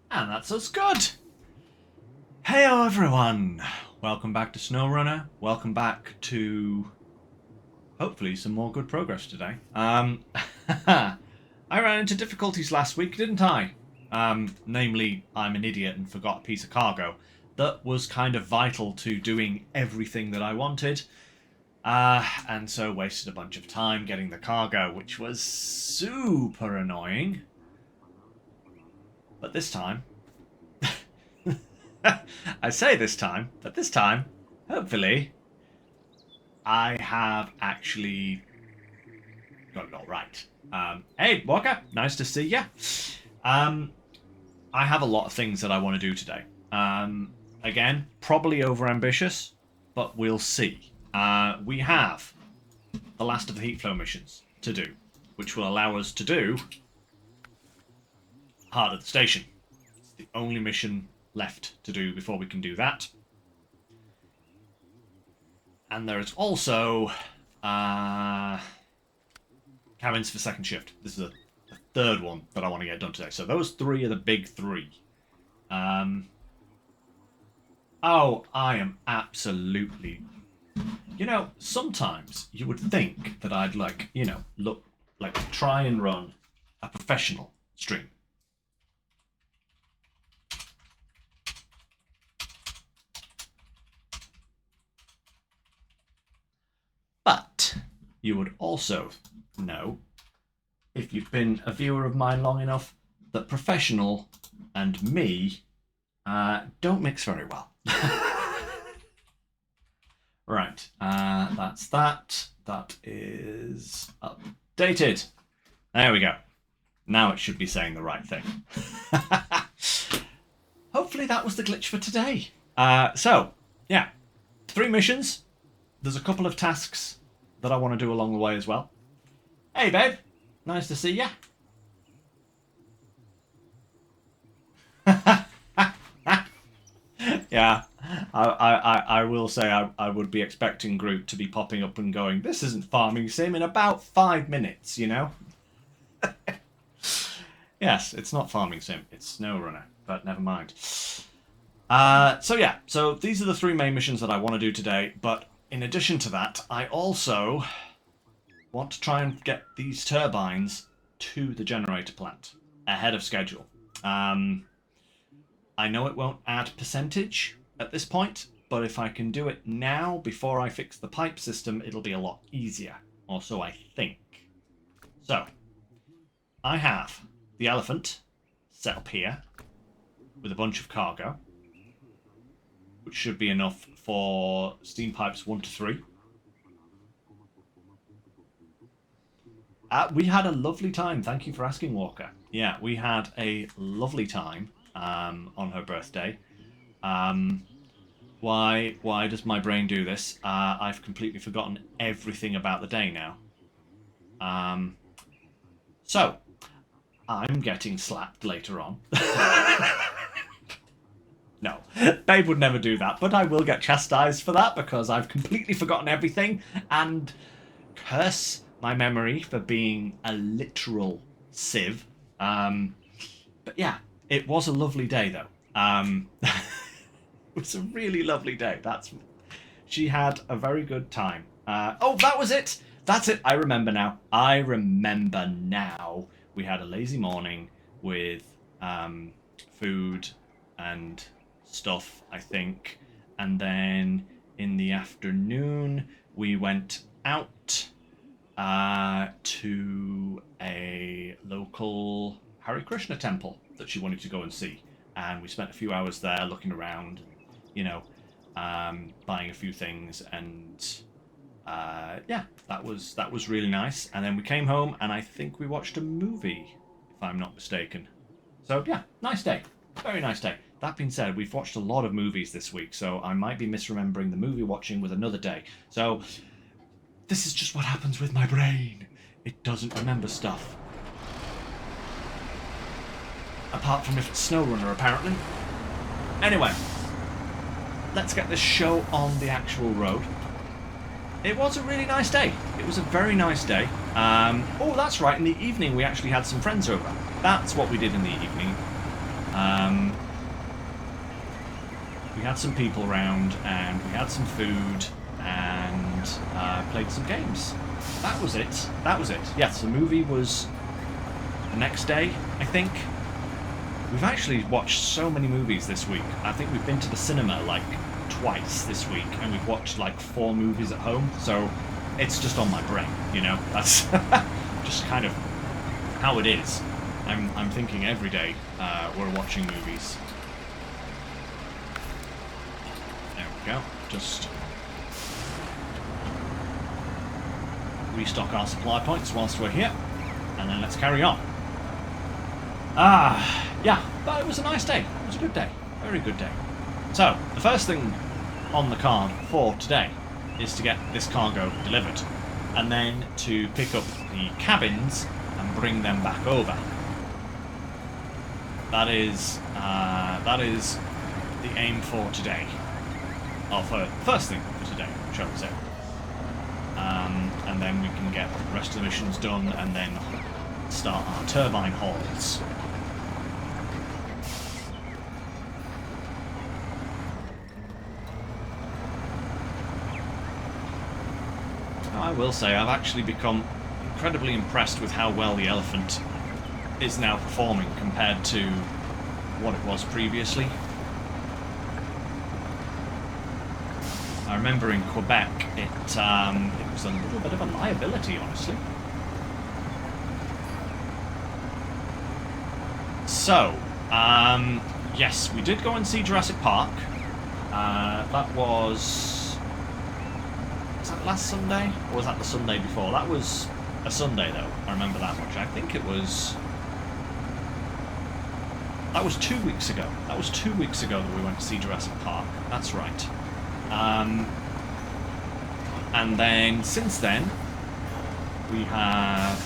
And that's us good. Heyo everyone! Welcome back to SnowRunner. Welcome back to hopefully some more good progress today. I ran into difficulties last week, didn't I? Namely, I'm an idiot and forgot a piece of cargo that was kind of vital to doing everything that I wanted. And so wasted a bunch of time getting the cargo, which was super annoying. But this time, I say this time, but this time, hopefully, I have actually got it all right. Hey, Walker, nice to see ya. I have a lot of things that I want to do today. Again, probably overambitious, but we'll see. We have the last of the heat flow missions to do, which will allow us to do Heart of the Station. It's the only mission left to do before we can do that. And there is also cabins for second shift. This is the third one that I want to get done today. So those three are the big three. Oh, I am absolutely... You know, sometimes you would think that I'd try and run a professional stream. But you would also know, if you've been a viewer of mine long enough, that professional and me don't mix very well. Right, that's that. That is updated. There we go. Now it should be saying the right thing. Hopefully that was the glitch for today. So, yeah, 3 missions. There's a couple of tasks that I want to do along the way as well. Hey, babe. Nice to see ya. Yeah, I will say I would be expecting Groot to be popping up and going, this isn't Farming Sim, in about 5 minutes, you know? Yes, it's not Farming Sim, it's SnowRunner, but never mind. So these are the 3 main missions that I want to do today, but in addition to that, I also want to try and get these turbines to the generator plant ahead of schedule. I know it won't add percentage at this point, but if I can do it now before I fix the pipe system, it'll be a lot easier, or so I think. So, I have the elephant set up here with a bunch of cargo, which should be enough for steam pipes 1 to 3. We had a lovely time. Thank you for asking, Walker. Yeah, we had a lovely time on her birthday. Why does my brain do this? I've completely forgotten everything about the day now. So, I'm getting slapped later on. No, Babe would never do that, but I will get chastised for that because I've completely forgotten everything and curse my memory for being a literal sieve. But yeah, it was a lovely day though. It was a really lovely day. She had a very good time. Oh, that was it. That's it. I remember now. We had a lazy morning with food and stuff, I think. And then in the afternoon, we went out to a local Hare Krishna temple that she wanted to go and see. And we spent a few hours there looking around, buying a few things. And yeah, that was really nice. And then we came home and I think we watched a movie, if I'm not mistaken. So yeah, nice day. Very nice day. That being said, we've watched a lot of movies this week, so I might be misremembering the movie watching with another day. So this is just what happens with my brain. It doesn't remember stuff. apart from if it's SnowRunner, apparently. Anyway, let's get this show on the actual road. It was a really nice day. It was a very nice day. Oh, that's right, in the evening we actually had some friends over. That's what we did in the evening. We had some people around, and we had some food, and played some games. That was it. That was it. Yes, the movie was the next day, I think. We've actually watched so many movies this week. I think we've been to the cinema like twice this week, and we've watched like 4 movies at home, so it's just on my brain, you know? That's just kind of how it is. I'm thinking every day we're watching movies. There we go. Just restock our supply points whilst we're here, and then let's carry on. Yeah, but it was a nice day. It was a good day. Very good day. So, the first thing on the card for today is to get this cargo delivered, and then to pick up the cabins and bring them back over. That is the aim for today. Or for first thing for today, shall we say. And then we can get the rest of the missions done, and then start our turbine hauls. I will say I've actually become incredibly impressed with how well the Elephant is now performing compared to what it was previously. I remember in Quebec it was a little bit of a liability, honestly. So, yes, we did go and see Jurassic Park. That was that last Sunday? Or was that the Sunday before? That was a Sunday, though. I remember that much. I think it was... That was 2 weeks ago. That was 2 weeks ago that we went to see Jurassic Park. That's right. And then, since then, we have...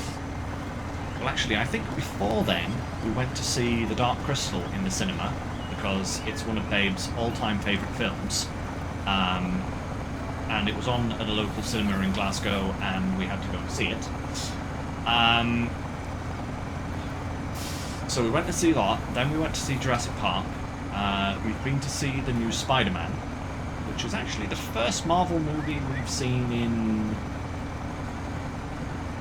Well, actually, I think before then, we went to see The Dark Crystal in the cinema, because it's one of Babe's all-time favourite films. And it was on at a local cinema in Glasgow, and we had to go and see it. So we went to see that, then we went to see Jurassic Park. We've been to see the new Spider-Man, which is actually the first Marvel movie we've seen in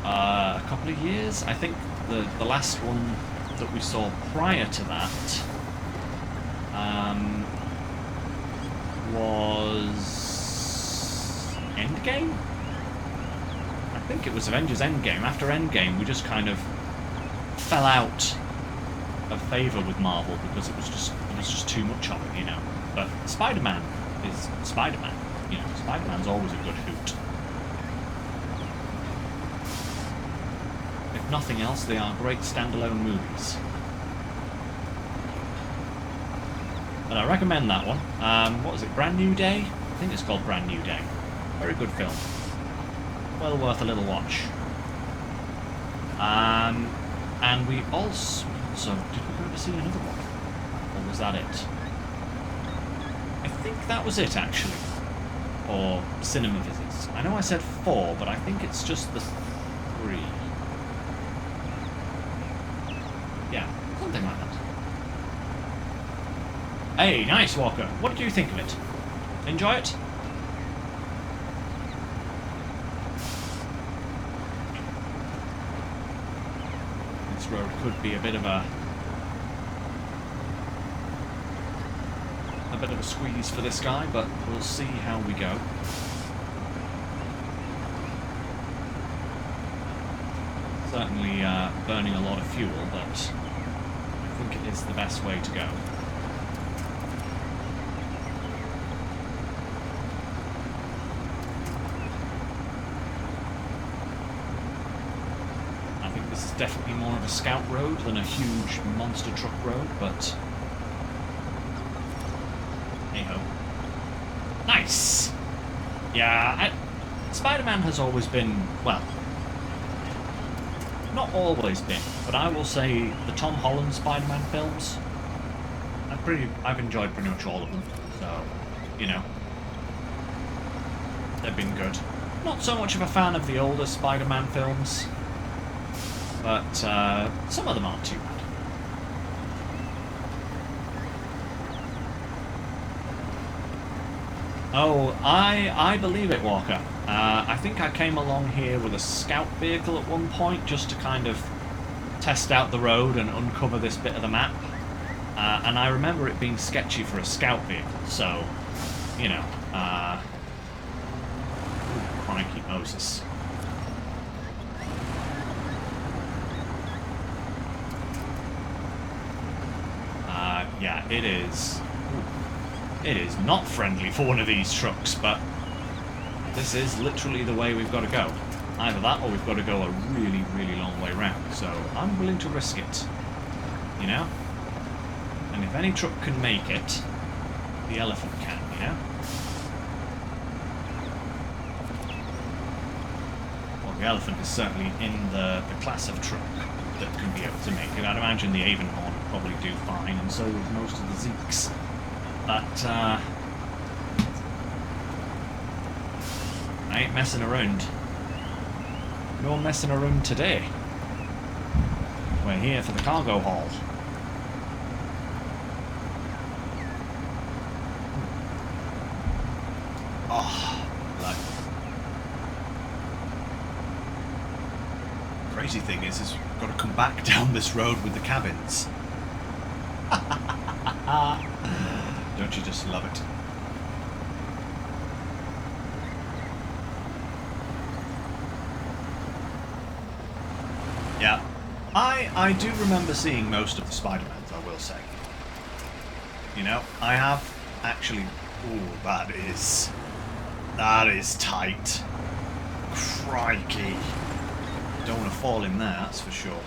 a couple of years. I think the last one that we saw prior to that was Endgame? I think it was Avengers Endgame. After Endgame, we just kind of fell out of favour with Marvel because it was just too much of it, you know. But Spider-Man is Spider-Man. You know, Spider-Man's always a good hoot. If nothing else, they are great standalone movies. And I recommend that one. What was it? Brand New Day? I think it's called Brand New Day. Very good film. Well worth a little watch. And we also... did we go to see another one? Or was that it? I think that was it, actually. Or cinema visits. I know I said 4, but I think it's just the 3. Yeah, something like that. Hey, nice, Walker. What did you think of it? Enjoy it? This road could be a bit of a squeeze for this guy, but we'll see how we go. Certainly burning a lot of fuel, but I think it is the best way to go. I think this is definitely more of a scout road than a huge monster truck road, but hey-ho. Nice! Yeah, Spider-Man has always been, well, not always been, but I will say the Tom Holland Spider-Man films, I've enjoyed pretty much all of them. So, you know, they've been good. Not so much of a fan of the older Spider-Man films, but some of them aren't too bad. Oh, I believe it, Walker. I think I came along here with a scout vehicle at one point just to kind of test out the road and uncover this bit of the map. And I remember it being sketchy for a scout vehicle, so, you know, crikey Moses. Yeah, it is. It is not friendly for one of these trucks, but this is literally the way we've got to go. Either that or we've got to go a really, really long way round, so I'm willing to risk it, you know? And if any truck can make it, the elephant can, you know? Well, the elephant is certainly in the class of truck that can be able to make it. I'd imagine the Avonhorn would probably do fine, and so would most of the Zeeks. But, I ain't messing around. No messing around today. We're here for the cargo haul. Oh, like... Crazy thing is we've got to come back down this road with the cabins. Don't you just love it? Yeah, I do remember seeing most of the Spider-Mans, I will say. You know, I have actually... Ooh, that is tight. Crikey. Don't want to fall in there, that's for sure.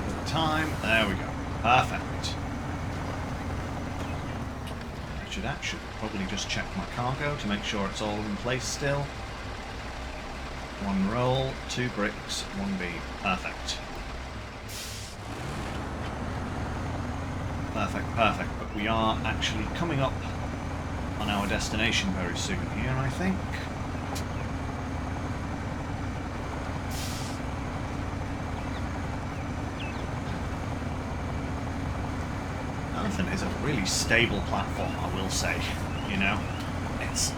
Bit of time, there we go. Perfect. I should probably just check my cargo to make sure it's all in place still. One roll, 2 bricks, 1 beam. Perfect. Perfect, perfect. But we are actually coming up on our destination very soon here, I think. Elephant is a really stable platform, I will say. You know, it's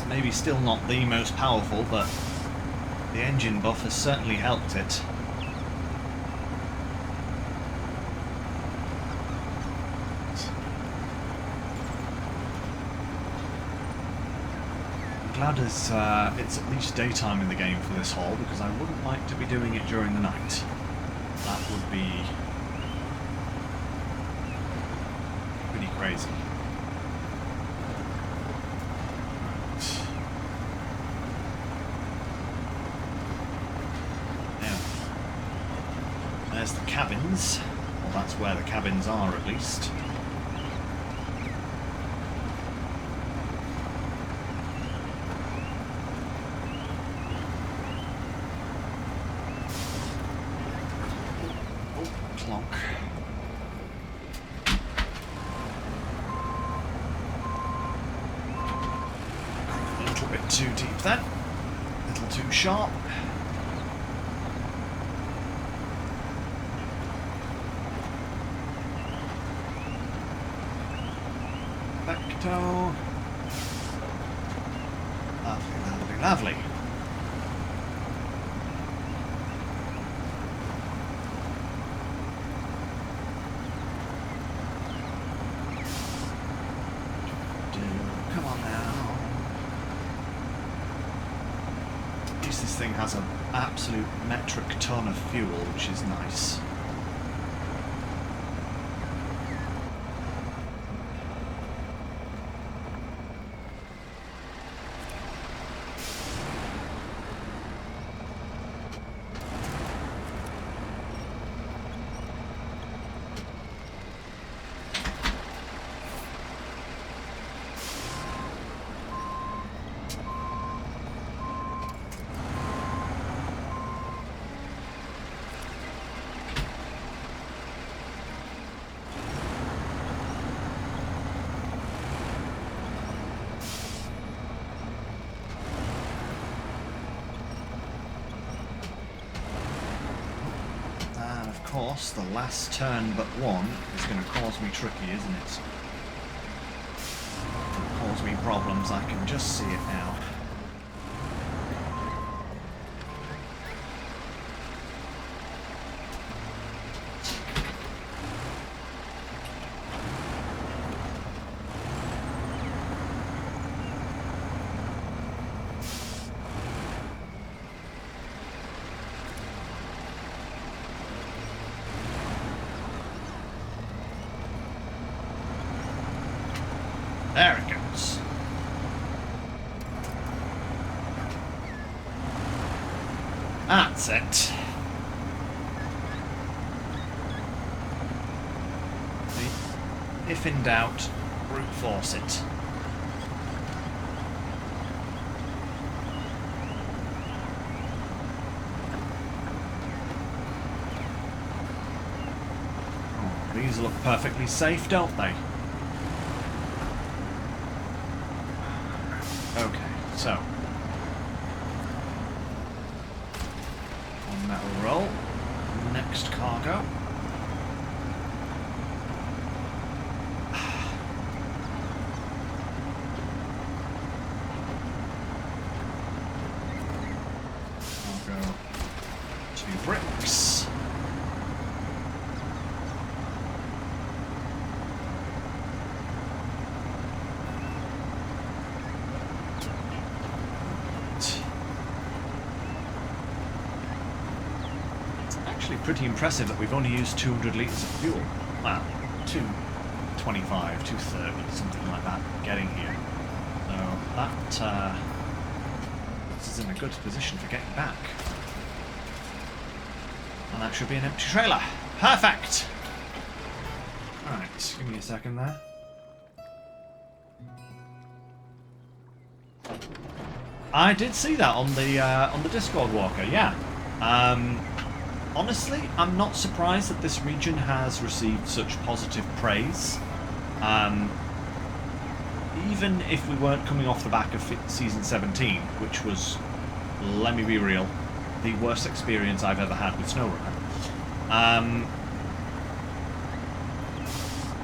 maybe still not the most powerful, but the engine buff has certainly helped it. I'm glad it's at least daytime in the game for this haul, because I wouldn't like to be doing it during the night. That would be pretty crazy. There's the cabins. Well, that's where the cabins are, at least. Oh, clonk. A little bit too deep then. A little too sharp. Lovely, lovely, lovely. Come on now. At least this thing has an absolute metric ton of fuel, which is nice. course, the last turn but one is going to cause me tricky, isn't it? It'll cause me problems, I can just see it now. There it goes. That's it. If in doubt, brute force it. Oh, these look perfectly safe, don't they? Okay, so one metal roll, next cargo. Cargo, 2 bricks. Pretty impressive that we've only used 200 litres of fuel. Well, 225, 230, something like that, getting here. So that puts us in a good position for getting back. And that should be an empty trailer. Perfect! Alright, give me a second there. I did see that on the Discord Walker, yeah. Honestly, I'm not surprised that this region has received such positive praise. Even if we weren't coming off the back of Season 17, which was, let me be real, the worst experience I've ever had with SnowRunner.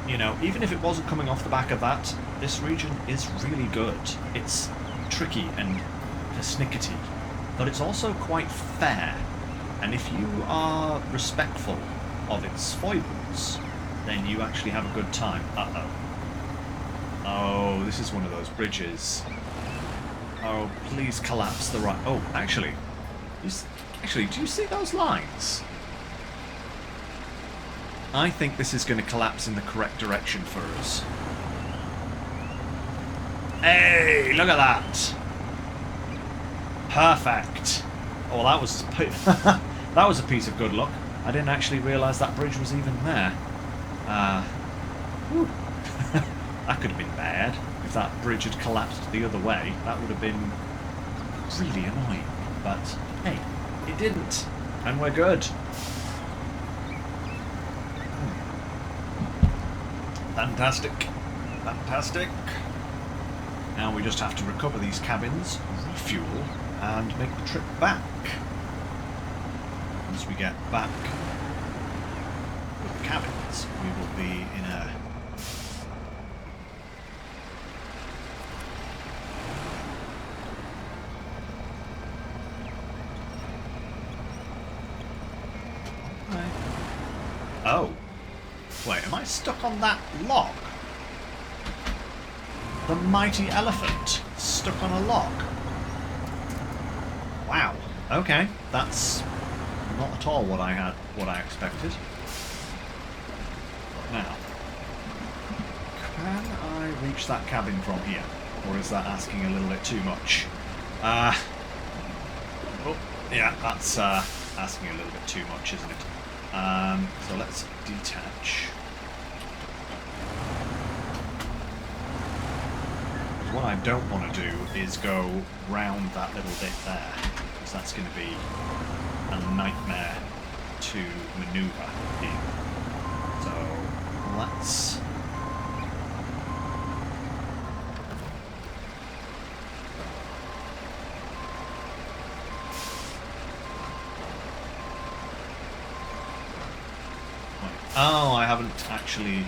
You know, even if it wasn't coming off the back of that, this region is really good. It's tricky and persnickety, but it's also quite fair. And if you are respectful of its foibles, then you actually have a good time. Uh-oh. Oh, this is one of those bridges. Oh, please collapse the right... Oh, actually. Do you see those lines? I think this is going to collapse in the correct direction for us. Hey, look at that! Perfect. Oh, that was... that was a piece of good luck. I didn't actually realise that bridge was even there. That could have been bad. If that bridge had collapsed the other way, that would have been really annoying. But, hey, it didn't. And we're good. Fantastic. Fantastic. Now we just have to recover these cabins, refuel, and make the trip back. Once we get back with the cabins, we will be in a... Oh. Wait, am I stuck on that log? The mighty elephant stuck on a log. Wow. Okay, that's not at all what I expected. Now, can I reach that cabin from here, or is that asking a little bit too much? Oh, yeah, that's asking a little bit too much, isn't it? So let's detach. What I don't want to do is go round that little bit there, because that's going to be a nightmare to manoeuvre in. So let's... Oh, I haven't actually...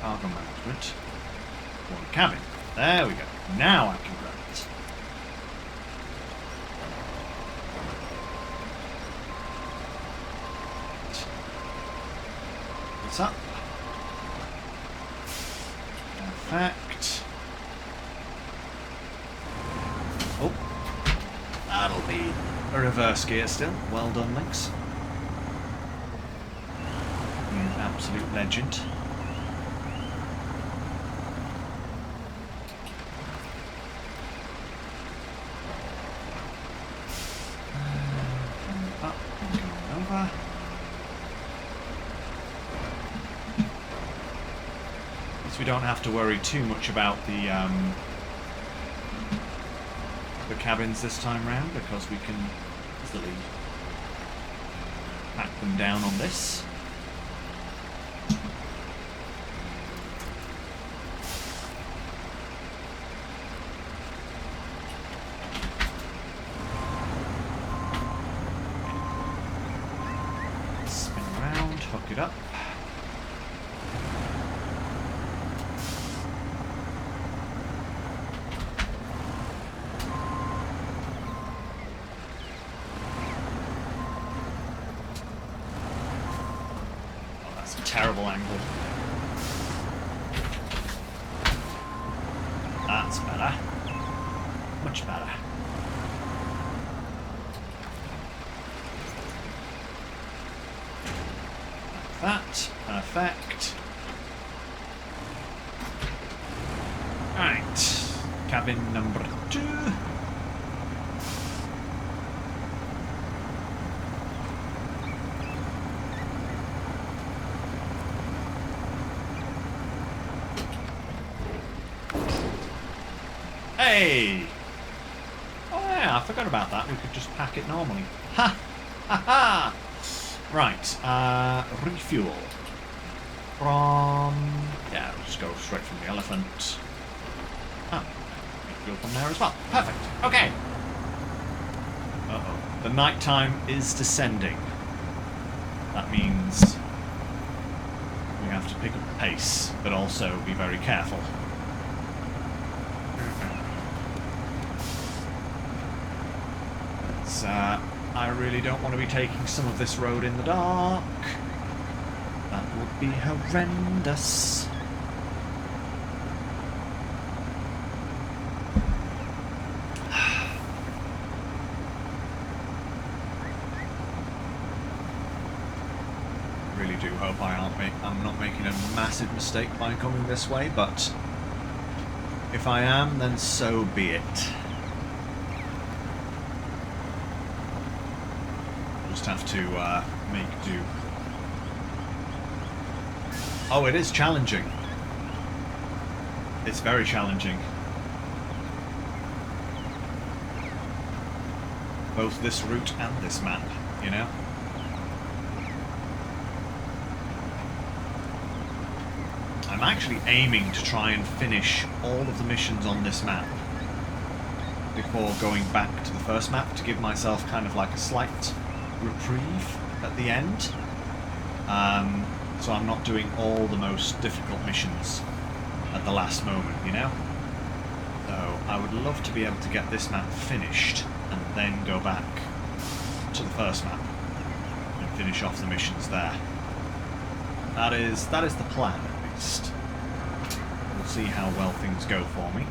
Cargo management. One cabin. There we go. Now I can grab it. What's up? Perfect. Oh. That'll be a reverse gear still. Well done, Lynx. You're an absolute legend. Up and going over. At least we don't have to worry too much about the cabins this time round, because we can easily pack them down on this. Spin around, hook it up. Terrible angle. That's better. Much better. Like that. Perfect. Right. Cabin number 2. Hey! Oh yeah, I forgot about that. We could just pack it normally. Ha! Ha ha! Right, refuel. Yeah, we'll just go straight from the elephant. Oh, refuel from there as well. Perfect. Okay. Uh-oh. The nighttime is descending. That means we have to pick up the pace, but also be very careful. I really don't want to be taking some of this road in the dark. That would be horrendous. I really do hope I'm not making a massive mistake by coming this way, but if I am, then so be it. Have to make do. Oh, it is challenging. It's very challenging. Both this route and this map, you know? I'm actually aiming to try and finish all of the missions on this map before going back to the first map, to give myself kind of like a slight reprieve at the end, so I'm not doing all the most difficult missions at the last moment, you know? So I would love to be able to get this map finished and then go back to the first map and finish off the missions there. That is the plan, at least. We'll see how well things go for me.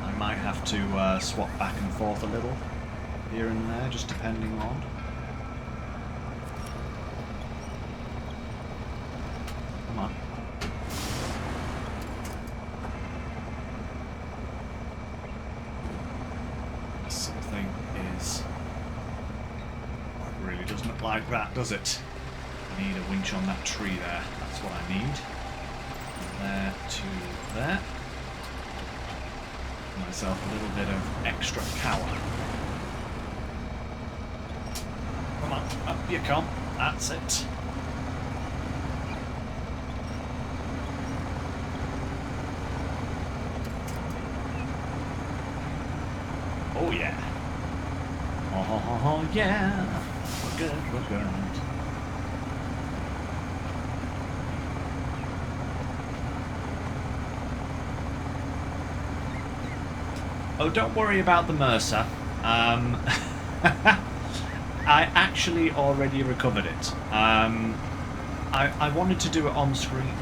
I might have to swap back and forth a little here and there, just depending on. Like that, does it? I need a winch on that tree there. That's what I need. From there to there. Give myself a little bit of extra power. Come on, up you come. That's it. Oh yeah. Oh yeah. We're good, we're good. Oh, don't worry about the Mercer. I actually already recovered it. I wanted to do it on screen.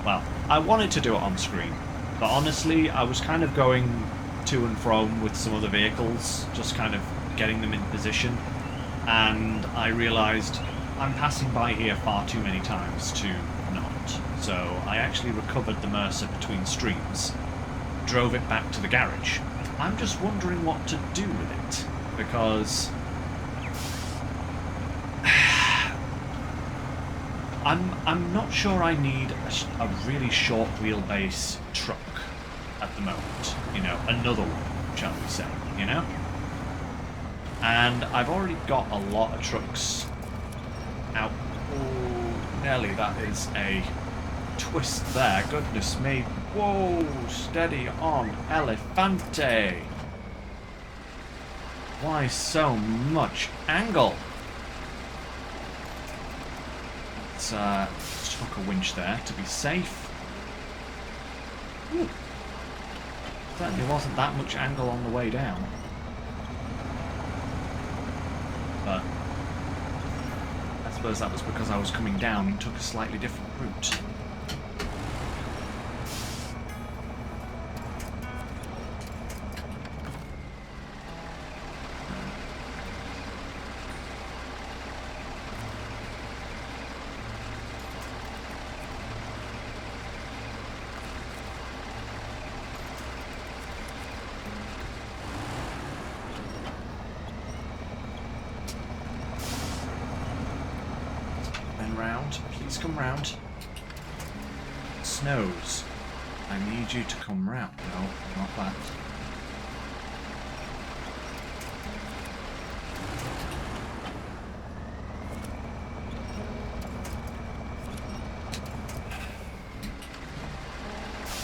Well, I wanted to do it on screen, but honestly, I was kind of going to and from with some other vehicles, just kind of getting them in position, and I realised I'm passing by here far too many times to not. So I actually recovered the Mercer between streams, drove it back to the garage. I'm just wondering what to do with it, because I'm not sure I need a really short wheelbase truck at the moment. You know, another one, shall we say, you know? And I've already got a lot of trucks out. Oh, Nelly, that is a twist there. Goodness me. Whoa, steady on, Elefante. Why so much angle? Let's chuck a winch there to be safe. Ooh. Certainly wasn't that much angle on the way down. But I suppose that was because I was coming down and took a slightly different route. Please come round. It snows. I need you to come round. No, not that.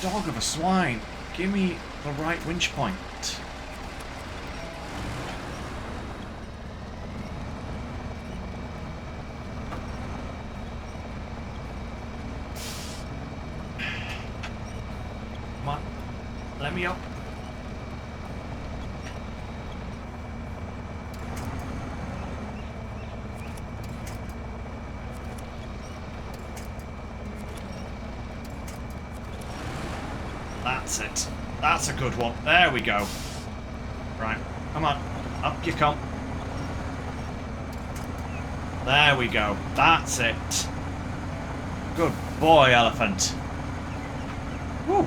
Dog of a swine. Give me the right winch point. Let me up. That's it. That's a good one. There we go. Right, come on. Up you come. There we go. That's it. Good boy, elephant. Woo.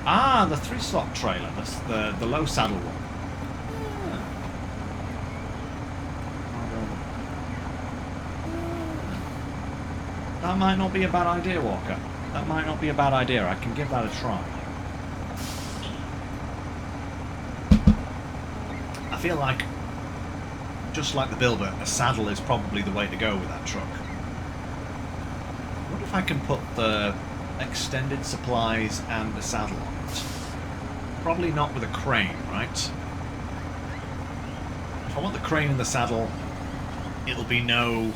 Ah, the 3-slot trailer, the low saddle one. That might not be a bad idea, Walker. That might not be a bad idea. I can give that a try. I feel like, just like the Builder, a saddle is probably the way to go with that truck. What if I can put the extended supplies and the saddle on it? Probably not with a crane, right? If I want the crane and the saddle, it'll be no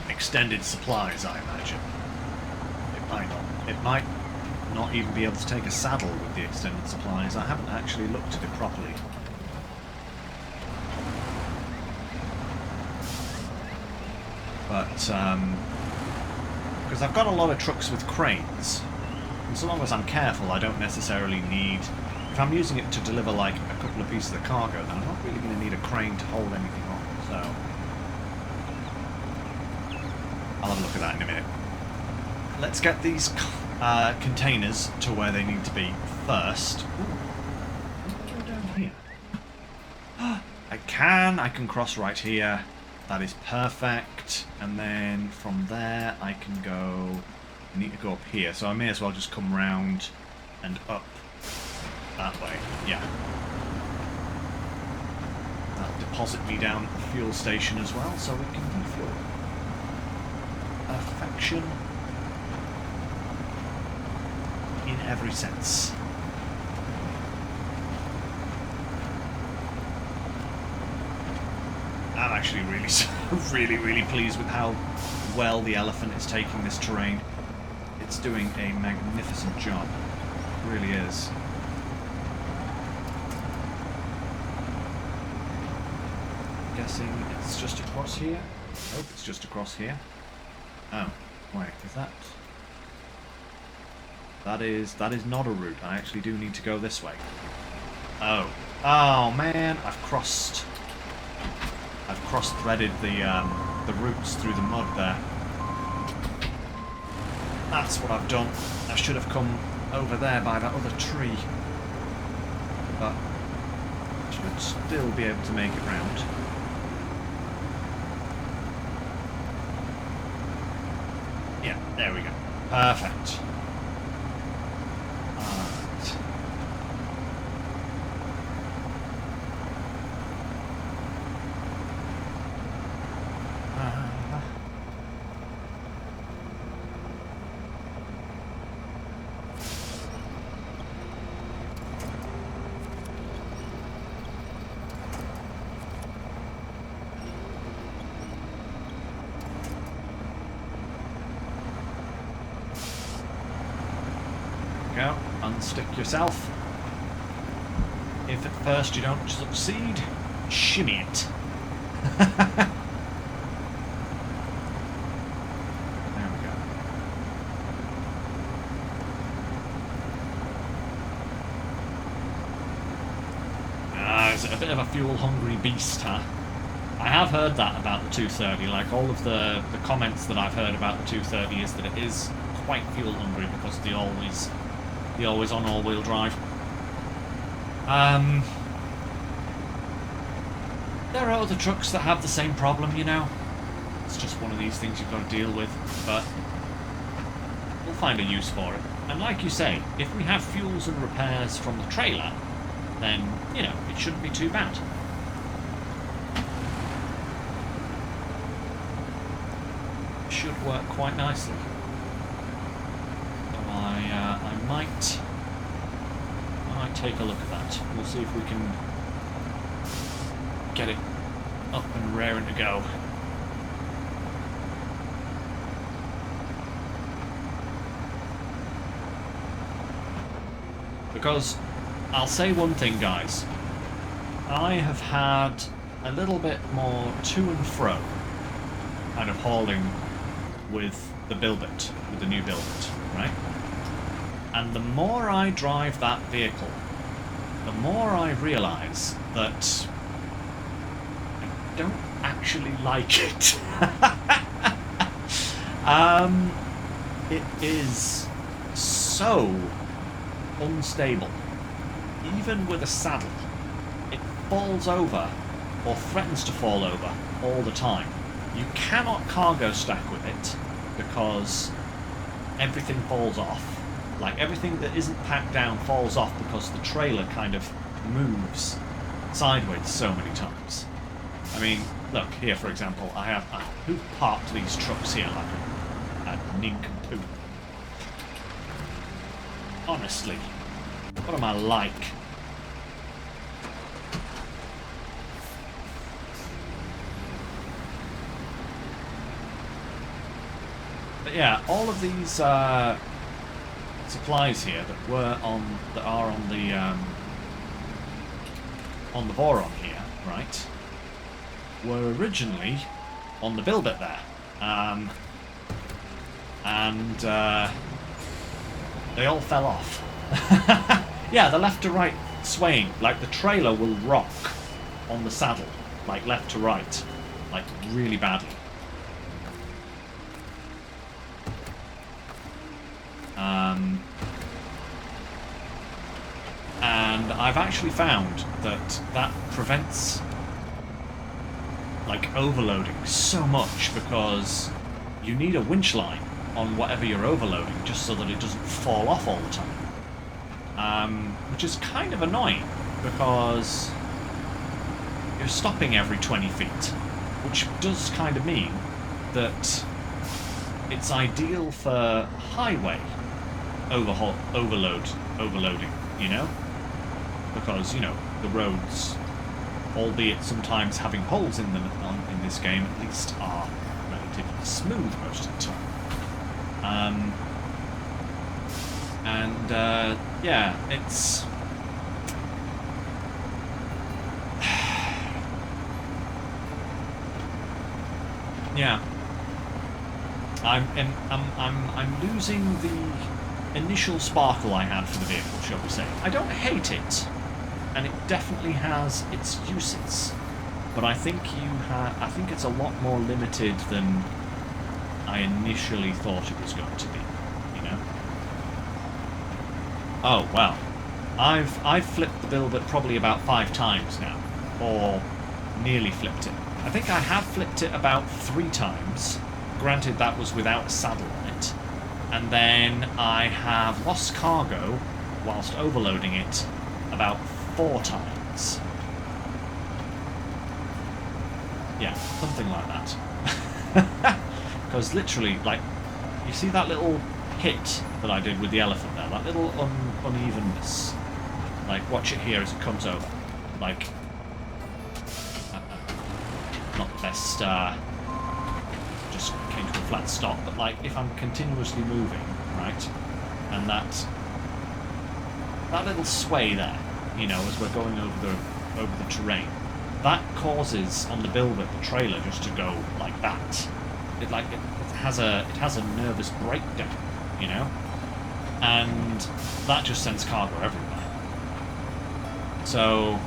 extended supplies, I imagine. It might not. It might not even be able to take a saddle with the extended supplies. I haven't actually looked at it properly. But, because I've got a lot of trucks with cranes, and so long as I'm careful, I don't necessarily need... If I'm using it to deliver, like, a couple of pieces of cargo, then I'm not really going to need a crane to hold anything on, so... I'll have a look at that in a minute. Let's get these containers to where they need to be first. Ooh, can I go down here? I can cross right here. That is perfect. And then from there I can go... I need to go up here, so I may as well just come round and up that way. Yeah. That'll deposit me down at the fuel station as well, so we can refuel. Perfection. In every sense. And I actually really, really pleased with how well the Elephant is taking this terrain. It's doing a magnificent job. It really is. Guessing it's just across here. Nope, it's just across here. Oh, wait, is that? That is not a route. I actually do need to go this way. Oh. Oh man, I've cross-threaded the roots through the mud there. That's what I've done. I should have come over there by that other tree. But I should still be able to make it round. Yeah, there we go. Perfect. Go, unstick yourself. If at first you don't succeed, shimmy it. There we go. Is it a bit of a fuel-hungry beast, huh? I have heard that about the 230. Like, all of the comments that I've heard about the 230 is that it is quite fuel-hungry because the always on all-wheel drive. There are other trucks that have the same problem, you know. It's just one of these things you've got to deal with, but we'll find a use for it. And like you say, if we have fuels and repairs from the trailer, then, you know, it shouldn't be too bad. It should work quite nicely. So I might take a look at that. We'll see if we can get it up and raring to go. Because I'll say one thing, guys. I have had a little bit more to and fro kind of hauling with the Build-It, with the new Build-It, right? And the more I drive that vehicle, the more I realise that I don't actually like it. It is so unstable. Even with a saddle, it falls over, or threatens to fall over, all the time. You cannot cargo stack with it, because everything falls off. Like, everything that isn't packed down falls off because the trailer kind of moves sideways so many times. I mean, look, here for example, who parked these trucks here like a nincompoop? Honestly, what am I like? But yeah, all of these supplies here that are on the Voron here, right, were originally on the Build-It there, and they all fell off. Yeah, the left to right swaying, like the trailer will rock on the saddle, like left to right, like really badly. And I've actually found that prevents like overloading so much, because you need a winch line on whatever you're overloading just so that it doesn't fall off all the time. Which is kind of annoying because you're stopping every 20 feet, which does kind of mean that it's ideal for highway overloading, you know? Because, you know, the roads albeit sometimes having holes in them in this game, at least are relatively smooth most of the time. Yeah, it's... yeah. I'm losing the initial sparkle I had for the vehicle, shall we say. I don't hate it, and it definitely has its uses, but I think I think it's a lot more limited than I initially thought it was going to be, you know? Oh, well. I've flipped the build probably about 5 times now, or nearly flipped it. I think I have flipped it about 3 times. Granted, that was without a saddle on it. And then I have lost cargo whilst overloading it about 4 times. Yeah, something like that. Because literally, like, you see that little hit that I did with the elephant there? That little unevenness. Like, watch it here as it comes over. Like, not the best, just came to a flat stop, but like, if I'm continuously moving, right, and that little sway there, you know, as we're going over the terrain, that causes on the builder the trailer just to go like that. It has a nervous breakdown, you know, and that just sends cargo everywhere. So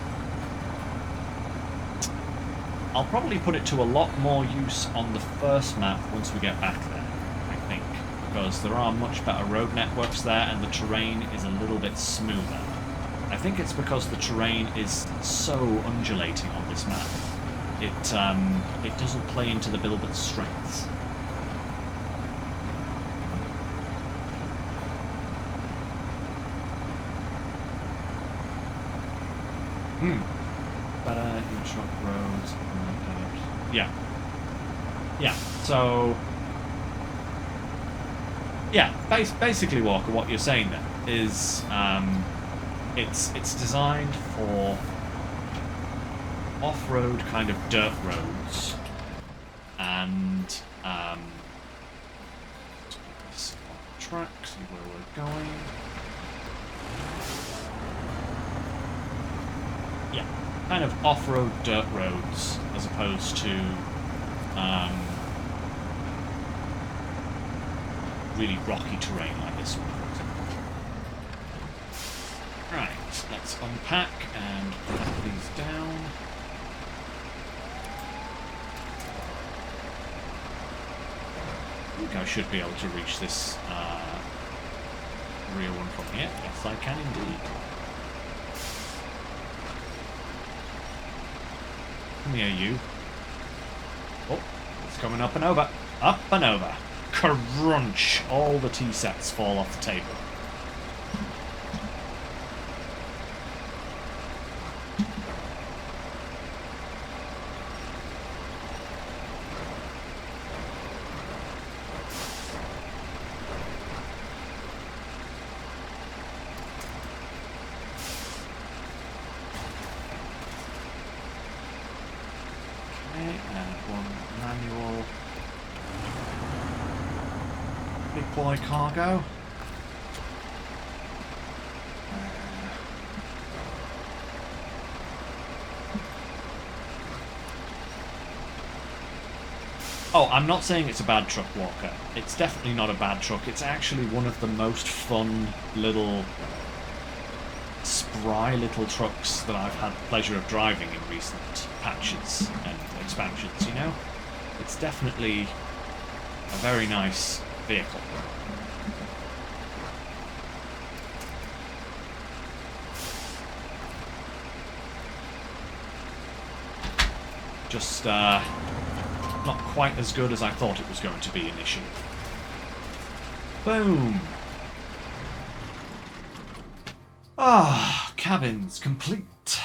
I'll probably put it to a lot more use on the first map once we get back there, I think, because there are much better road networks there and the terrain is a little bit smoother. I think it's because the terrain is so undulating on this map. It doesn't play into the builder's strengths. Better in truck roads. Yeah. Yeah. So. Yeah. Basically, Walker, what you're saying there is, it's designed for off-road kind of dirt roads, and let's get this on track, see where we're going. Yeah, kind of off-road dirt roads as opposed to really rocky terrain like this one, for example. Right, let's unpack and put these down. I think I should be able to reach this rear one from here. Yes, I can indeed. Come here, you. Oh, it's coming up and over. Up and over. Crunch! All the tea sets fall off the table. Boy cargo. Oh, I'm not saying it's a bad truck, Walker. It's definitely not a bad truck. It's actually one of the most fun little, spry little trucks that I've had the pleasure of driving in recent patches and expansions, you know? It's definitely a very nice vehicle. Just not quite as good as I thought it was going to be initially. Boom! Ah, cabins complete.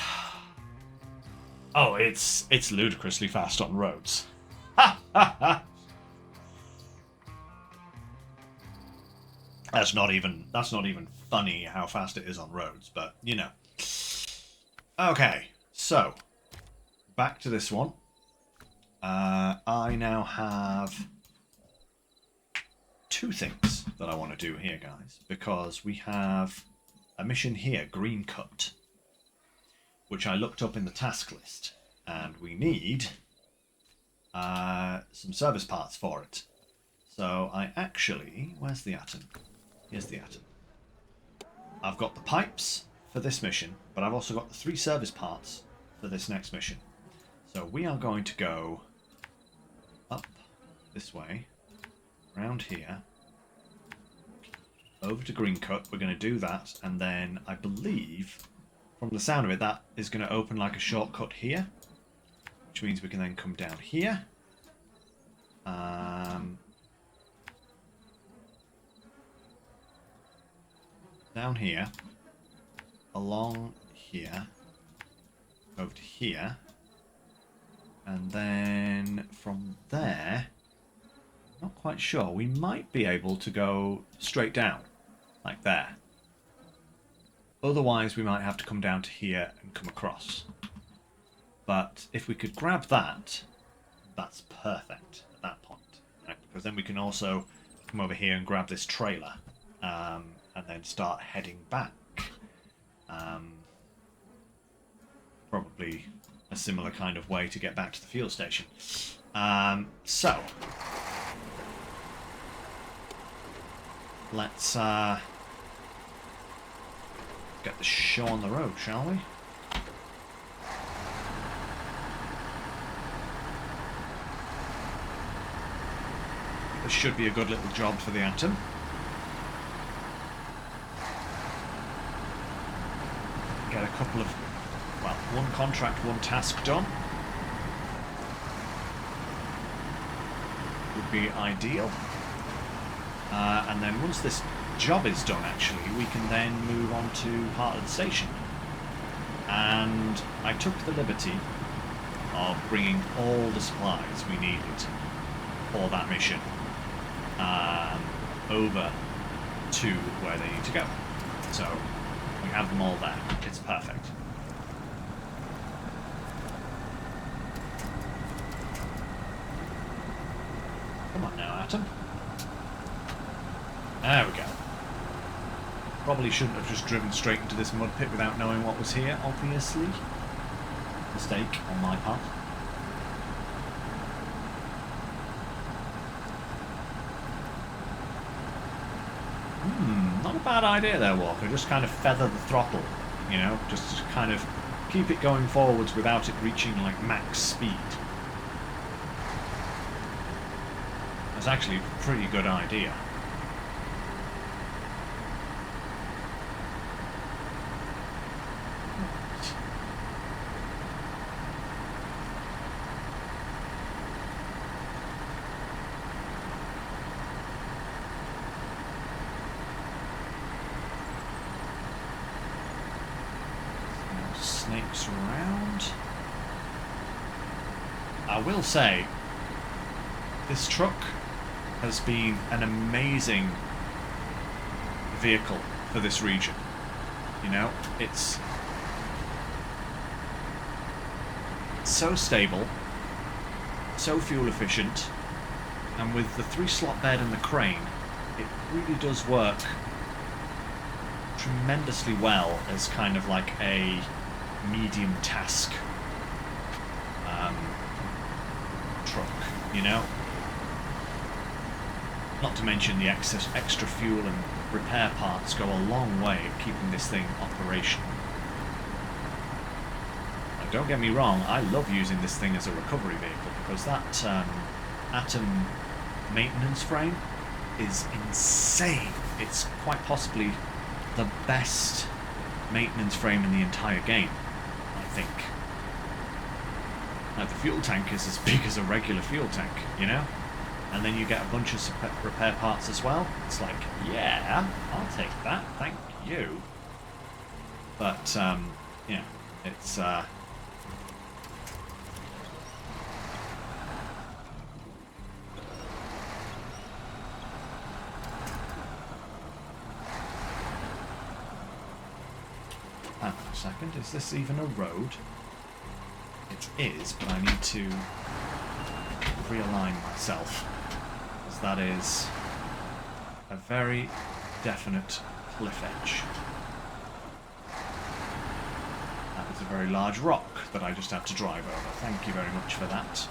Oh, it's ludicrously fast on roads. Ha ha ha! That's not even funny how fast it is on roads, but you know. Okay, so back to this one. I now have two things that I want to do here, guys, because we have a mission here, Green Cut, which I looked up in the task list, and we need some service parts for it. So I actually... Where's the atom? Here's the atom. I've got the pipes for this mission, but I've also got the 3 service parts for this next mission. So we are going to go up this way, around here, over to Green Cut. We're going to do that, and then I believe, from the sound of it, that is going to open like a shortcut here, which means we can then come down here. Down here, along here, over to here, and then from there, not quite sure, we might be able to go straight down, like there. Otherwise, we might have to come down to here and come across. But if we could grab that, that's perfect at that point, right? Because then we can also come over here and grab this trailer, and then start heading back. Probably a similar kind of way to get back to the fuel station. So let's get the show on the road, shall we? This should be a good little job for the Atom. Get a couple of, well, one contract, one task done. Would be ideal. And then once this job is done, actually, we can then move on to part of the station. And I took the liberty of bringing all the supplies we needed for that mission over to where they need to go. So we have them all there. It's perfect. Come on now, Atom. There we go. Probably shouldn't have just driven straight into this mud pit without knowing what was here, obviously. Mistake on my part. Not a bad idea there, Walker. Just kind of feather the throttle, you know, just to kind of keep it going forwards without it reaching like max speed. That's actually a pretty good idea. Snakes around. I will say, this truck has been an amazing vehicle for this region. You know, it's so stable, so fuel efficient, and with the 3-slot bed and the crane, it really does work tremendously well as kind of like a medium task truck, you know? Not to mention the extra fuel and repair parts go a long way at keeping this thing operational. Now, don't get me wrong, I love using this thing as a recovery vehicle because that Atom maintenance frame is insane. It's quite possibly the best maintenance frame in the entire game, I think. Now, the fuel tank is as big as a regular fuel tank, you know? And then you get a bunch of repair parts as well. It's like, yeah, I'll take that, thank you. But, yeah, it's, hang on a second, is this even a road? It is, but I need to realign myself, because that is a very definite cliff edge. That is a very large rock that I just had to drive over. Thank you very much for that.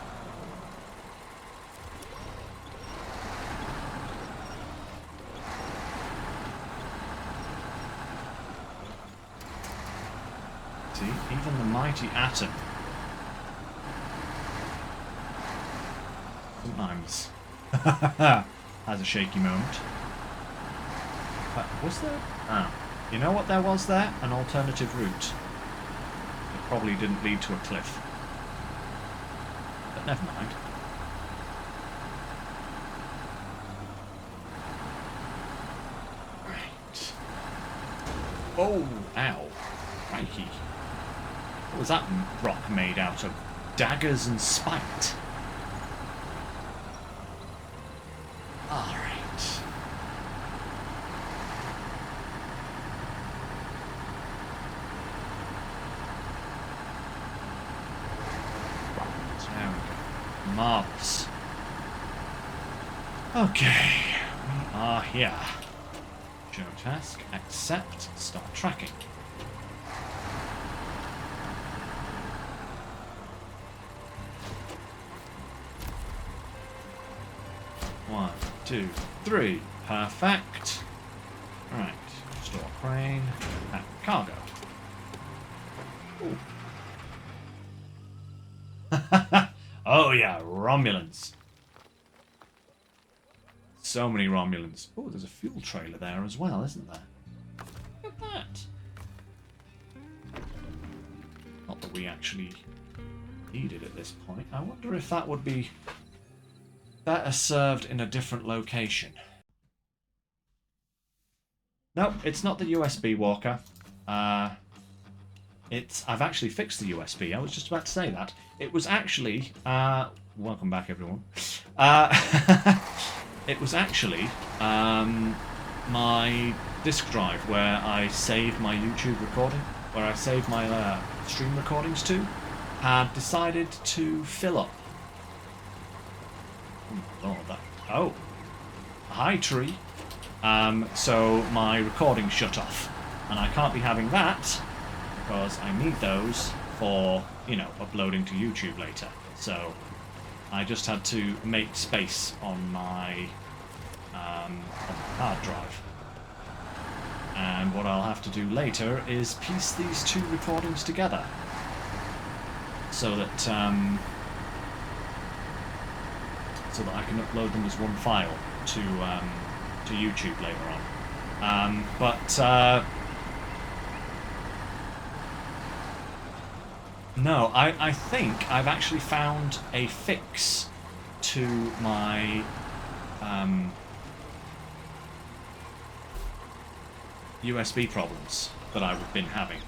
See, even the mighty atom sometimes has a shaky moment. But was there? Ah, you know what there was there? An alternative route. It probably didn't lead to a cliff. But never mind. Right. Oh, ow. Crikey. What was that rock made out of? Daggers and spite. Alright. There we go. Marvellous. Okay. We are here. Show task. Accept. Start tracking. One, two, three. Perfect. Right. Store crane. And cargo. Oh yeah, Romulans. So many Romulans. Oh, there's a fuel trailer there as well, isn't there? Look at that. Not that we actually need it at this point. I wonder if that would be better served in a different location. No, it's not the USB walker. I've actually fixed the USB. I was just about to say that. It was actually... welcome back, everyone. It was actually my disk drive where I saved my YouTube recording, where I saved my stream recordings to, had decided to fill up. Oh, Lord, that... Oh. Hi, tree. So my recording shut off. And I can't be having that, because I need those for, you know, uploading to YouTube later. So I just had to make space on my hard drive. And what I'll have to do later is piece these two recordings together, so that I can upload them as one file to YouTube later on. No, I think I've actually found a fix to my USB problems that I've been having.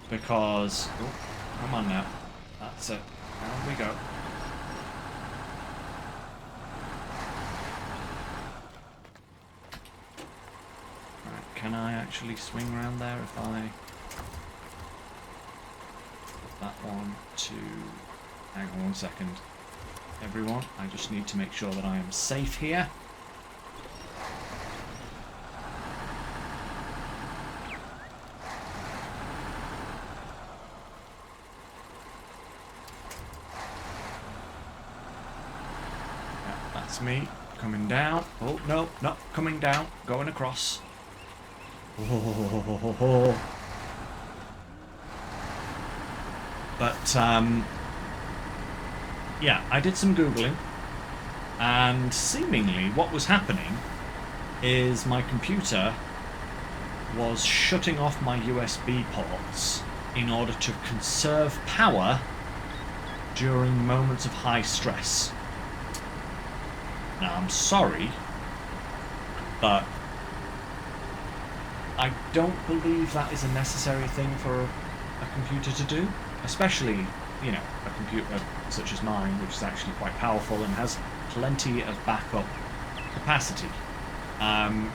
Because... Oh, come on now. That's it. Down we go. Right, can I actually swing around there if I... that one to... Hang on 1 second. Everyone, I just need to make sure that I am safe here. Yeah, that's me coming down. Oh, no, not coming down. Going across. Oh. But, yeah, I did some Googling, and seemingly what was happening is my computer was shutting off my USB ports in order to conserve power during moments of high stress. Now, I'm sorry, but I don't believe that is a necessary thing for a computer to do. Especially, you know, a computer such as mine, which is actually quite powerful and has plenty of backup capacity.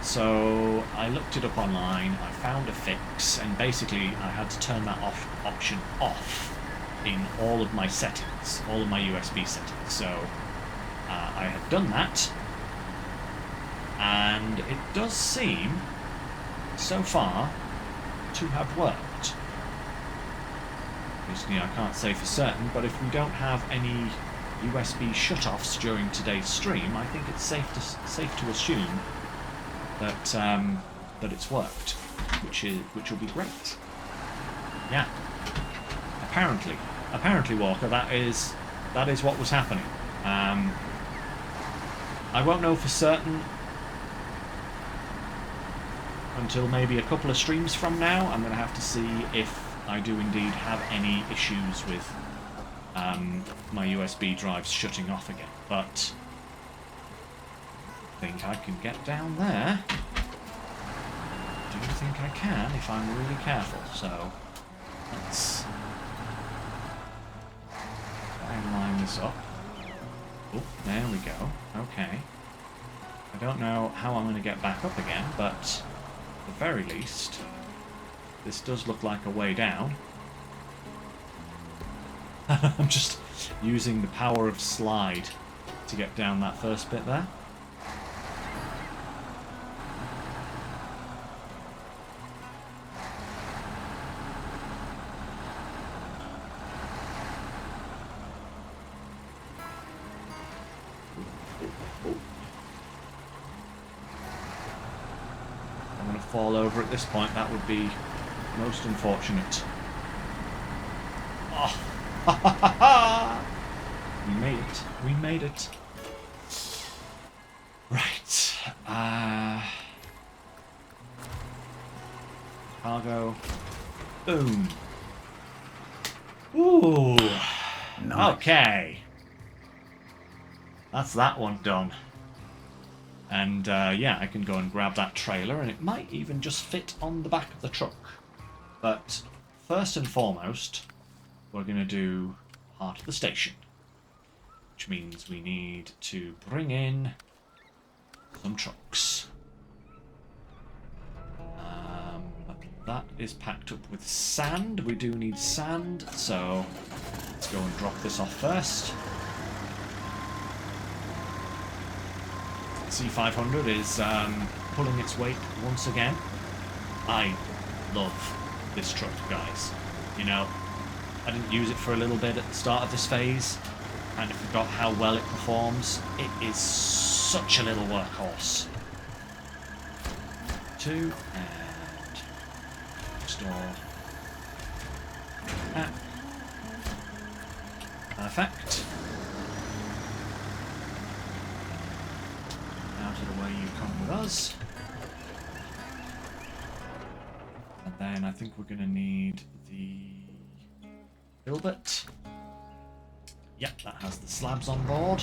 So I looked it up online, I found a fix, and basically I had to turn that option off in all of my settings, all of my USB settings. So I have done that, and it does seem, so far, to have worked. Obviously I can't say for certain, but if we don't have any USB shut-offs during today's stream, I think it's safe to assume that that it's worked, which will be great. Yeah. Apparently, Walker, that is what was happening. I won't know for certain until maybe a couple of streams from now. I'm going to have to see if I do indeed have any issues with my USB drives shutting off again, but I think I can get down there. I do think I can if I'm really careful, so let's line this up. Oh, there we go. Okay. I don't know how I'm going to get back up again, but at the very least, this does look like a way down. I'm just using the power of slide to get down that first bit there. I'm going to fall over at this point. That would be most unfortunate. Oh. We made it. We made it. Right. Cargo. Boom. Ooh. Nice. Okay. That's that one done. And yeah, I can go and grab that trailer, and it might even just fit on the back of the truck. But first and foremost, we're going to do heart of the station, which means we need to bring in some trucks. That is packed up with sand. We do need sand, so let's go and drop this off first. C500 is pulling its weight once again. I love this truck, guys. You know, I didn't use it for a little bit at the start of this phase. Kind of forgot how well it performs. It is such a little workhorse. 2 and restore. Perfect. Out of the way you come with us. And then I think we're going to need the Hilbert. Yep, that has the slabs on board.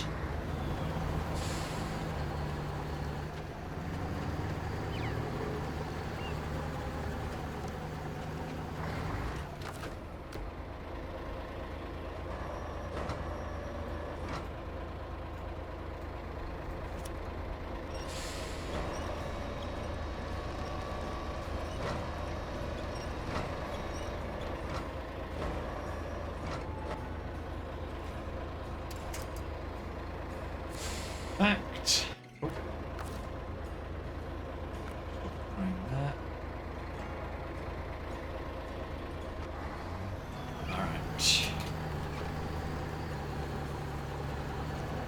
Fact. Oh. Bring that. Alright.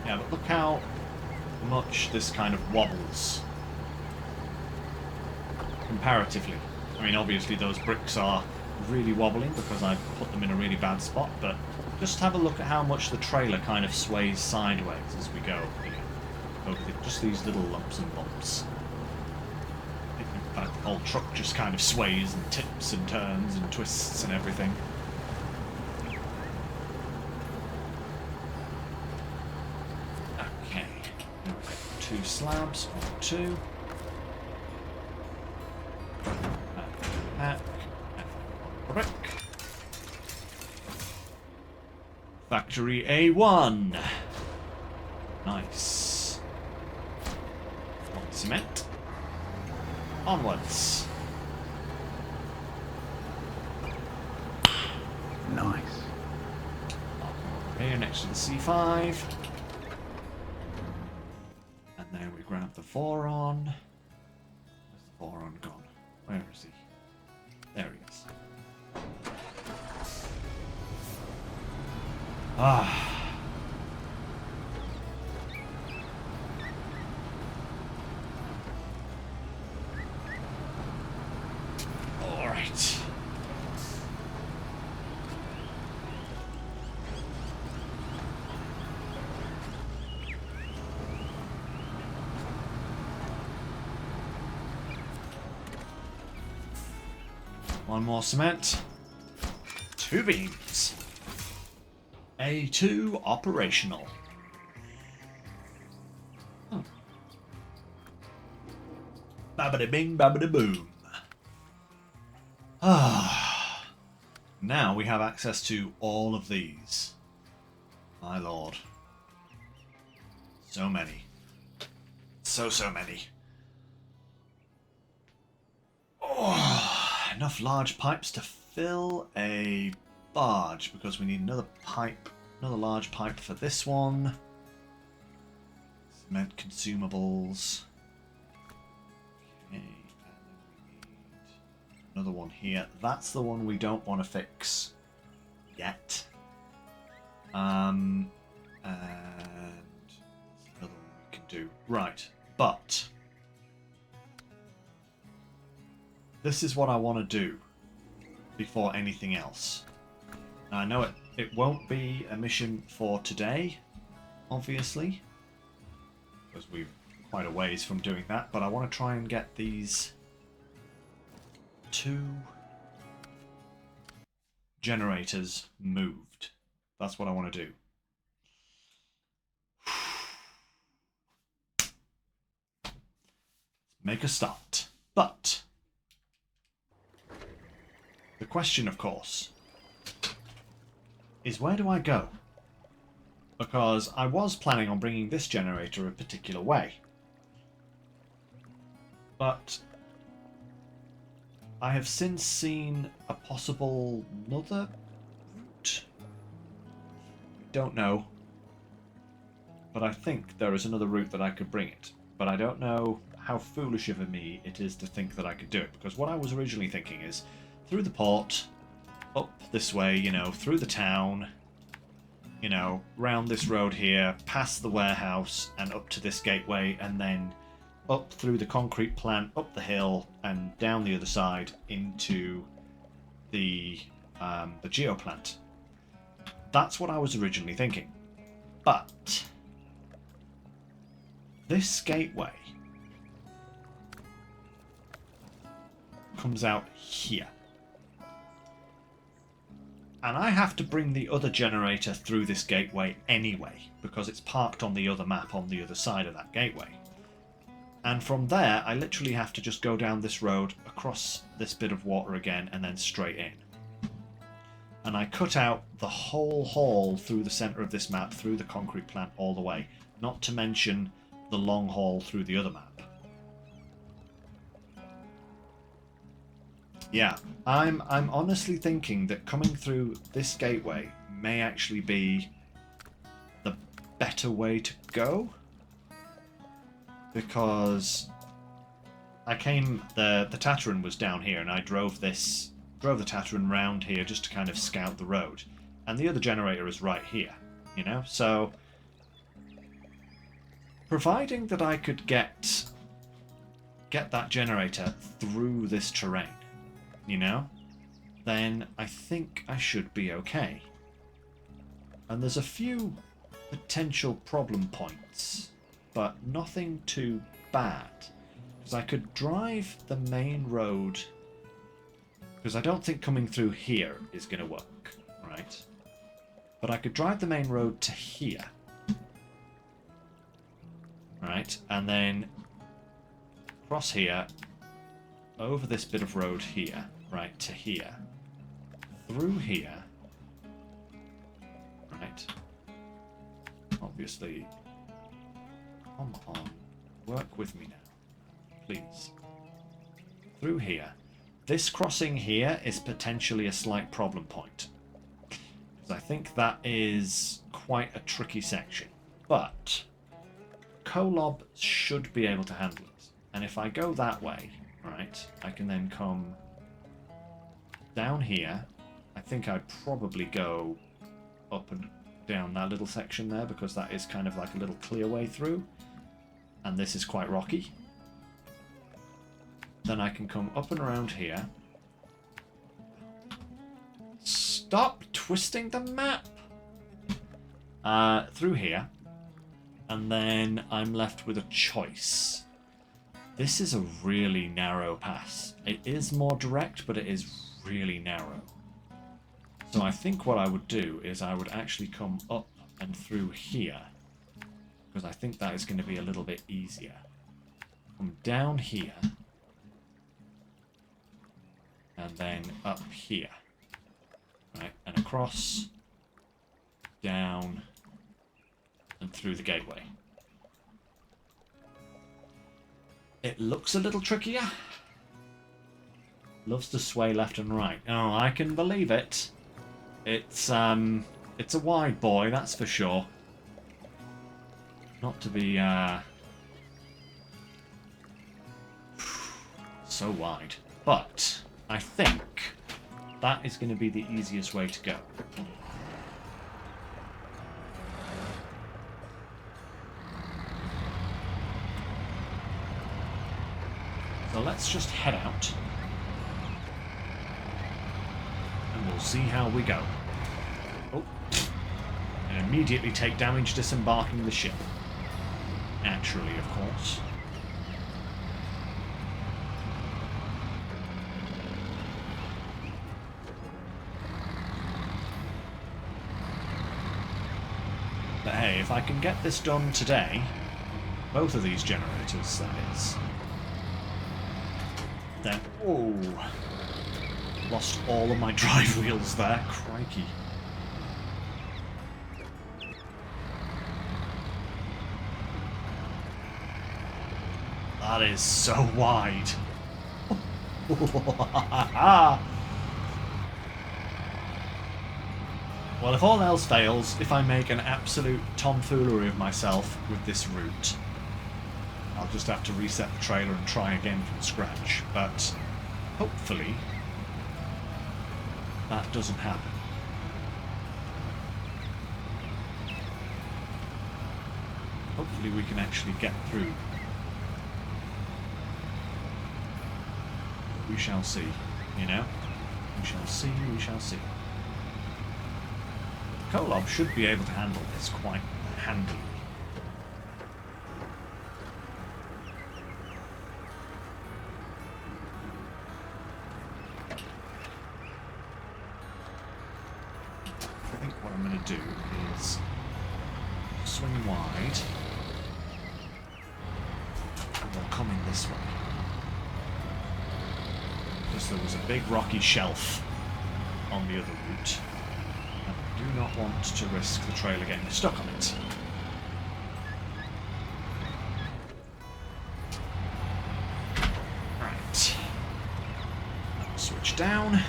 Yeah, but look how much this kind of wobbles. Comparatively. I mean, obviously those bricks are really wobbling because I put them in a really bad spot, but just have a look at how much the trailer kind of sways sideways as we go here. Just these little lumps and bumps. In fact, the whole truck just kind of sways and tips and turns and twists and everything. Okay. 2 slabs. 1, 2. Brick. Factory A1. Nice. Cement. Onwards. Nice. I'll come over here next to the C5. And then we grab the Voron. Where's the Voron gone? Where is he? There he is. Ah. All right. One more cement. 2 beams. A2 operational. Oh. Babbity bing, babbity boom. Ah. Now we have access to all of these. My lord. So many. So many. Oh, enough large pipes to fill a barge, because we need another pipe, another large pipe for this one. Cement consumables. Okay, and then we need another one here. That's the one we don't want to fix yet. And there's another one we can do. Right, but this is what I want to do before anything else. Now, I know it won't be a mission for today, obviously, because we're quite a ways from doing that, but I want to try and get these 2 generators moved. That's what I want to do. Make a start. But the question, of course, is where do I go? Because I was planning on bringing this generator a particular way. But I have since seen a possible another route. Don't know. But I think there is another route that I could bring it. But I don't know how foolish of me it is to think that I could do it. Because what I was originally thinking is through the port, up this way, you know, through the town, you know, round this road here, past the warehouse and up to this gateway, and then up through the concrete plant, up the hill and down the other side into the geoplant. That's what I was originally thinking. But this gateway comes out here. And I have to bring the other generator through this gateway anyway, because it's parked on the other map on the other side of that gateway. And from there, I literally have to just go down this road, across this bit of water again, and then straight in. And I cut out the whole haul through the centre of this map, through the concrete plant all the way, not to mention the long haul through the other map. Yeah, I'm honestly thinking that coming through this gateway may actually be the better way to go, because I came the Tataran was down here, and I drove the Tataran round here just to kind of scout the road, and the other generator is right here, you know. So providing that I could get that generator through this terrain, you know, then I think I should be okay. And there's a few potential problem points, but nothing too bad. Because I could drive the main road, because I don't think coming through here is going to work, right? But I could drive the main road to here, right? And then cross here, over this bit of road here, right, to here, through here, right? Obviously, come on, work with me now, please. through here. This crossing here is potentially a slight problem point, because I think that is quite a tricky section. But Kolob should be able to handle it. And if I go that way, right, I can then come down here. I think I'd probably go up and down that little section there, because that is kind of like a little clear way through. And this is quite rocky. Then I can come up and around here. Stop twisting the map! Through here. And then I'm left with a choice. This is a really narrow pass. It is more direct, but it is really narrow. So I think what I would do is I would actually come up and through here, because I think that is going to be a little bit easier. Come down here, and then up here. Right, and across, down, and through the gateway. It looks a little trickier. Loves to sway left and right. Oh, I can believe it. It's a wide boy, that's for sure. Not to be so wide. But I think that is going to be the easiest way to go. So let's just head out. And we'll see how we go. Oh. And immediately take damage disembarking the ship. Naturally, of course. But hey, if I can get this done today, both of these generators, that is, then, oh, lost all of my drive wheels there, crikey. That is so wide. Well, if all else fails, if I make an absolute tomfoolery of myself with this route, I'll just have to reset the trailer and try again from scratch. But hopefully that doesn't happen. Hopefully we can actually get through. We shall see, you know? We shall see, we shall see. Kolob should be able to handle this quite handily. I think what I'm going to do is swing wide, and we'll come in this way. Because there was a big rocky shelf on the other route. And I do not want to risk the trailer getting stuck on it. Right. Switch down.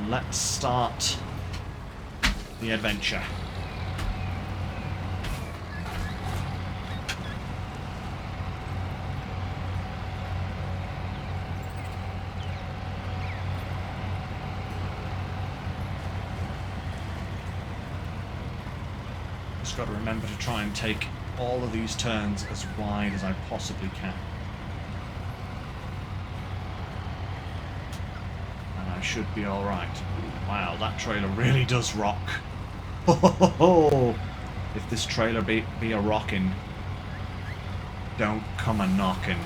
Let's start the adventure. Just got to remember to try and take all of these turns as wide as I possibly can. And I should be alright. Wow, that trailer really does rock. Ho ho ho ho! If this trailer be a rockin', don't come a knockin'.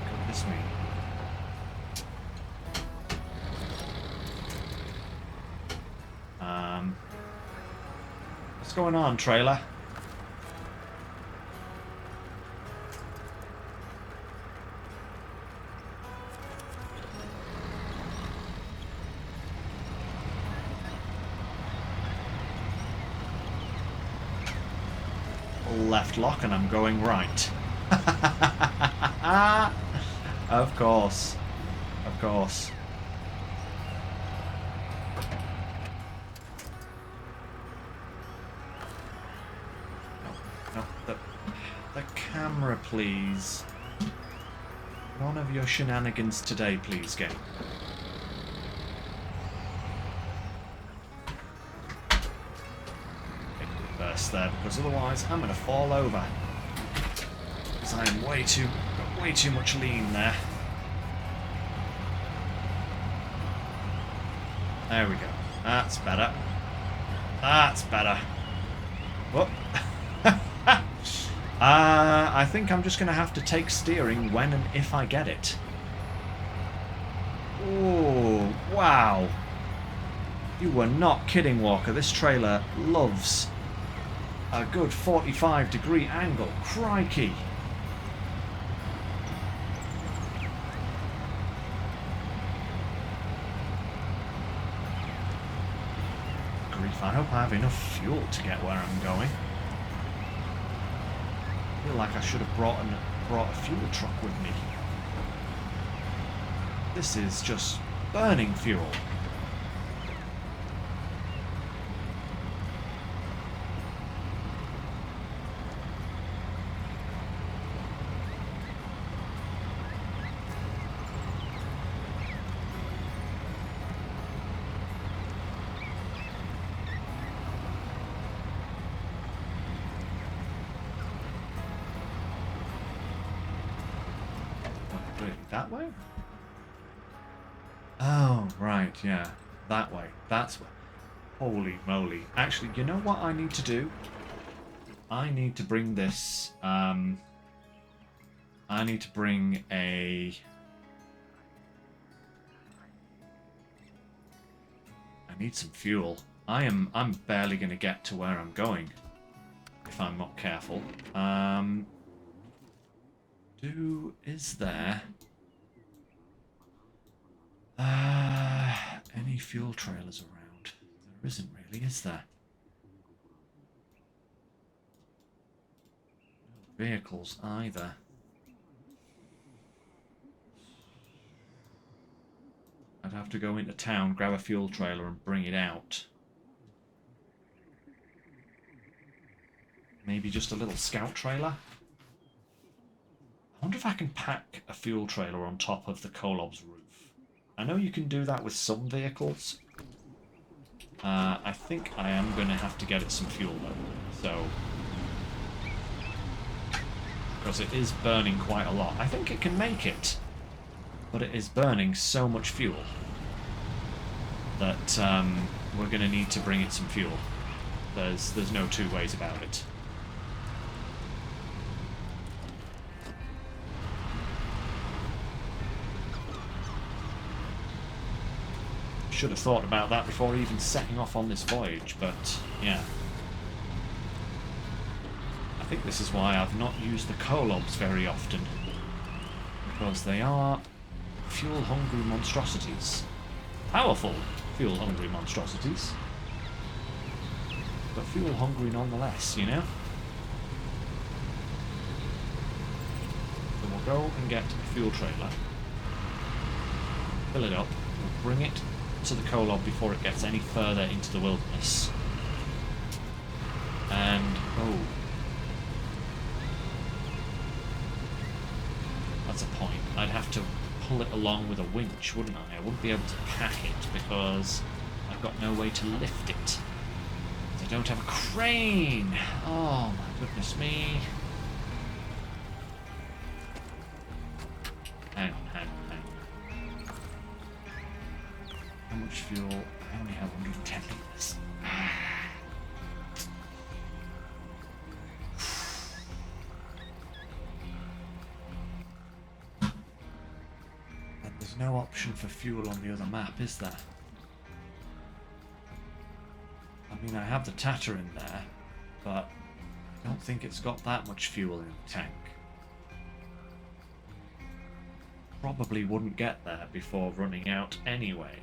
What does this mean? What's going on, trailer? left lock and I'm going right. Of course. Of course. No, the camera, please. None of your shenanigans today, please, game. Burst there, because otherwise I'm going to fall over. Because I'm got way too much lean there. There we go. That's better. That's better. Whoop. I think I'm just going to have to take steering when and if I get it. Oh, wow. You were not kidding, Walker. This trailer loves a good 45-degree angle. Crikey. Grief, I hope I have enough fuel to get where I'm going. I feel like I should have brought a fuel truck with me. This is just burning fuel. That way? Oh, right, yeah. That way. That's way. Holy moly. Actually, you know what I need to do? I need to bring this, I need to bring a... I need some fuel. I'm barely going to get to where I'm going, if I'm not careful. Is there... any fuel trailers around? There isn't really, is there? No vehicles either. I'd have to go into town, grab a fuel trailer and bring it out. Maybe just a little scout trailer? I wonder if I can pack a fuel trailer on top of the Kolob's roof. I know you can do that with some vehicles. I think I am going to have to get it some fuel though. So, because it is burning quite a lot. I think it can make it, but it is burning so much fuel that we're going to need to bring it some fuel. There's no two ways about it. Should have thought about that before even setting off on this voyage, but yeah. I think this is why I've not used the Kolobs very often, because they are fuel-hungry monstrosities. Powerful fuel-hungry monstrosities, but fuel-hungry nonetheless, you know? So we'll go and get a fuel trailer, fill it up, we'll bring it to the Kolob before it gets any further into the wilderness. And, oh. That's a point. I'd have to pull it along with a winch, wouldn't I? I wouldn't be able to pack it because I've got no way to lift it. I don't have a crane! Oh my goodness me. Hang on. How much fuel? I only have 110 litres. And there's no option for fuel on the other map, is there? I mean, I have the Tatter in there, but I don't think it's got that much fuel in the tank. Probably wouldn't get there before running out anyway.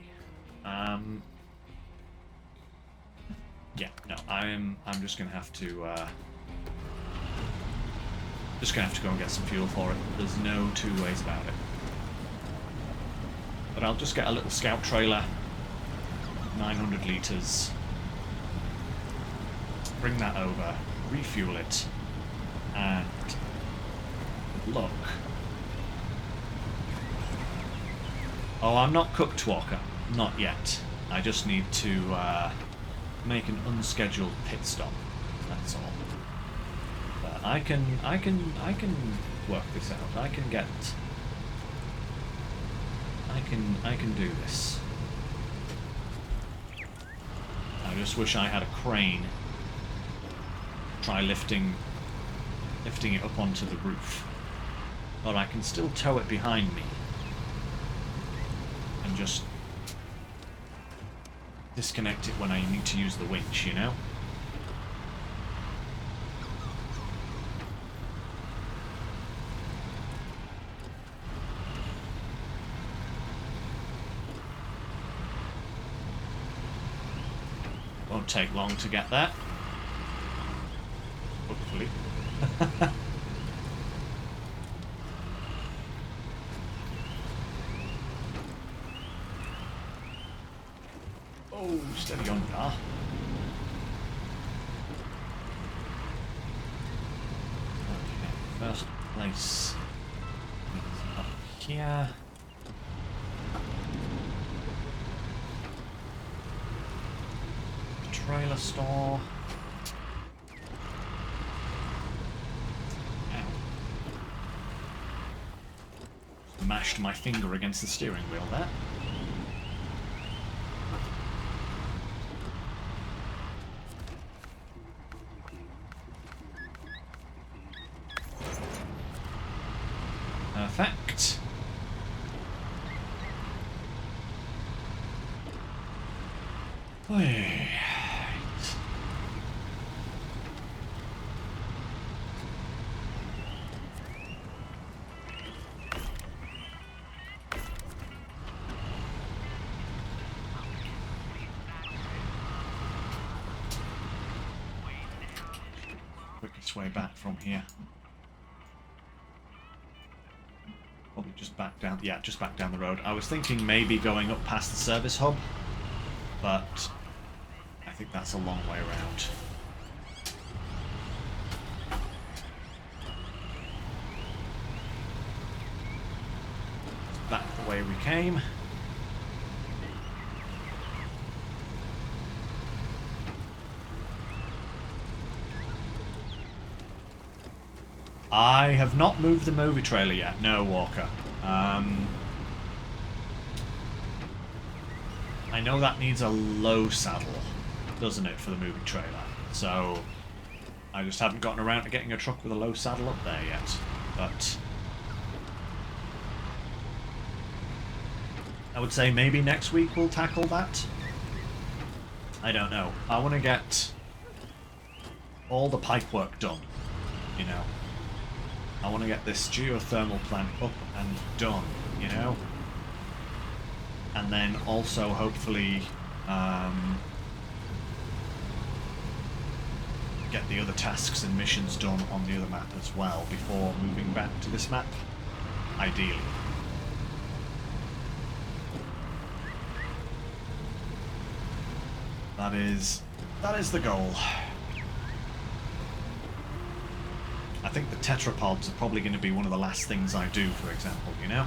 Yeah, no, I'm just gonna have to Just gonna have to go and get some fuel for it. There's no two ways about it. But I'll just get a little scout trailer, 900 litres, bring that over, refuel it, and look. Oh, I'm not cooked, Walker. Not yet. I just need to make an unscheduled pit stop. That's all. But I can work this out. I can do this. I just wish I had a crane. Try lifting it up onto the roof. But I can still tow it behind me. And just disconnect it when I need to use the winch, you know? Won't take long to get there. Hopefully. Oh, steady on, car. Okay, first place is up here. Trailer store. Ow. Mashed my finger against the steering wheel there. Perfect. Right. Quickest way back from here. Probably just back down, yeah, just back down the road. I was thinking maybe going up past the service hub, but I think that's a long way around. Back the way we came. I have not moved the movie trailer yet, no, Walker. I know that needs a low saddle, doesn't it, for the movie trailer? So I just haven't gotten around to getting a truck with a low saddle up there yet. But I would say maybe next week we'll tackle that. I don't know. I want to get all the pipe work done, you know. I want to get this geothermal plant up and done, you know? And then also, hopefully, get the other tasks and missions done on the other map as well before moving back to this map, ideally. That is the goal. I think the tetrapods are probably going to be one of the last things I do, for example, you know?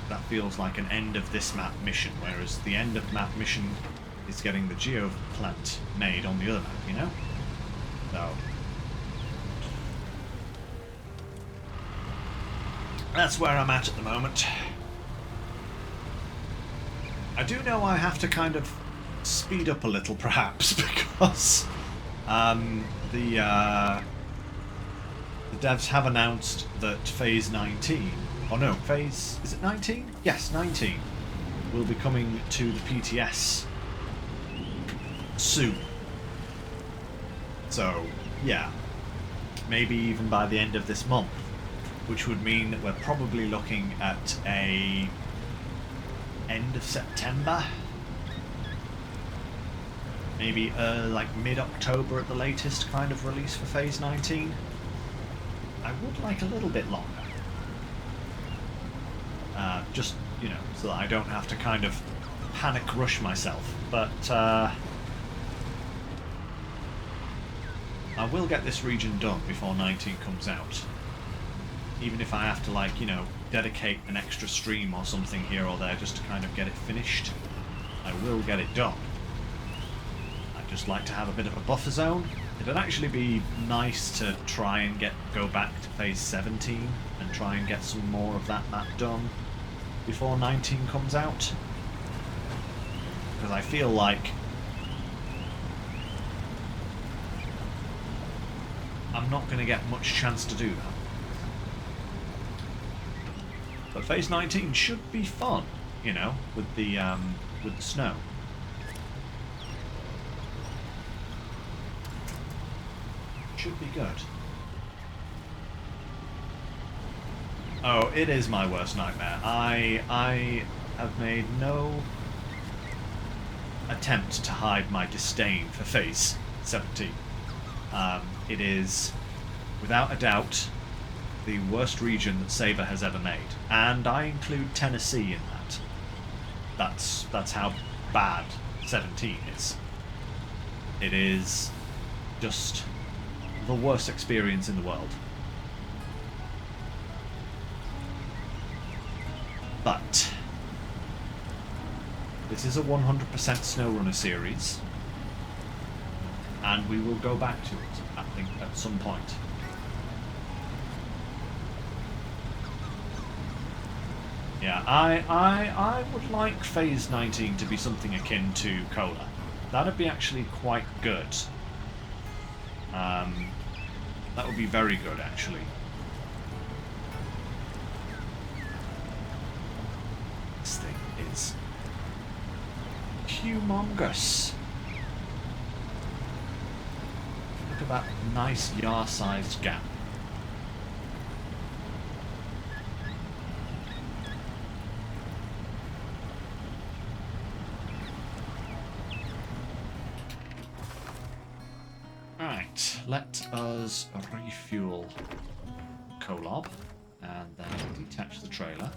That feels like an end of this map mission, whereas the end of map mission is getting the geo plant made on the other map, you know? So that's where I'm at the moment. I do know I have to kind of speed up a little, perhaps, because the devs have announced that Phase 19, or no, Phase, is it 19? Yes, 19, will be coming to the PTS soon. So, yeah, maybe even by the end of this month, which would mean that we're probably looking at a end of September, maybe like mid-October at the latest kind of release for Phase 19. I would like a little bit longer. Just, you know, so that I don't have to kind of panic rush myself. But I will get this region done before 19 comes out. Even if I have to, like, you know, dedicate an extra stream or something here or there just to kind of get it finished, I will get it done. I'd just like to have a bit of a buffer zone. It'd actually be nice to try and go back to phase 17 and try and get some more of that map done before 19 comes out. Because I feel like I'm not going to get much chance to do that. But phase 19 should be fun, you know, with the snow. Should be good. Oh, it is my worst nightmare. I have made no attempt to hide my disdain for phase 17. It is, without a doubt, the worst region that Saber has ever made, and I include Tennessee in that. That's how bad 17 is. It is just the worst experience in the world. But this is a 100% SnowRunner series, and we will go back to it, I think, at some point. Yeah, I would like phase 19 to be something akin to Cola. That'd be actually quite good. That would be very good, actually. This thing is humongous. Look at that nice yard-sized gap. Right, let us refuel Kolob and then detach the trailer.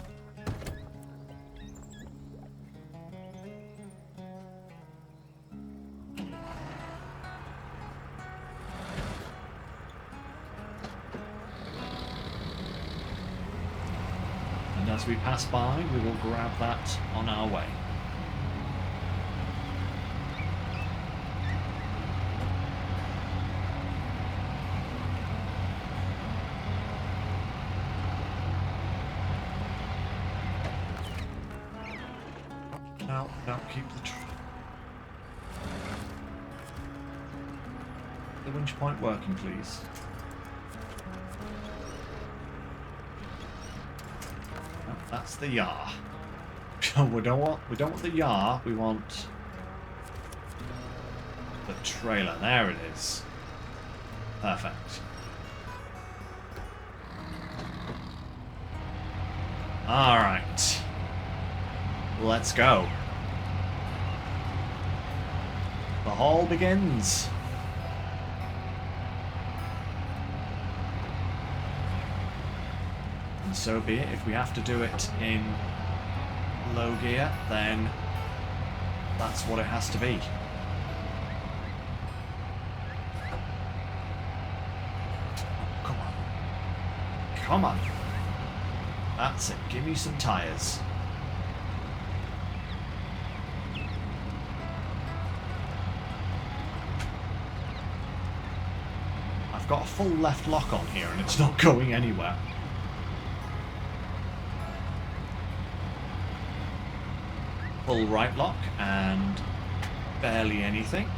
And as we pass by, we will grab that on our way. No, keep the winch point working, please. No, that's the yar. we don't want the yar. We want the trailer. There it is. Perfect. All right. Let's go. The haul begins. And so be it. If we have to do it in low gear, then that's what it has to be. Come on. Come on. That's it. Give me some tyres. I've got a full left lock on here and it's not going anywhere. Full right lock and barely anything.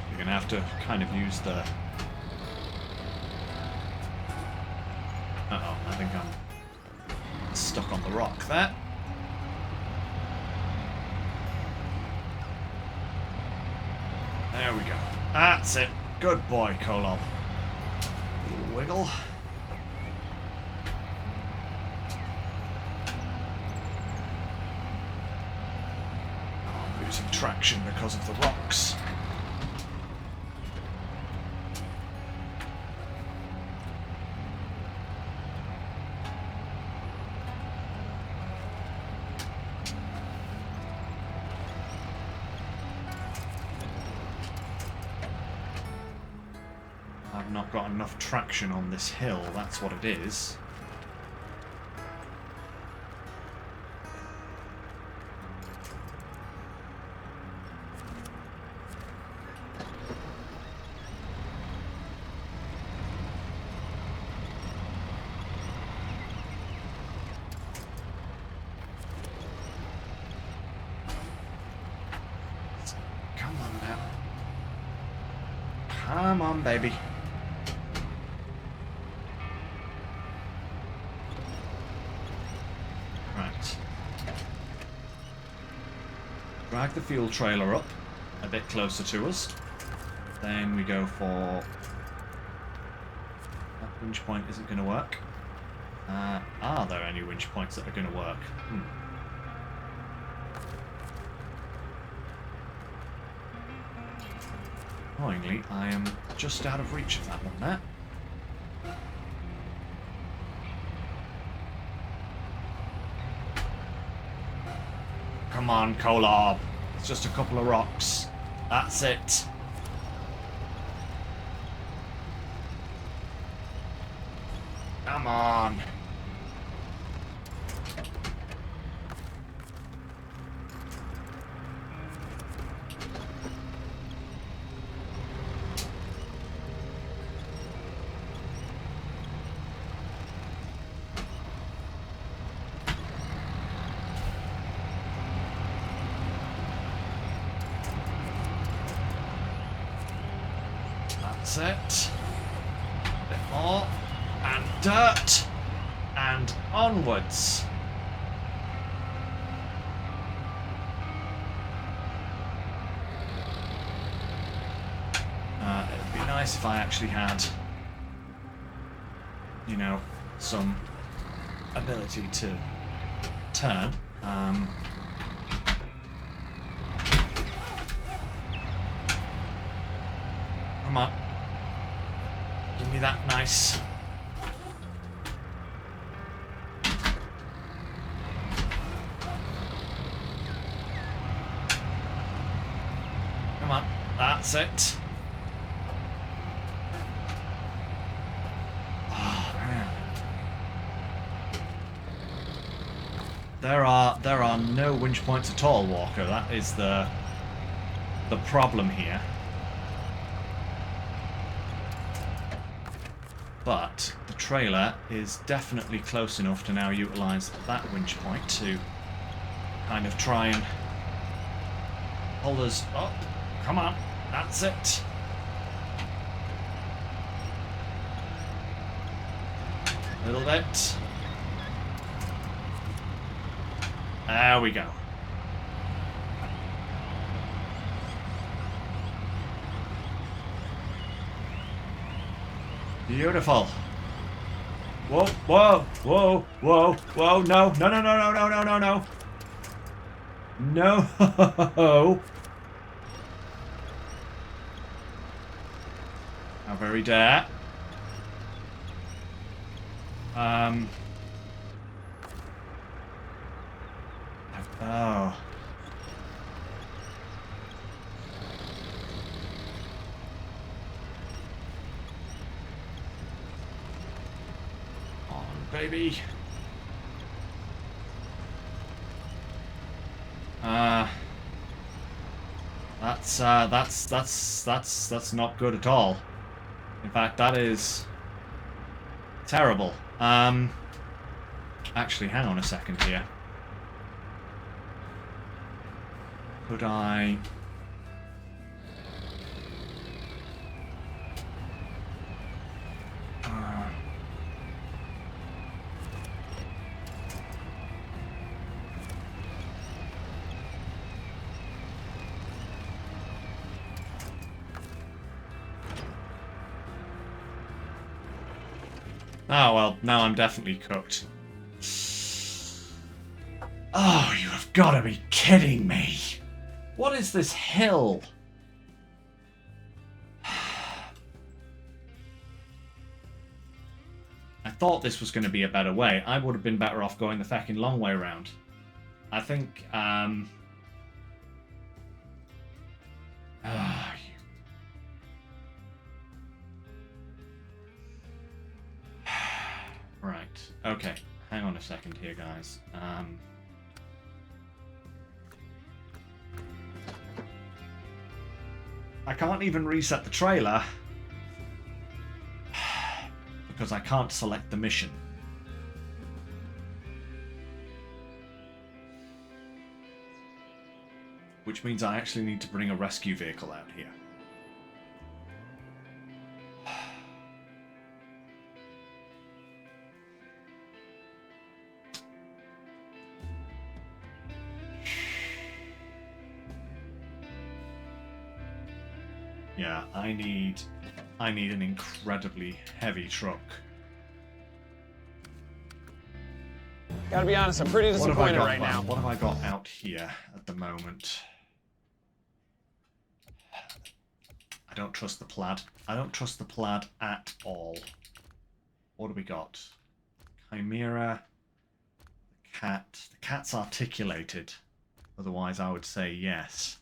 You're going to have to kind of use the... Uh-oh, I think I'm stuck on the rock there. There we go. That's it. Good boy, Kolob. Little wiggle. Oh, I'm losing traction because of the rocks. not got enough traction on this hill, that's what it is. Come on now. Come on, baby. Right. Drag the fuel trailer up a bit closer to us. Then we go for... That winch point isn't going to work. Are there any winch points that are going to work? Annoyingly, I am just out of reach of that one there. Come on, Kolob. It's just a couple of rocks. That's it. Come on. That's it. A bit more. And dirt. And onwards. It'd be nice if I actually had, you know, some ability to turn. Come on. Give me that nice. Come on. That's it. Oh, man. There are no winch points at all, Walker. That is the problem here. But the trailer is definitely close enough to now utilise that winch point to kind of try and hold us up. Come on, that's it. A little bit. There we go. Beautiful. Whoa, whoa, whoa, whoa, whoa, no, no, no, no, no, no, no, no, no. No. How very dare. Oh. Baby. That's not good at all. In fact, that is terrible. Actually, hang on a second here. Could I... Oh, well, now I'm definitely cooked. Oh, you have got to be kidding me. What is this hill? I thought this was going to be a better way. I would have been better off going the fucking long way around. I think, Right. Okay. Hang on a second here, guys. I can't even reset the trailer because I can't select the mission. Which means I actually need to bring a rescue vehicle out here. Yeah, I need an incredibly heavy truck. Gotta be honest, I'm pretty disappointed right now. What have I got out here at the moment? I don't trust the plaid. I don't trust the plaid at all. What do we got? Chimera. The cat. The cat's articulated. Otherwise, I would say yes.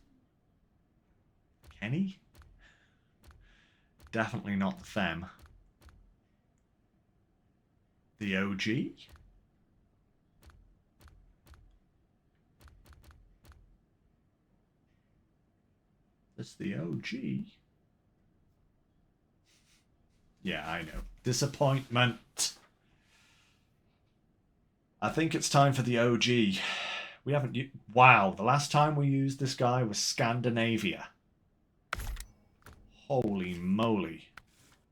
Kenny? Definitely not the Fem. The OG? It's the OG. Yeah, I know. Disappointment. I think it's time for the OG. We haven't... Wow, the last time we used this guy was Scandinavia. Holy moly.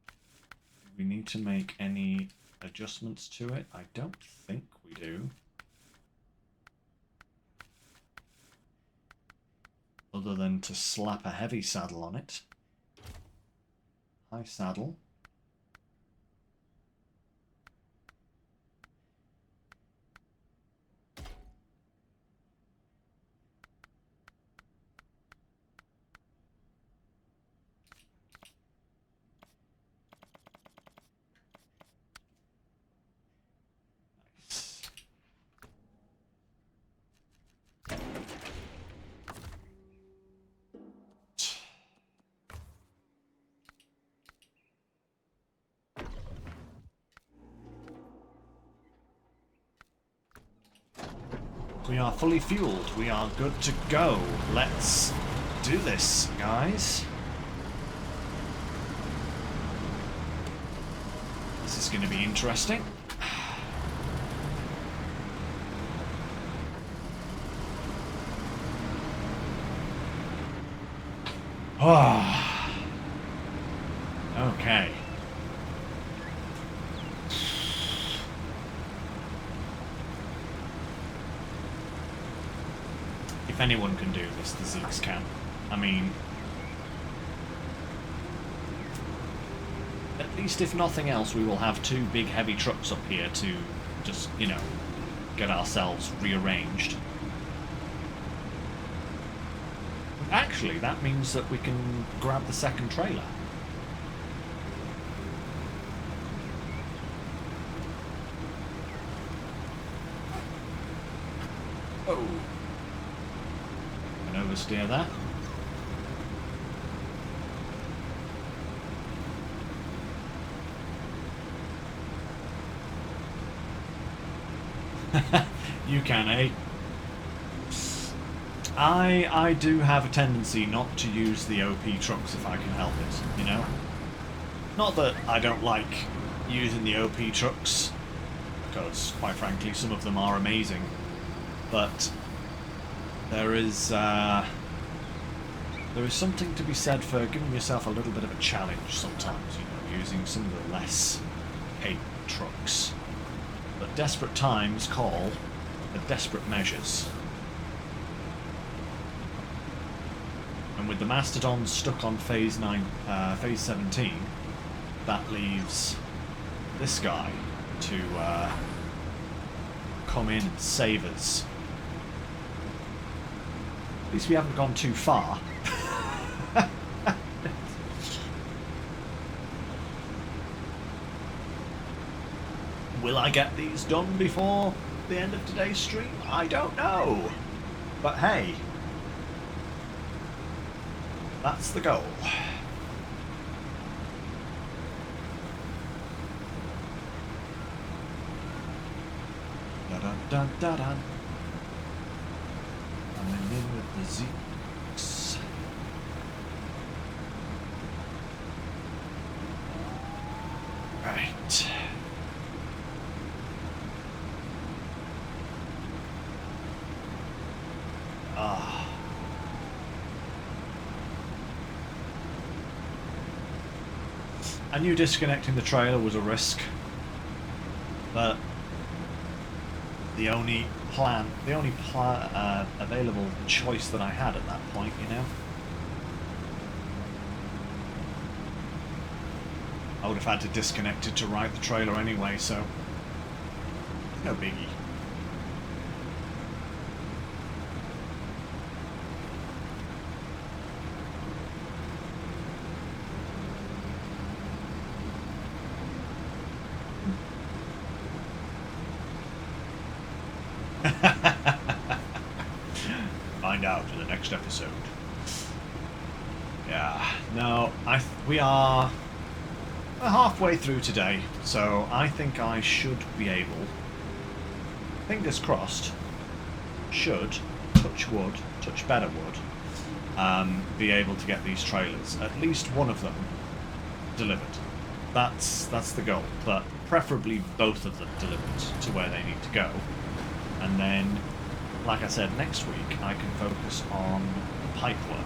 Do we need to make any adjustments to it? I don't think we do. Other than to slap a heavy saddle on it. High saddle. We are fully fueled. We are good to go. Let's do this, guys. This is going to be interesting. Oh. Okay. If anyone can do this, the Zeeks can. I mean, at least if nothing else, we will have two big heavy trucks up here to just, you know, get ourselves rearranged. Actually, that means that we can grab the second trailer. Oh. An oversteer there. You can, eh? I do have a tendency not to use the OP trucks if I can help it, you know? Not that I don't like using the OP trucks, because, quite frankly, some of them are amazing, but there is something to be said for giving yourself a little bit of a challenge sometimes, you know, using some of the less paid trucks. But desperate times call for desperate measures. And with the Mastodons stuck on phase 17, that leaves this guy to come in and save us. At least we haven't gone too far. Will I get these done before the end of today's stream? I don't know. But hey, that's the goal. Dun. Coming in with the Zeeks. Right. I knew disconnecting the trailer was a risk, but the only available choice that I had at that point, you know? I would have had to disconnect it to ride the trailer anyway, so no biggie. Find out in the next episode. Yeah, no, we are halfway through today, so I think I should be able, fingers crossed, should, touch wood, touch better wood, be able to get these trailers, at least one of them, delivered. That's the goal, but preferably both of them delivered to where they need to go. And then, like I said, next week I can focus on pipe work.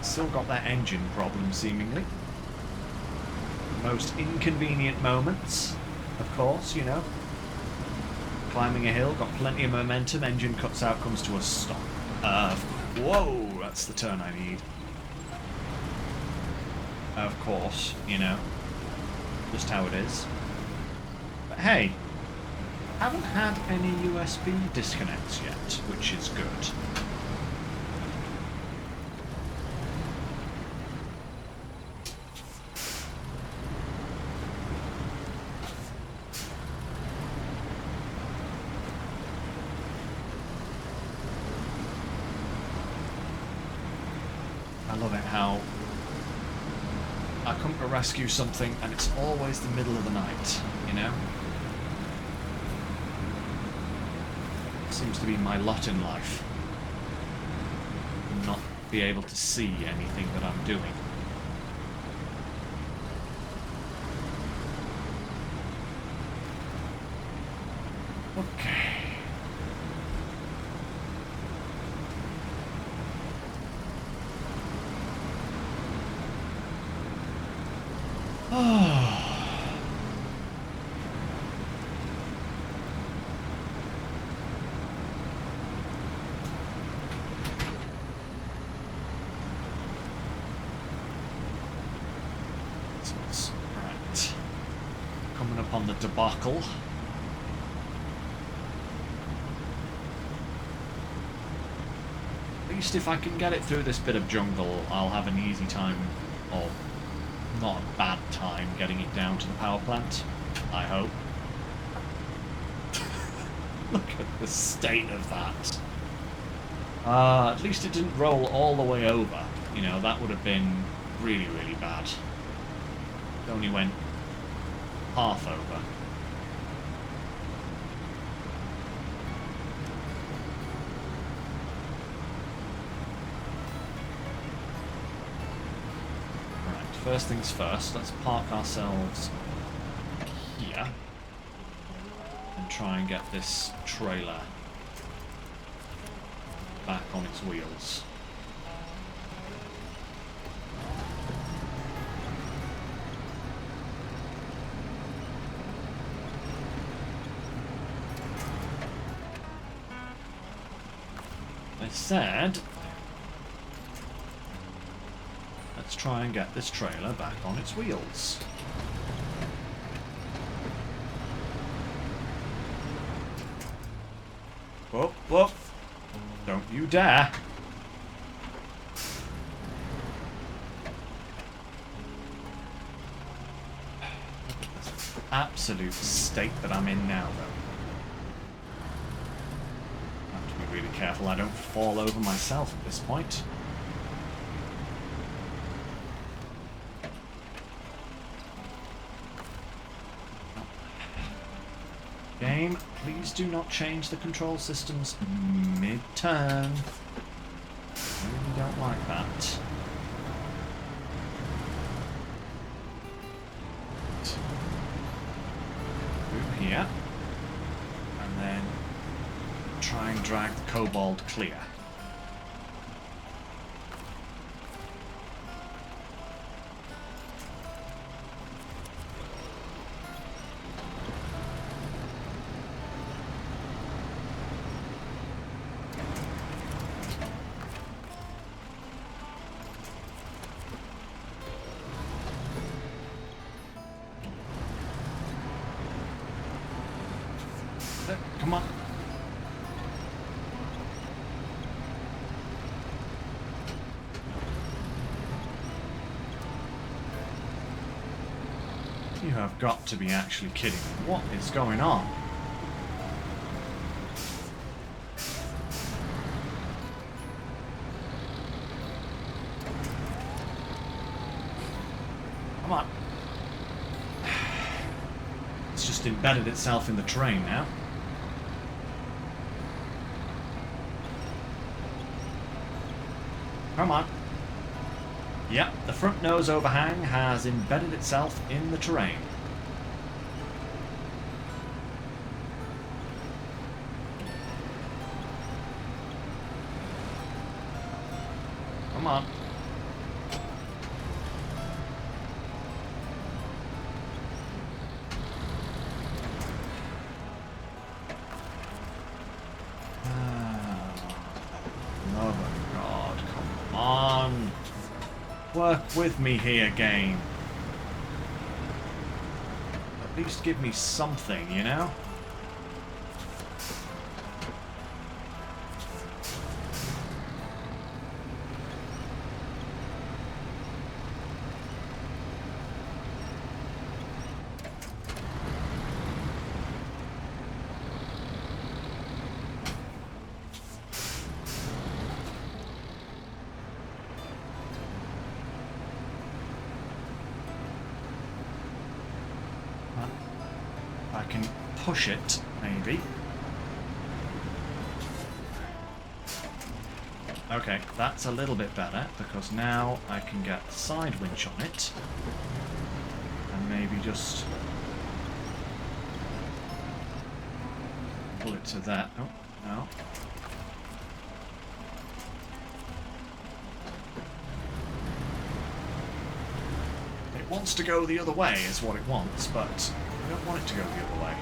Still got that engine problem, seemingly. Most inconvenient moments, of course, you know. Climbing a hill, got plenty of momentum, engine cuts out, comes to a stop. Whoa, that's the turn I need. Of course, you know. Just how it is. But hey, haven't had any USB disconnects yet, which is good. I love it how I come to rescue something and it's always the middle of the night, you know? Seems to be my lot in life. Not be able to see anything that I'm doing. Okay. Right. Coming up on the debacle. At least if I can get it through this bit of jungle, I'll have an easy time, or not a bad time, getting it down to the power plant. I hope. Look at the state of that. At least it didn't roll all the way over. You know, that would have been really, really bad. It only went half over. Right, first things first, let's park ourselves here and try and get this trailer back on its wheels. I said, let's try and get this trailer back on its wheels. Whoop, whoop. Don't you dare. Absolute state that I'm in now, though. Have to be really careful I don't fall over myself at this point. Game, please do not change the control systems mid-turn. I really don't like that. Through here. And then try and drag the kobold clear. Come on. You have got to be actually kidding me. What is going on? Come on. It's just embedded itself in the terrain now. Come on. Yep, the front nose overhang has embedded itself in the terrain. Come on. Work with me here, game. At least give me something, you know? I can push it, maybe. Okay, that's a little bit better, because now I can get side winch on it. And maybe just pull it to that. Oh, no. It wants to go the other way, is what it wants, but I don't want it to go the other way.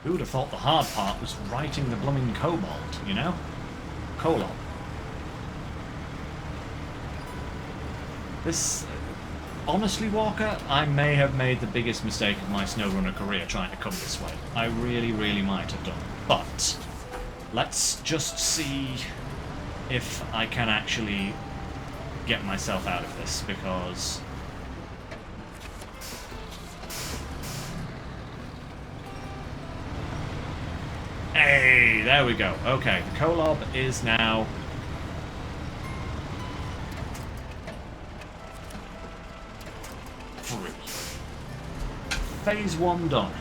Who would have thought the hard part was writing the blooming kobold, you know? Kolob. This... honestly, Walker, I may have made the biggest mistake of my SnowRunner career trying to come this way. I really, really might have done. But let's just see if I can actually get myself out of this, because... Hey, there we go. Okay, the Kolob is now... free. Phase 1 done.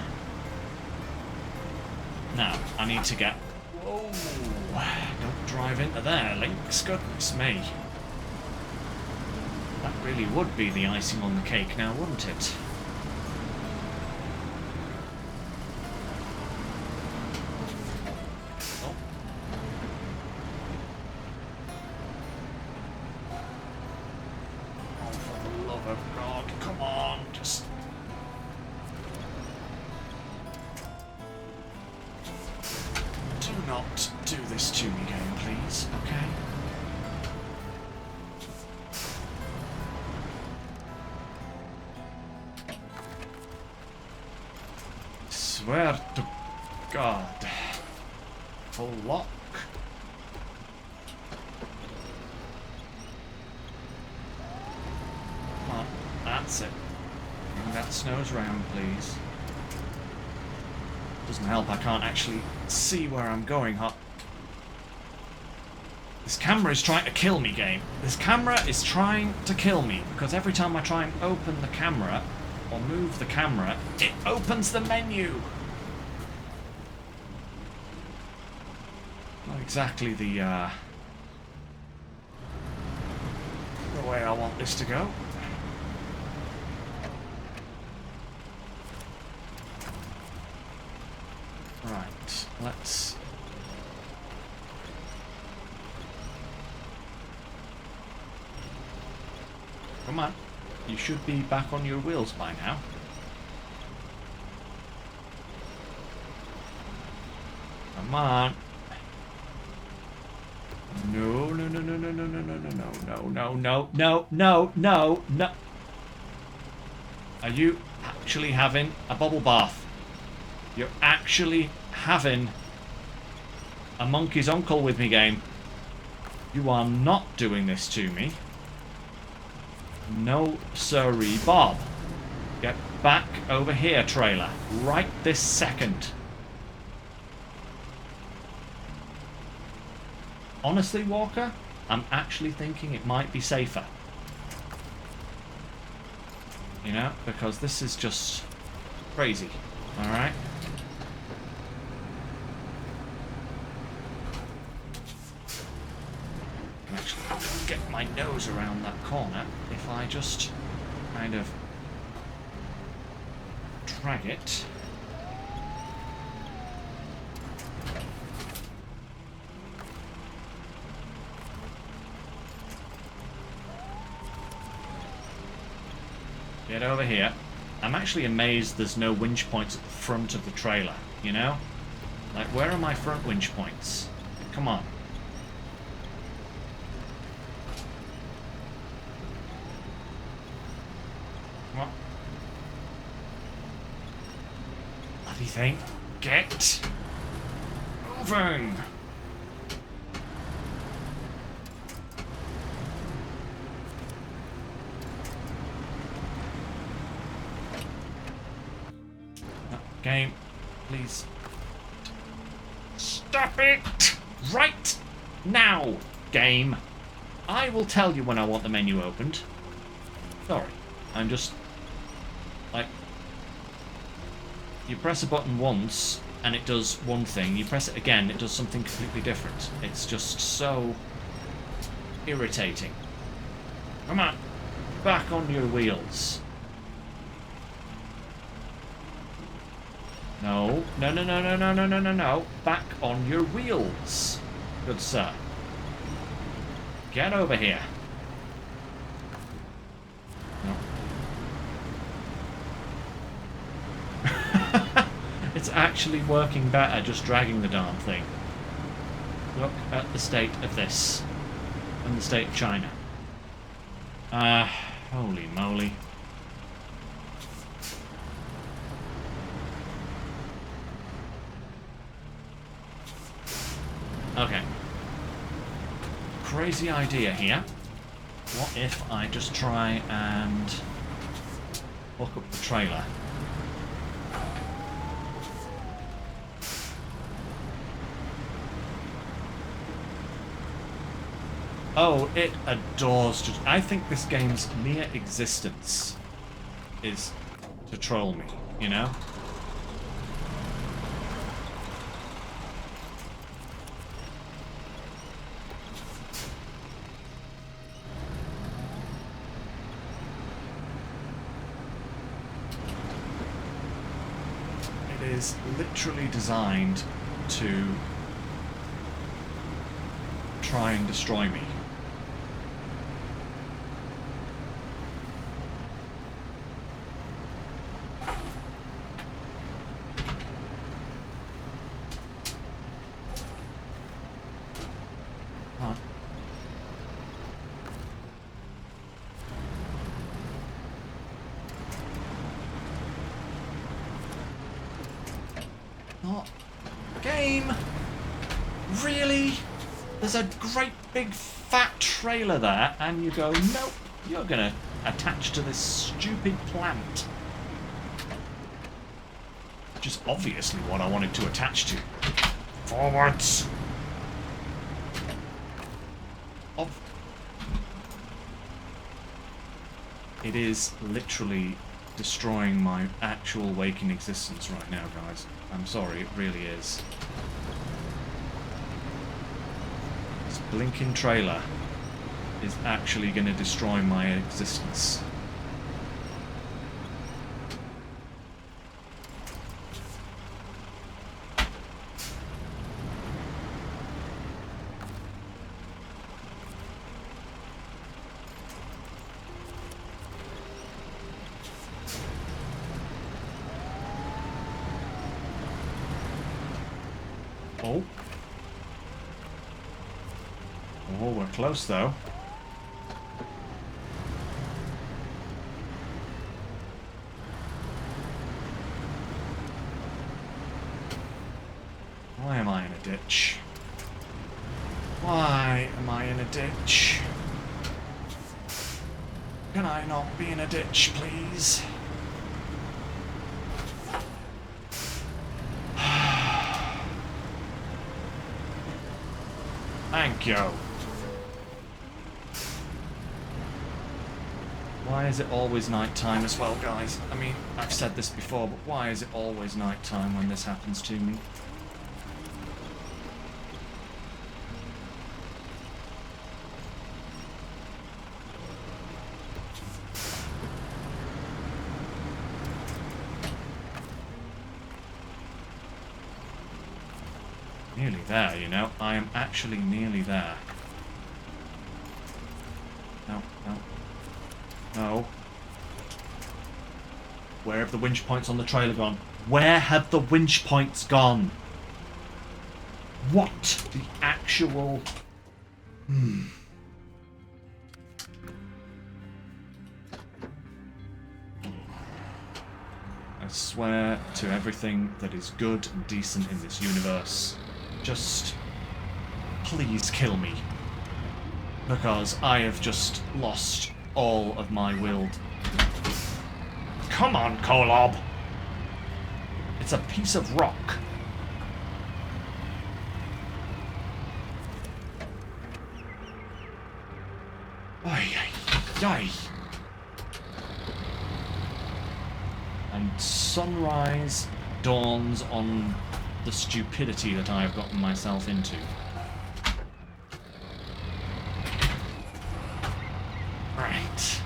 Now, I need to get... Whoa! Don't drive into there, Lynx. Goodness me. That really would be the icing on the cake now, wouldn't it? Not do this to me, game, please, okay? Swear to God. Pull lock. Come on, that's it. Bring that snows round, please. Doesn't help, I can't actually see where I'm going, huh? This camera is trying to kill me, game. This camera is trying to kill me, because every time I try and open the camera, or move the camera, it opens the menu! Not exactly the way I want this to go. Right, let's... Come on, you should be back on your wheels by now. Come on. No, no, no, no, no, no, no, no, no, no, no, no, no, no, no, no. Are you actually having a bubble bath? You're actually having a monkey's uncle with me, game. You are not doing this to me. No sirree, Bob. Get back over here, trailer. Right this second. Honestly, Walker, I'm actually thinking it might be safer. You know, because this is just crazy. Alright? Actually, get my nose around that corner if I just kind of drag it. Get over here. I'm actually amazed there's no winch points at the front of the trailer, you know? Like, where are my front winch points? Come on. Come on. Bloody thing. Get moving! Game, please. Stop it! Right now, game. I will tell you when I want the menu opened. Sorry, I'm just... like... You press a button once, and it does one thing. You press it again, it does something completely different. It's just so... irritating. Come on, back on your wheels. No, no, no, no, no, no, no, no, no, no. Back on your wheels. Good sir. Get over here. No. It's actually working better just dragging the darn thing. Look at the state of this. And the state of China. Holy moly. Okay. Crazy idea here. What if I just try and hook up the trailer? Oh, it adores just... I think this game's mere existence is to troll me, you know? Is literally designed to try and destroy me. Huh. Not game. Really? There's a great big fat trailer there, and you go, nope, you're going to attach to this stupid plant. Which is obviously what I wanted to attach to. Forwards! It is literally destroying my actual waking existence right now, guys. I'm sorry, it really is. This blinking trailer is actually going to destroy my existence. Oh. Oh, we're close though. Why am I in a ditch? Why am I in a ditch? Can I not be in a ditch, please? Thank you. Why is it always nighttime as well, guys? I mean, I've said this before, but why is it always nighttime when this happens to me? Nearly there, you know. I am actually nearly there. No, no. No. Where have the winch points on the trailer gone? Where have the winch points gone? What the actual... I swear to everything that is good and decent in this universe, just please kill me. Because I have just lost all of my will. Come on, Kolob! It's a piece of rock. Ay, ay, ay. And sunrise dawns on the stupidity that I have gotten myself into. Right.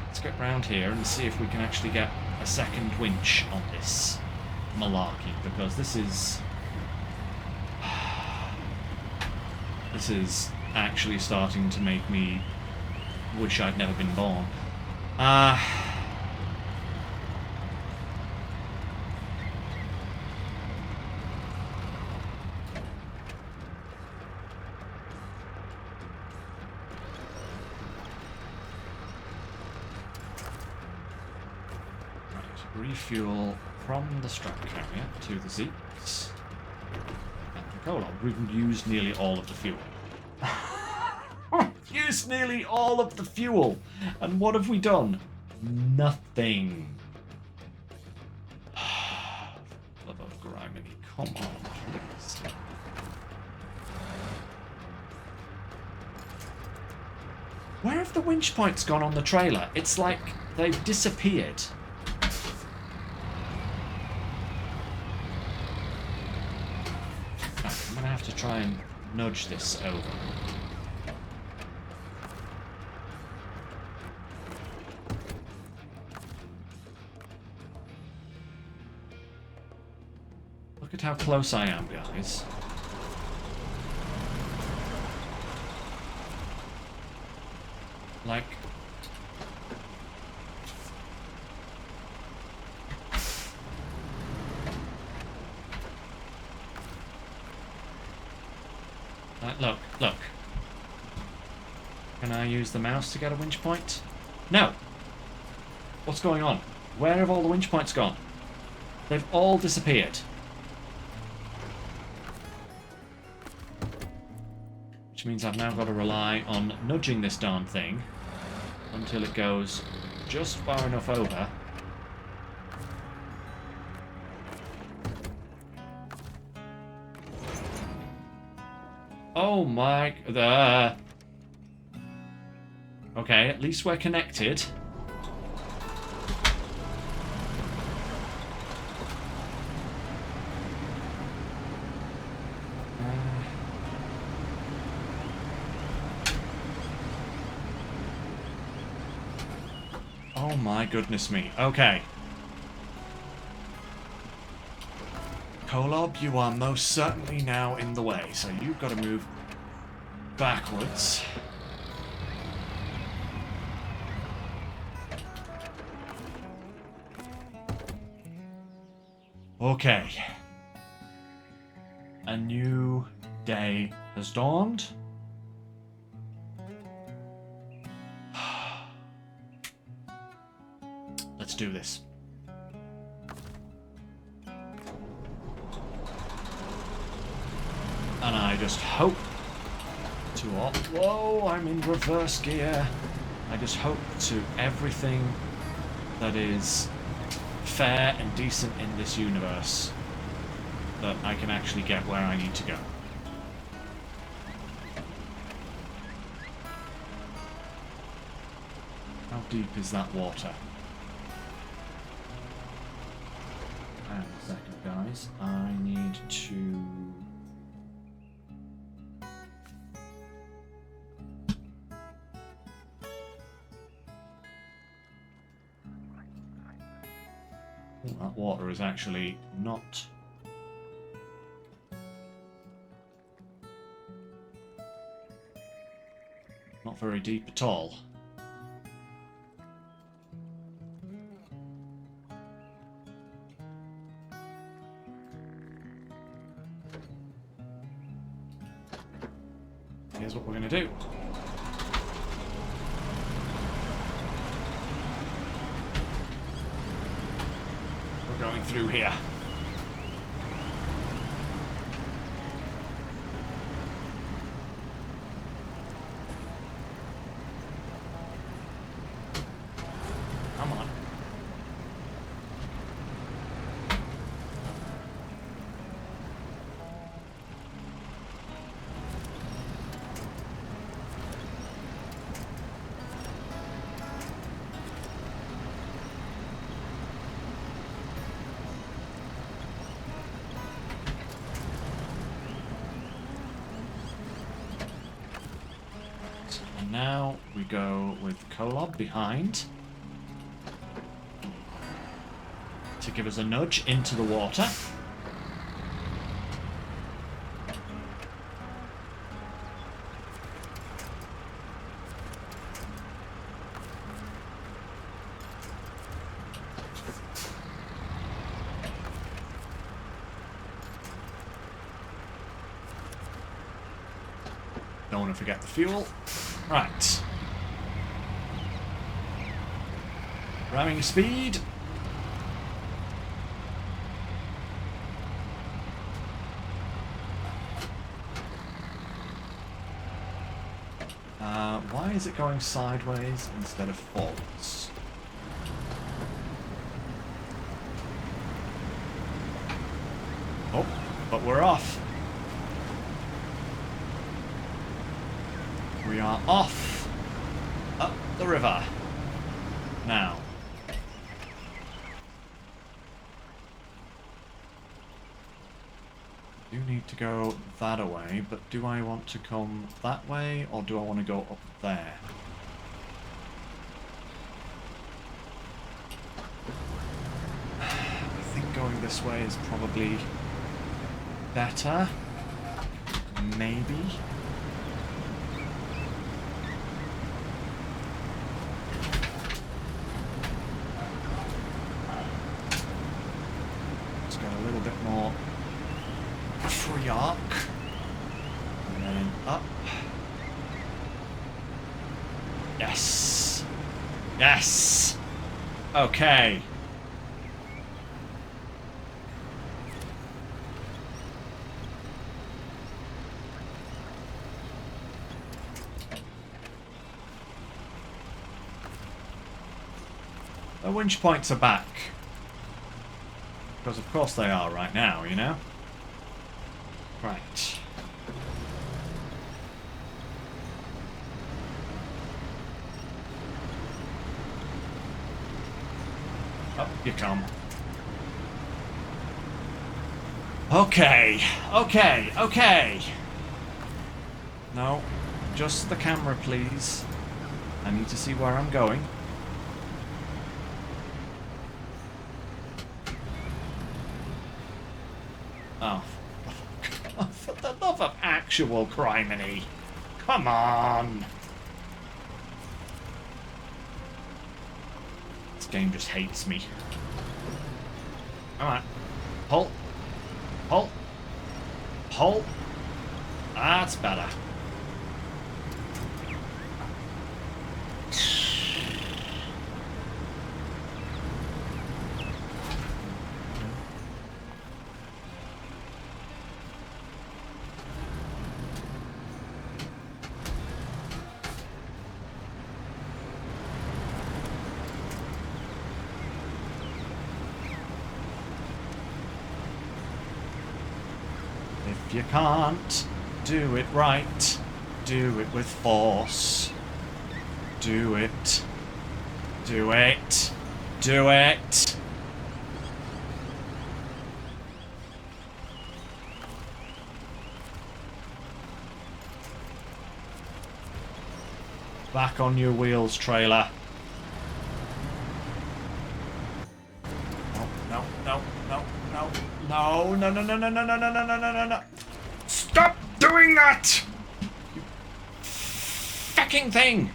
Let's get round here and see if we can actually get a second winch on this malarkey, because this is... this is actually starting to make me wish I'd never been born. Refuel from the strap carrier to the seats. Hold on, we've used nearly all of the fuel. Used nearly all of the fuel! And what have we done? Nothing. Love of Griminy, come on, please. Where have the winch points gone on the trailer? It's like they've disappeared. I'm gonna have to try and nudge this over. Look at how close I am, guys. Like... look, look. Can I use the mouse to get a winch point? No! What's going on? Where have all the winch points gone? They've all disappeared. which means I've now got to rely on nudging this darn thing until it goes just far enough over. Oh my... Okay, at least we're connected. Oh my goodness me. Okay. Kolob, you are most certainly now in the way, so you've got to move backwards. Okay. A new day has dawned. Let's do this. And I just hope to... Whoa, I'm in reverse gear. I just hope to everything that is fair and decent in this universe that I can actually get where I need to go. How deep is that water? Hang on a second, guys. I need to... That water is actually not... not very deep at all. Here's what we're going to do. We're going through here. Come on. And now we go with Kolob behind to give us a nudge into the water. Don't want to forget the fuel. Right. Ramming speed. Why is it going sideways instead of forwards? Oh, but we're off. We are off up the river now. Do need to go that away, but do I want to come that way or do I want to go up there? I think going this way is probably better. Maybe. Let's get a little bit more free arc. And then up. Yes. Yes. Okay. The winch points are back. Because of course they are right now, you know? Right. Up you come. Okay, okay, okay. No, just the camera, please. I need to see where I'm going. Oh, for the love of actual criminy. Come on. This game just hates me. Come on. Pull. Pull. Pull. That's better. If you can't do it right, do it with force. Do it. Do it. Do it. Back on your wheels, trailer. No, no, no, no, no, no, no, no, no, no, no, no, no, no, no, no, no. Stop doing that! You fucking thing!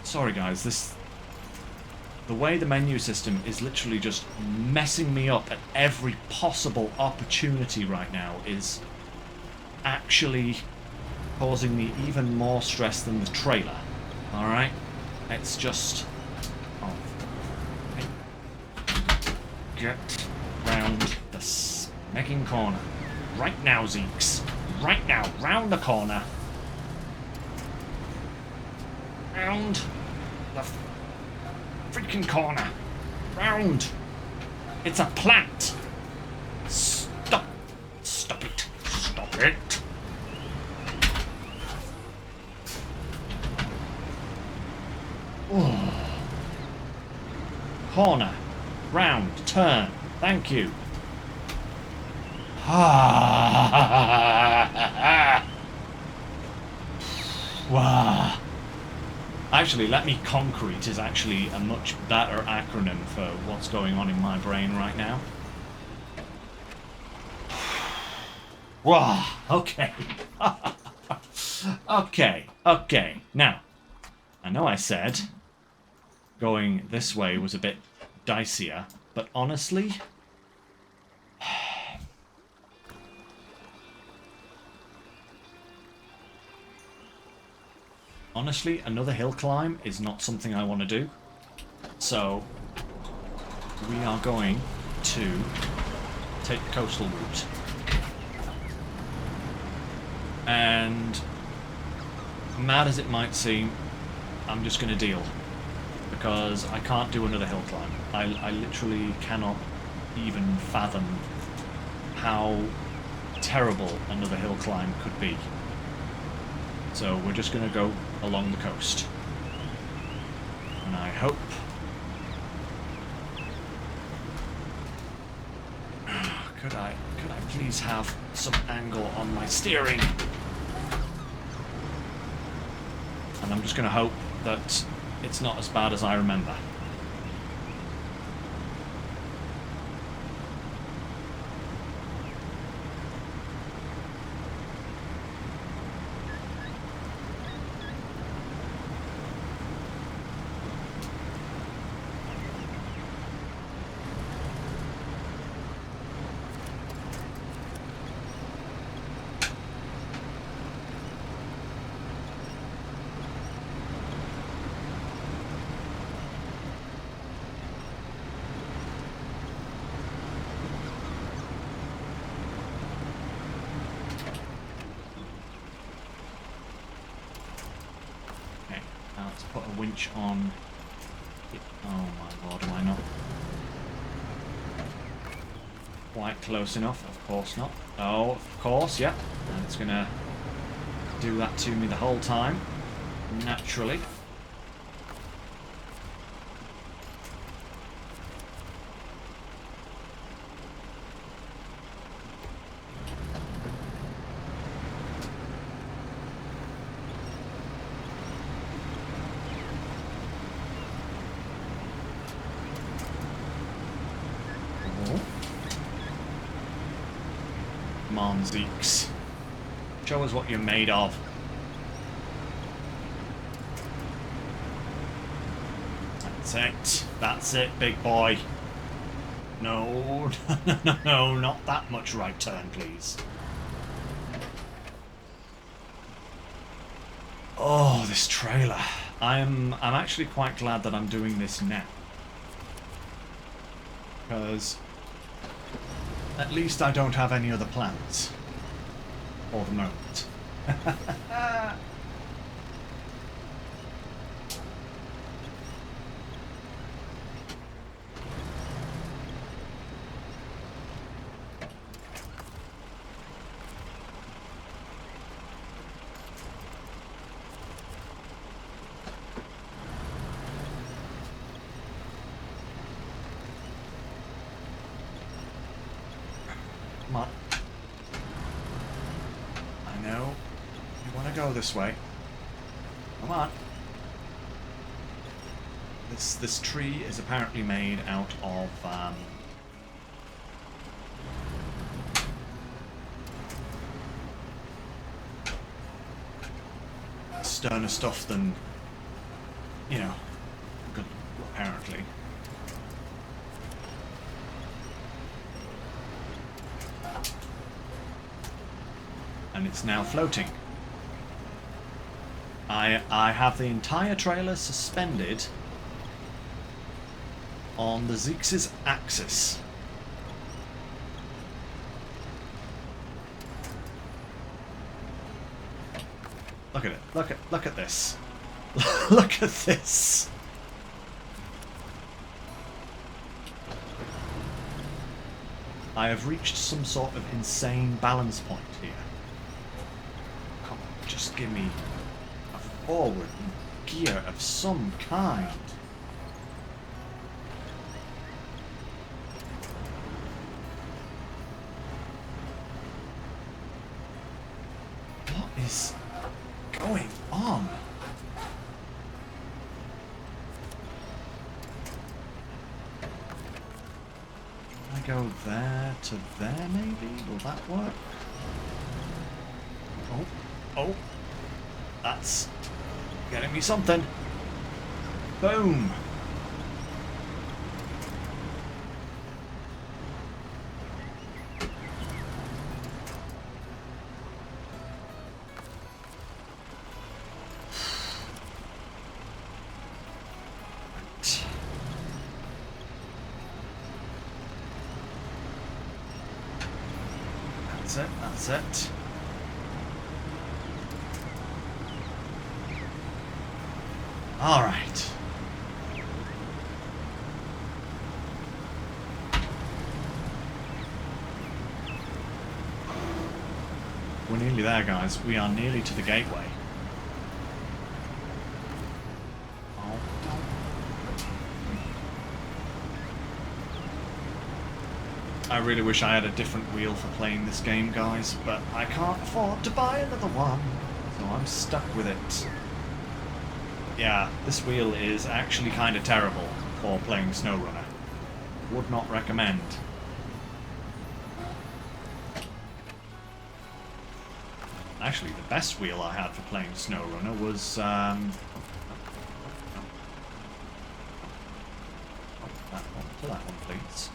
Sorry guys, the way the menu system is literally just messing me up at every possible opportunity right now is actually causing me even more stress than the trailer. Alright? It's just... Oh. Get round the smecking corner. Right now, Zeeks. Right now, round the corner. Round the freaking corner. Round. It's a plant. Stop. Stop it. Stop it. Oh. Corner. Round. Turn. Thank you. Wow. Actually, let me concrete is actually a much better acronym for what's going on in my brain right now. Wow. Okay. Okay. Okay. Now, I know I said going this way was a bit dicier, but honestly... Honestly, another hill climb is not something I want to do. So, we are going to take the coastal route. And, mad as it might seem, I'm just going to deal. Because I can't do another hill climb. I literally cannot even fathom how terrible another hill climb could be. So we're just going to go along the coast. And I hope... Could I please have some angle on my steering? And I'm just going to hope that it's not as bad as I remember. let's put a winch on. Oh my lord, am I not quite close enough? Of course not. Oh, of course, yep. And it's gonna do that to me the whole time. Naturally. Come on, Zeeks. Show us what you're made of. That's it. That's it, big boy. No, no, not that much right turn, please. Oh, this trailer. I'm actually quite glad that I'm doing this now. Because at least I don't have any other plans for the moment. Come on. I know you want to go this way. Come on. This tree is apparently made out of sterner stuff than, you know, good, apparently. And it's now floating. I have the entire trailer suspended on the Zeeks' axis. Look at it. Look at this. Look at this. I have reached some sort of insane balance point here. Come on, just give me a forward gear of some kind. What is going on? Can I go there to there maybe? Will that work? Oh, that's getting me something. Boom. That's it. All right. We're nearly there, guys. We are nearly to the gateway. I really wish I had a different wheel for playing this game, guys, but I can't afford to buy another one, so I'm stuck with it. Yeah, this wheel is actually kind of terrible for playing SnowRunner. Would not recommend. Actually, the best wheel I had for playing SnowRunner was that one, please.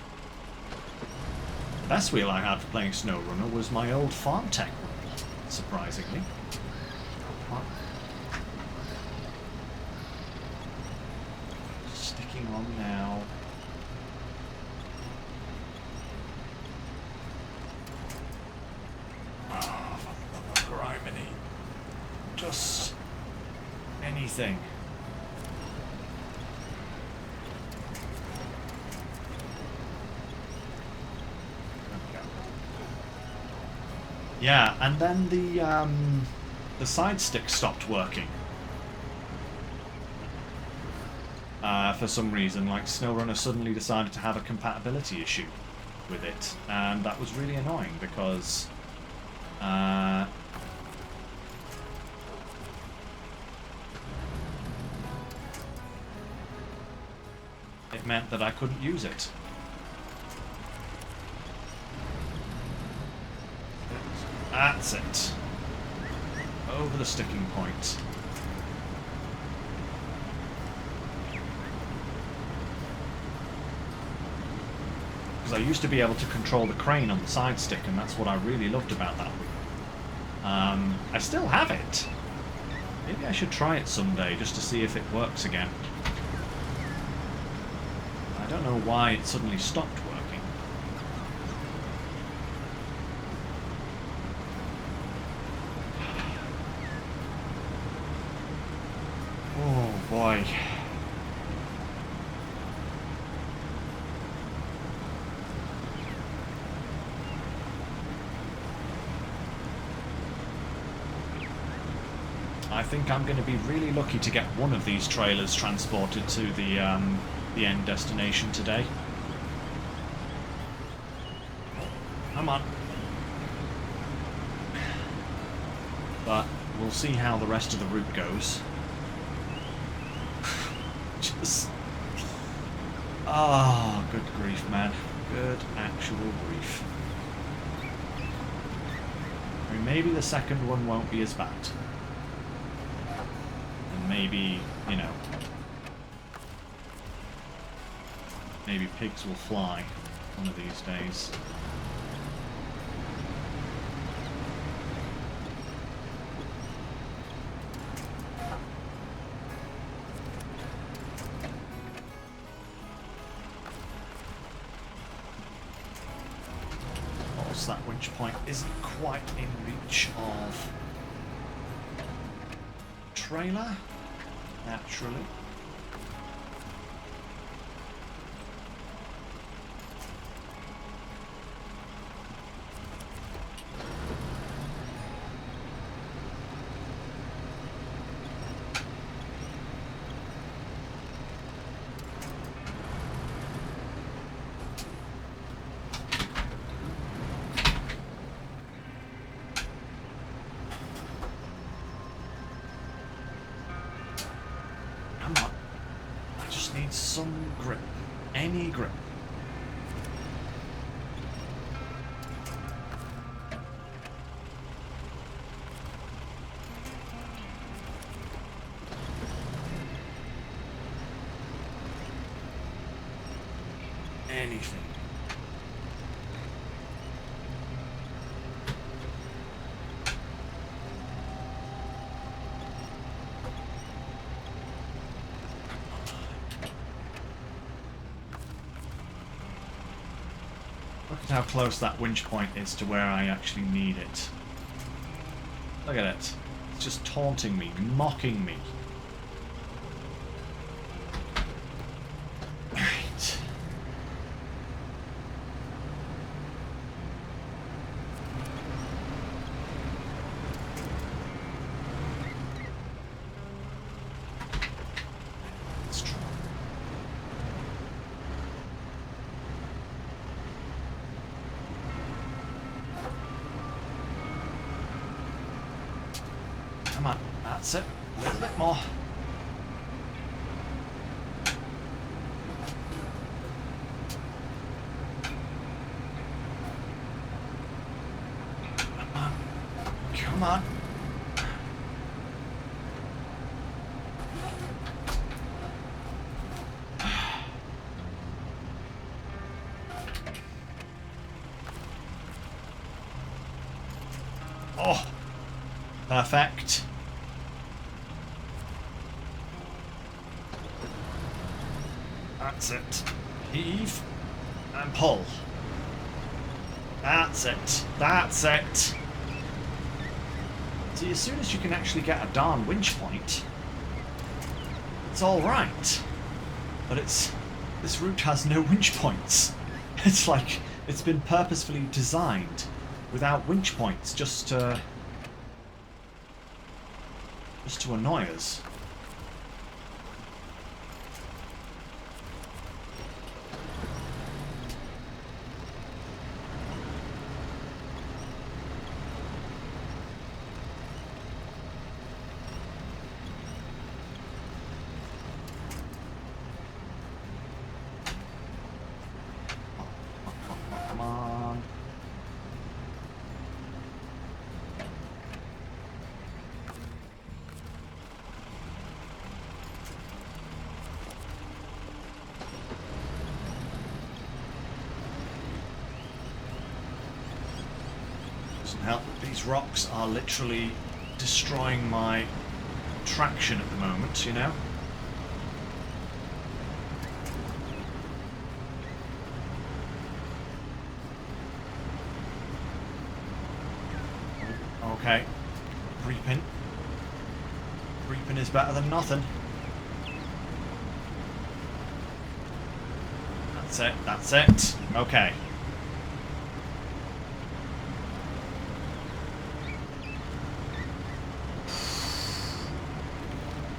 The best wheel I had for playing SnowRunner was my old Farm Tech wheel, surprisingly. Sticking on now. Oh, for the love of Griminy. Just anything. Yeah, and then the side stick stopped working. For some reason, like SnowRunner suddenly decided to have a compatibility issue with it, and that was really annoying because it meant that I couldn't use it. That's it. Over the sticking point. Because I used to be able to control the crane on the side stick, and that's what I really loved about that. I still have it. Maybe I should try it someday just to see if it works again. I don't know why it suddenly stopped working. Oh boy. I think I'm going to be really lucky to get one of these trailers transported to the end destination today. Come on. But we'll see how the rest of the route goes. Just... oh, good grief, man. Good actual grief. I mean, maybe the second one won't be as bad. And maybe, you know... maybe pigs will fly one of these days. That winch point isn't quite in reach of trailer, naturally. Some grip. Any grip. Anything. Look at how close that winch point is to where I actually need it. Look at it. It's just taunting me, mocking me. Right. Let's try. Come on, that's it. A little bit more. Come on. Come on. Oh, perfect. That's it. Heave and pull. That's it. That's it. See, as soon as you can actually get a darn winch point, it's all right. But this route has no winch points. It's like it's been purposefully designed without winch points, just to annoy us. Come on. Doesn't help that these rocks are literally destroying my traction at the moment, you know? Okay. Reaping. Reaping is better than nothing. That's it, that's it. Okay.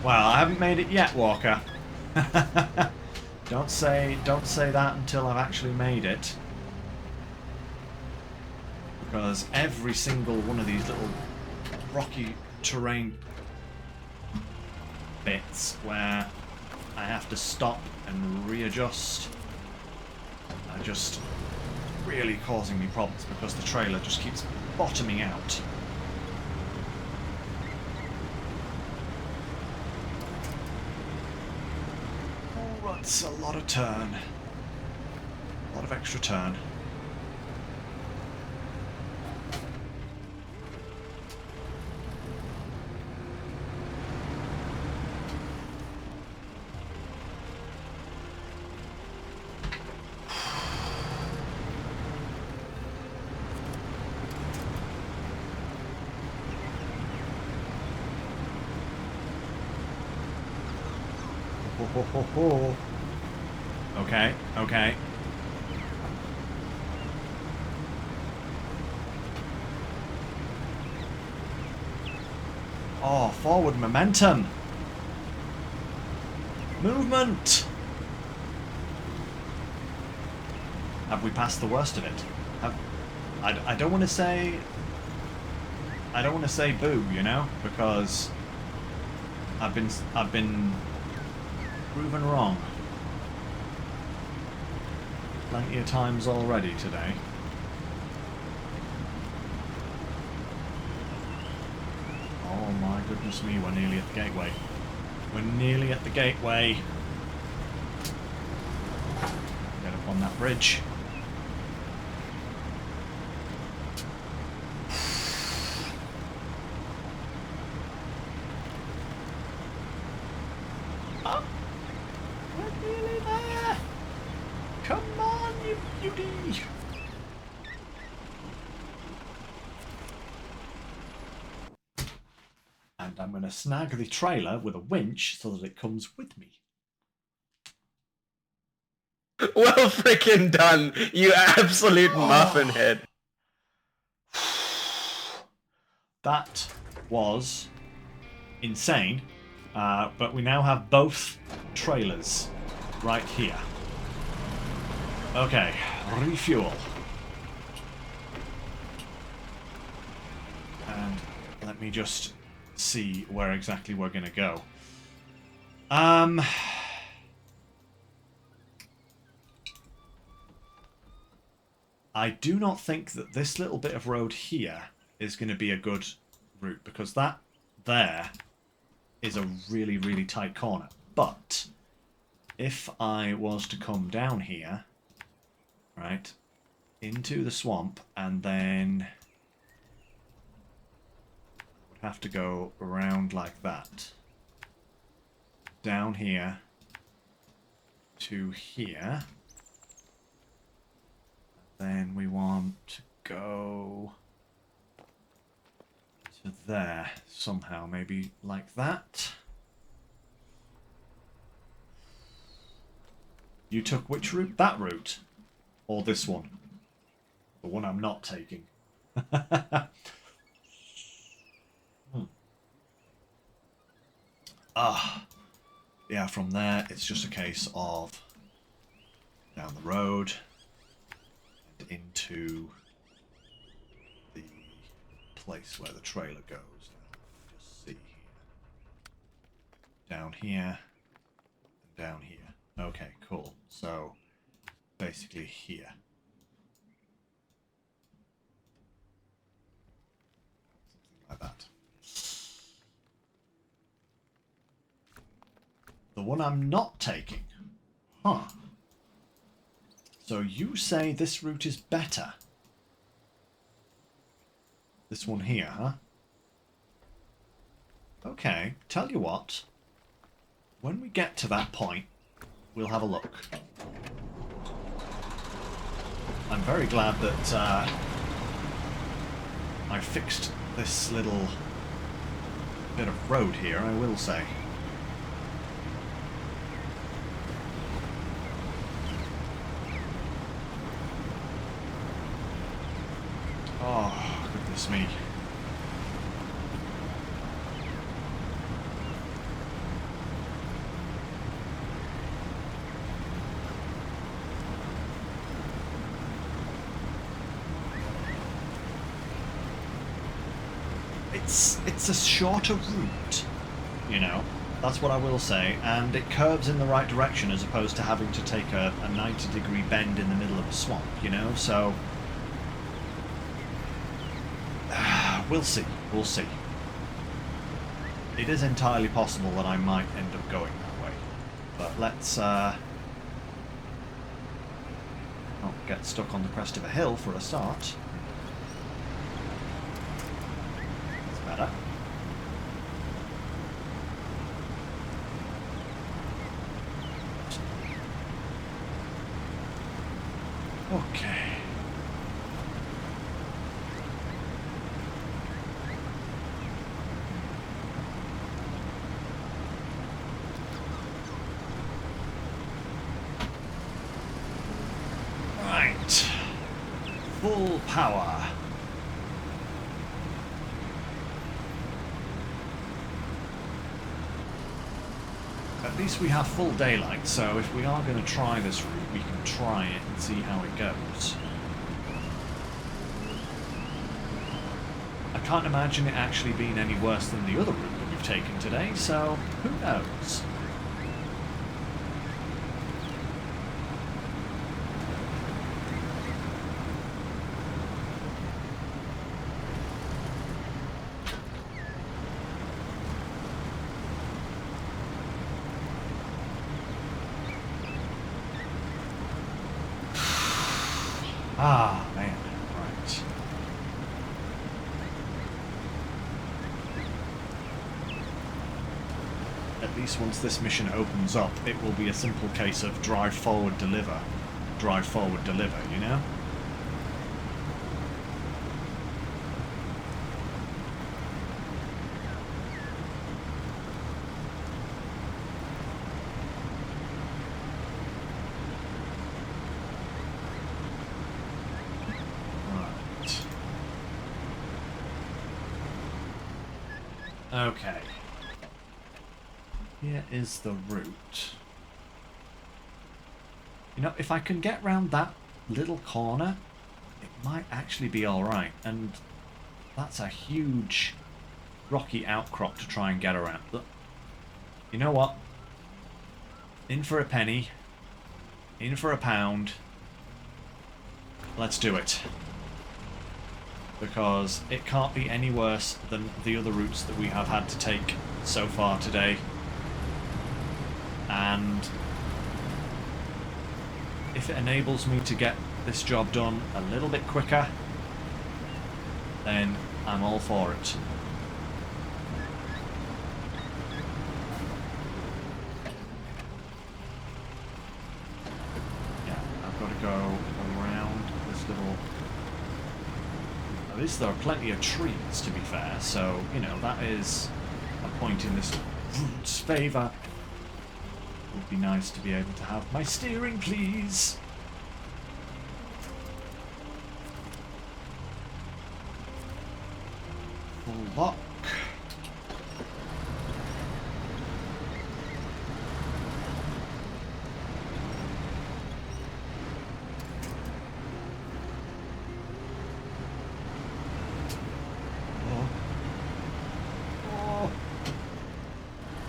Well, I haven't made it yet, Walker. Don't say that until I've actually made it. Because every single one of these little rocky terrain bits where I have to stop and readjust are just really causing me problems because the trailer just keeps bottoming out. Oh, that's a lot of turn. A lot of extra turn. Ho, ho, ho. Okay, okay. Oh, forward momentum. Movement. Have we passed the worst of it? I don't want to say... I don't want to say boo, you know, because I've been proven wrong plenty of times already today. Oh my goodness me, we're nearly at the gateway. We're nearly at the gateway. Get up on that bridge. Oh, we're nearly there. Come on, you beauty. And I'm going to snag the trailer with a winch so that it comes with me. Well freaking done, you absolute muffin head. That was insane. But we now have both trailers right here. Okay, refuel. And let me just see where exactly we're going to go. I do not think that this little bit of road here is going to be a good route, because that there is a really, really tight corner. But if I was to come down here, right, into the swamp, and then would have to go around like that, down here to here, then we want to go to there somehow, maybe like that. You took which route? That route? Or this one? The one I'm not taking. Yeah, from there it's just a case of down the road and into the place where the trailer goes. Now, just see here. Down here and down here. Okay, cool. So basically here. Something like that. The one I'm not taking. Huh. So you say this route is better? This one here, huh? Okay, tell you what. When we get to that point, we'll have a look. I'm very glad that I fixed this little bit of road here, I will say. Oh, goodness me. It's a shorter route, you know, that's what I will say, and it curves in the right direction as opposed to having to take a 90-degree bend in the middle of a swamp, you know, so we'll see, we'll see. It is entirely possible that I might end up going that way, but let's not get stuck on the crest of a hill for a start. Better. Okay. Right. Full power. At least we have full daylight, so if we are going to try this route, we can try it and see how it goes. I can't imagine it actually being any worse than the other route that we've taken today, so who knows? Ah, man, right. At least once this mission opens up, it will be a simple case of drive forward, deliver, you know? Okay. Here is the route. You know, if I can get round that little corner, it might actually be alright. And that's a huge rocky outcrop to try and get around. Look, you know what? In for a penny. In for a pound. Let's do it. Because it can't be any worse than the other routes that we have had to take so far today. And if it enables me to get this job done a little bit quicker, then I'm all for it. Yeah, I've got to go around this little... At least there are plenty of trees, to be fair, so, you know, that is a point in this route's favour. It would be nice to be able to have my steering, please. Full lock.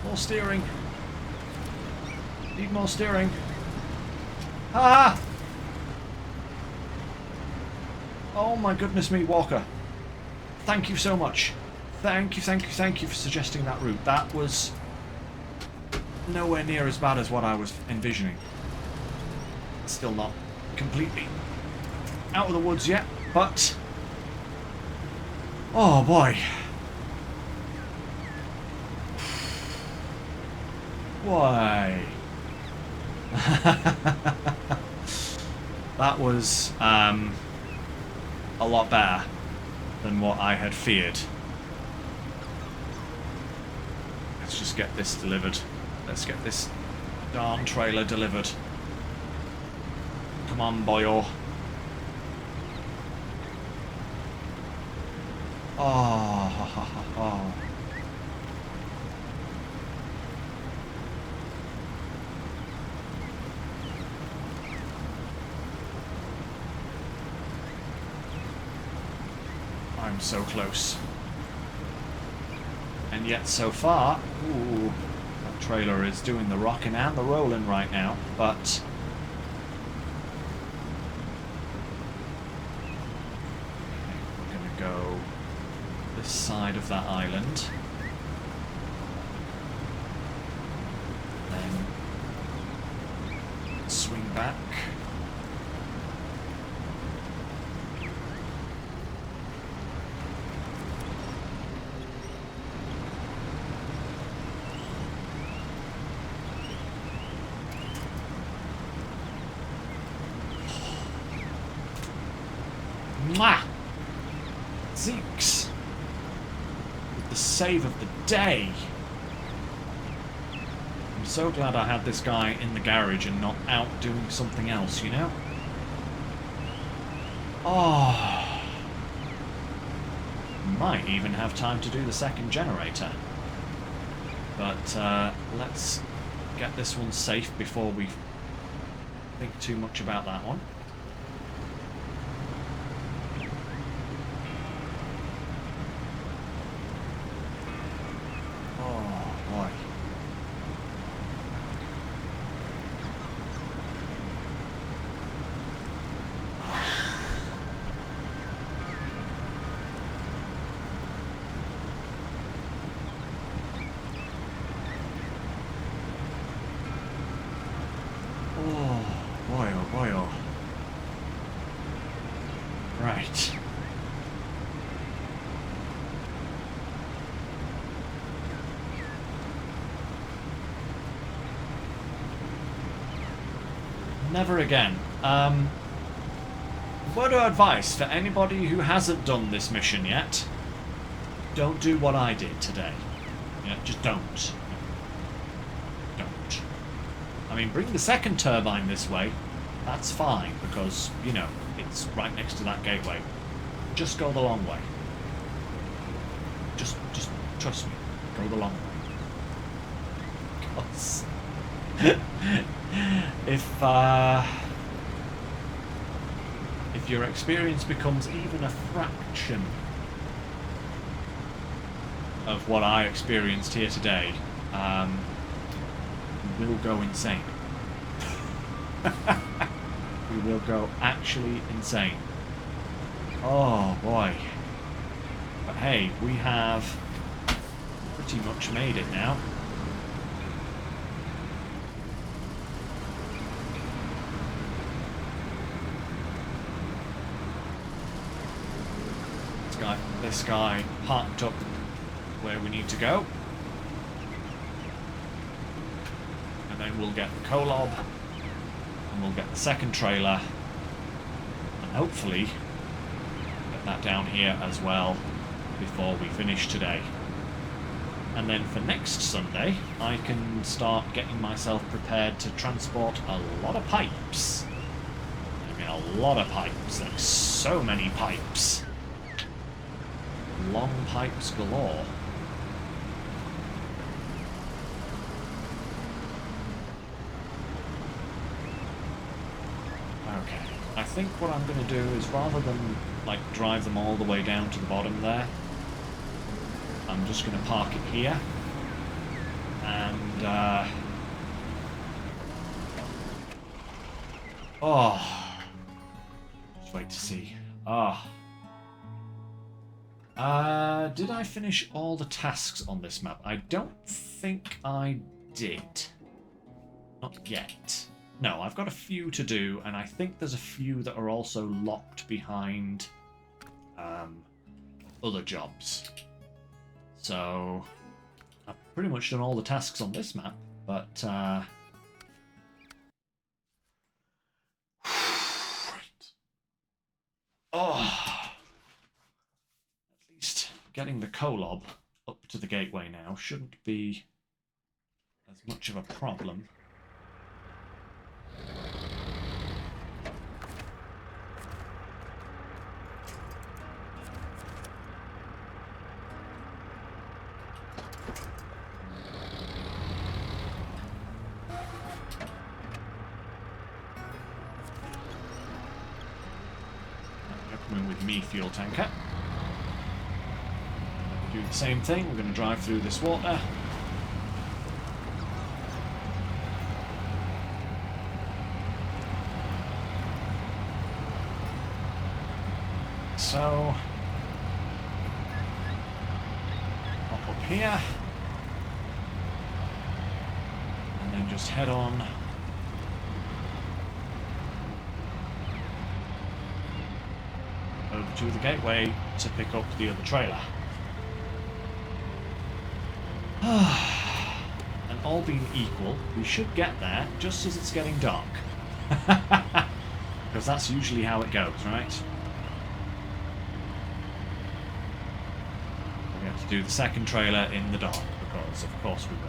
More steering. Need more steering. Ah! Oh my goodness me, Walker. Thank you so much. Thank you for suggesting that route. That was nowhere near as bad as what I was envisioning. Still not completely out of the woods yet, but... oh boy. Why? That was a lot better than what I had feared. Let's just get this delivered. Let's get this darn trailer delivered. Come on, boyo. Oh. I'm so close. And yet so far, ooh, that trailer is doing the rocking and the rolling right now, but we're gonna go this side of that island. Then swing back. Mwah! Zeeks! With the save of the day! I'm so glad I had this guy in the garage and not out doing something else, you know? Oh! Might even have time to do the second generator. But let's get this one safe before we think too much about that one. Right. Never again. Word of advice for anybody who hasn't done this mission yet. Don't do what I did today. Yeah, just don't. Don't. I mean, bring the second turbine this way. That's fine, because, you know, it's right next to that gateway. Just go the long way. Just trust me. Go the long way. Because if your experience becomes even a fraction of what I experienced here today, you will go insane. We will go actually insane. Oh boy. But hey, we have pretty much made it now. This guy parked up where we need to go. And then we'll get the Kolob. And we'll get the second trailer, and hopefully get that down here as well before we finish today. And then for next Sunday, I can start getting myself prepared to transport a lot of pipes. I mean, a lot of pipes, like so many pipes. long pipes galore. Okay, I think what I'm going to do is rather than like drive them all the way down to the bottom there, I'm just going to park it here and just wait to see. Did I finish all the tasks on this map? I don't think I did. Not yet. No, I've got a few to do, and I think there's a few that are also locked behind other jobs. So, I've pretty much done all the tasks on this map, but right. At least getting the Kolob up to the gateway now shouldn't be as much of a problem. Coming with me, fuel tanker. Do the same thing. We're going to drive through this water. So, up here, and then just head on over to the gateway to pick up the other trailer. And all being equal, we should get there just as it's getting dark. Because that's usually how it goes, right? We have to do the second trailer in the dark, because of course we will.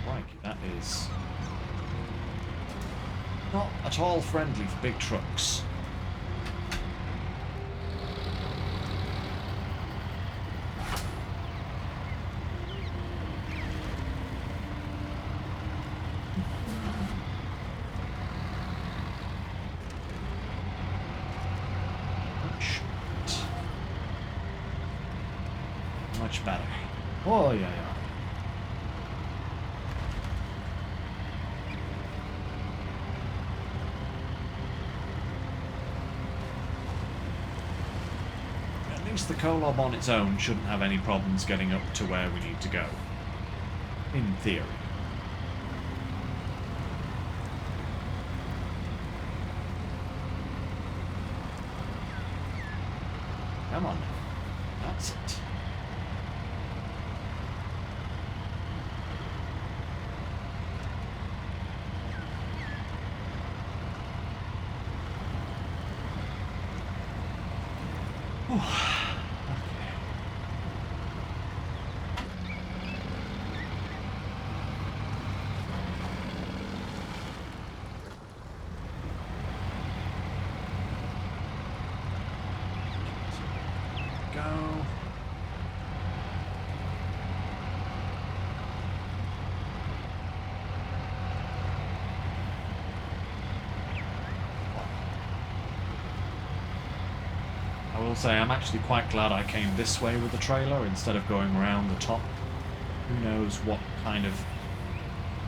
Crikey, that is not at all friendly for big trucks. Much better. Oh, yeah, yeah. At least the Kolob on its own shouldn't have any problems getting up to where we need to go. In theory. Come on. That's it. I will say I'm actually quite glad I came this way with the trailer instead of going around the top. Who knows what kind of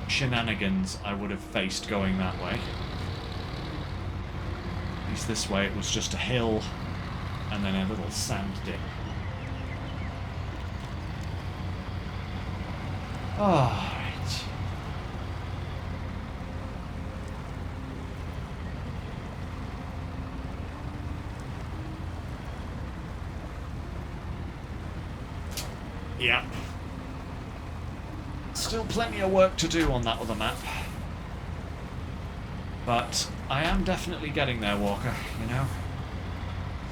shenanigans I would have faced going that way. At least this way it was just a hill and then a little sand dip. Oh, right. Yeah. Still plenty of work to do on that other map. But I am definitely getting there, Walker, you know?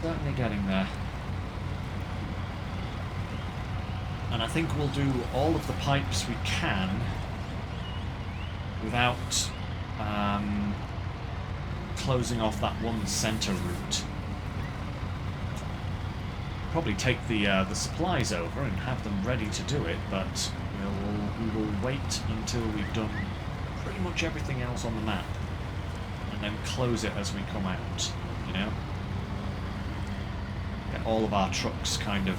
Certainly getting there. And I think we'll do all of the pipes we can without closing off that one centre route. Probably take the supplies over and have them ready to do it, but we will wait until we've done pretty much everything else on the map, and then close it as we come out, you know? Get all of our trucks kind of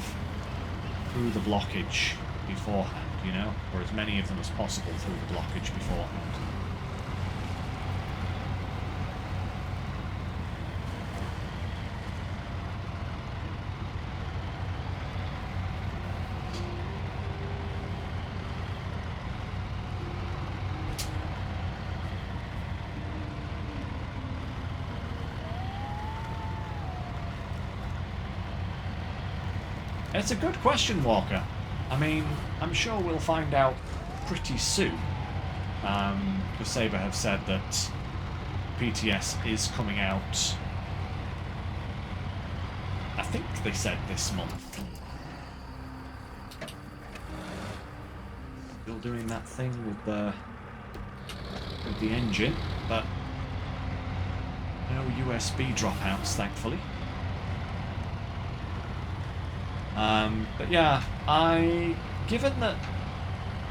through the blockage beforehand, you know? Or as many of them as possible through the blockage beforehand. It's a good question, Walker. I mean, I'm sure we'll find out pretty soon. Because Saber have said that PTS is coming out, I think they said this month. Still doing that thing with the engine, but no USB dropouts, thankfully. But yeah, given that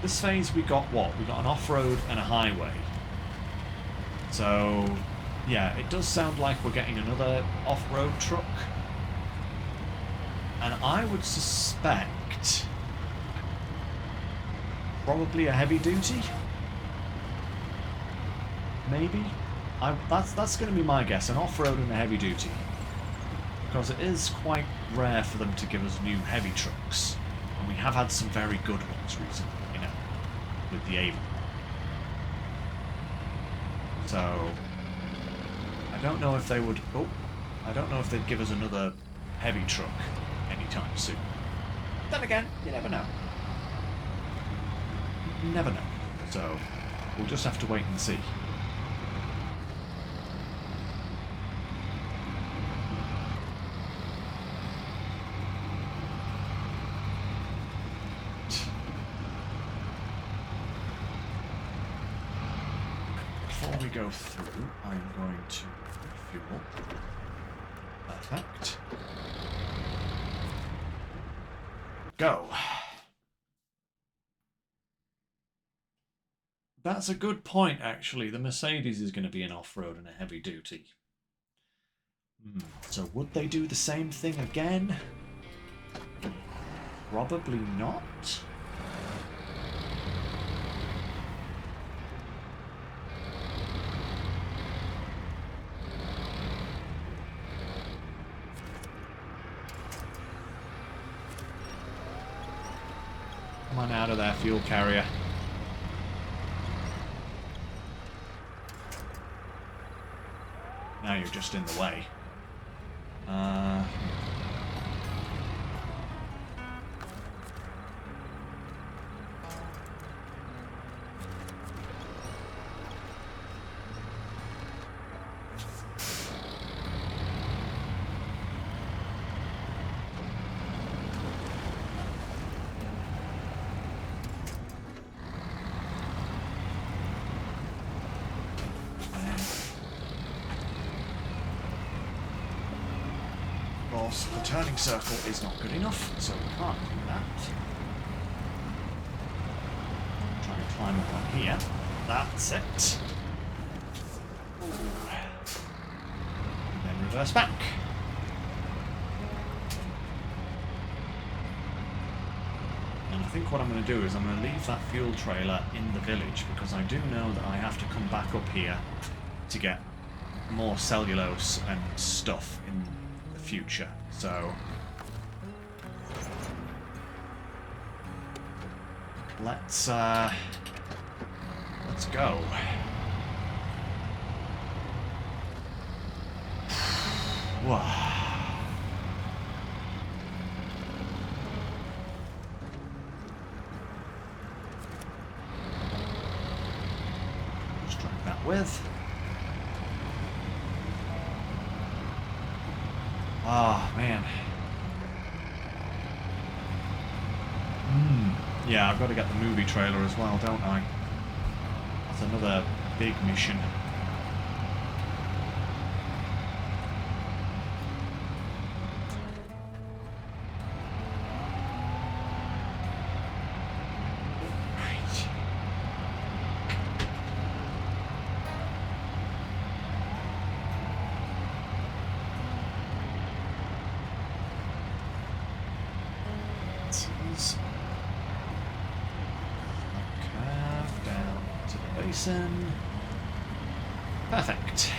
this phase we got what? We got an off-road and a highway. So, yeah, it does sound like we're getting another off-road truck. And I would suspect probably a heavy-duty. Maybe. That's going to be my guess, an off-road and a heavy-duty. Because it is quite rare for them to give us new heavy trucks. And we have had some very good ones recently, you know, with the Avon. So, I don't know if they would... Oh, I don't know if they'd give us another heavy truck anytime soon. Then again, you never know. You never know. So, we'll just have to wait and see. Go through, I'm going to refuel. Perfect. Go. That's a good point, actually. The Mercedes is going to be an off-road and a heavy-duty. So would they do the same thing again? Probably not. Come on out of there, fuel carrier. Now you're just in the way. The turning circle is not good enough, so we can't do that. Try and climb up on here. That's it. Ooh. And then reverse back. And I think what I'm going to do is I'm going to leave that fuel trailer in the village, because I do know that I have to come back up here to get more cellulose and stuff in the future. So let's go. Wow. Just drag that with. Ah, man. Yeah, I've got to get the movie trailer as well, don't I? That's another big mission. is. Curve down to the basin. Perfect.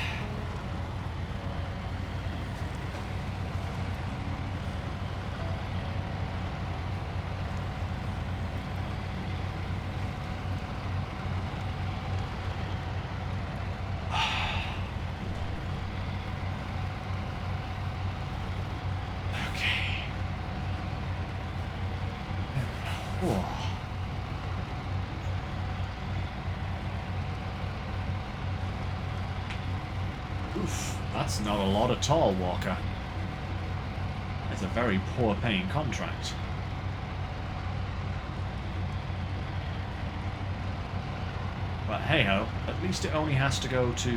Oof, that's not a lot at all, Walker. It's a very poor paying contract. But hey ho, at least it only has to go to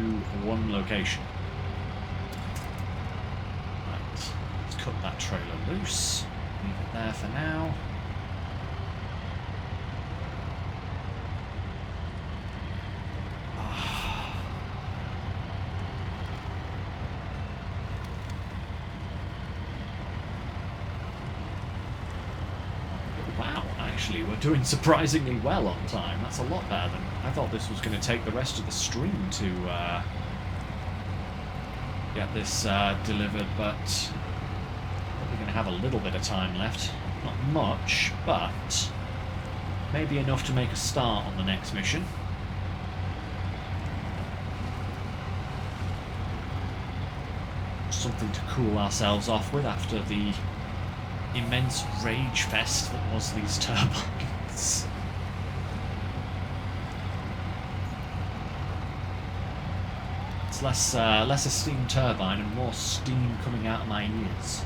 one location. Right, let's cut that trailer loose. Leave it there for now. Actually, we're doing surprisingly well on time. That's a lot better than... I thought this was going to take the rest of the stream to get this delivered, but probably going to have a little bit of time left. Not much, but maybe enough to make a start on the next mission. Something to cool ourselves off with after the immense rage fest that was these turbines. It's less a steam turbine and more steam coming out of my ears.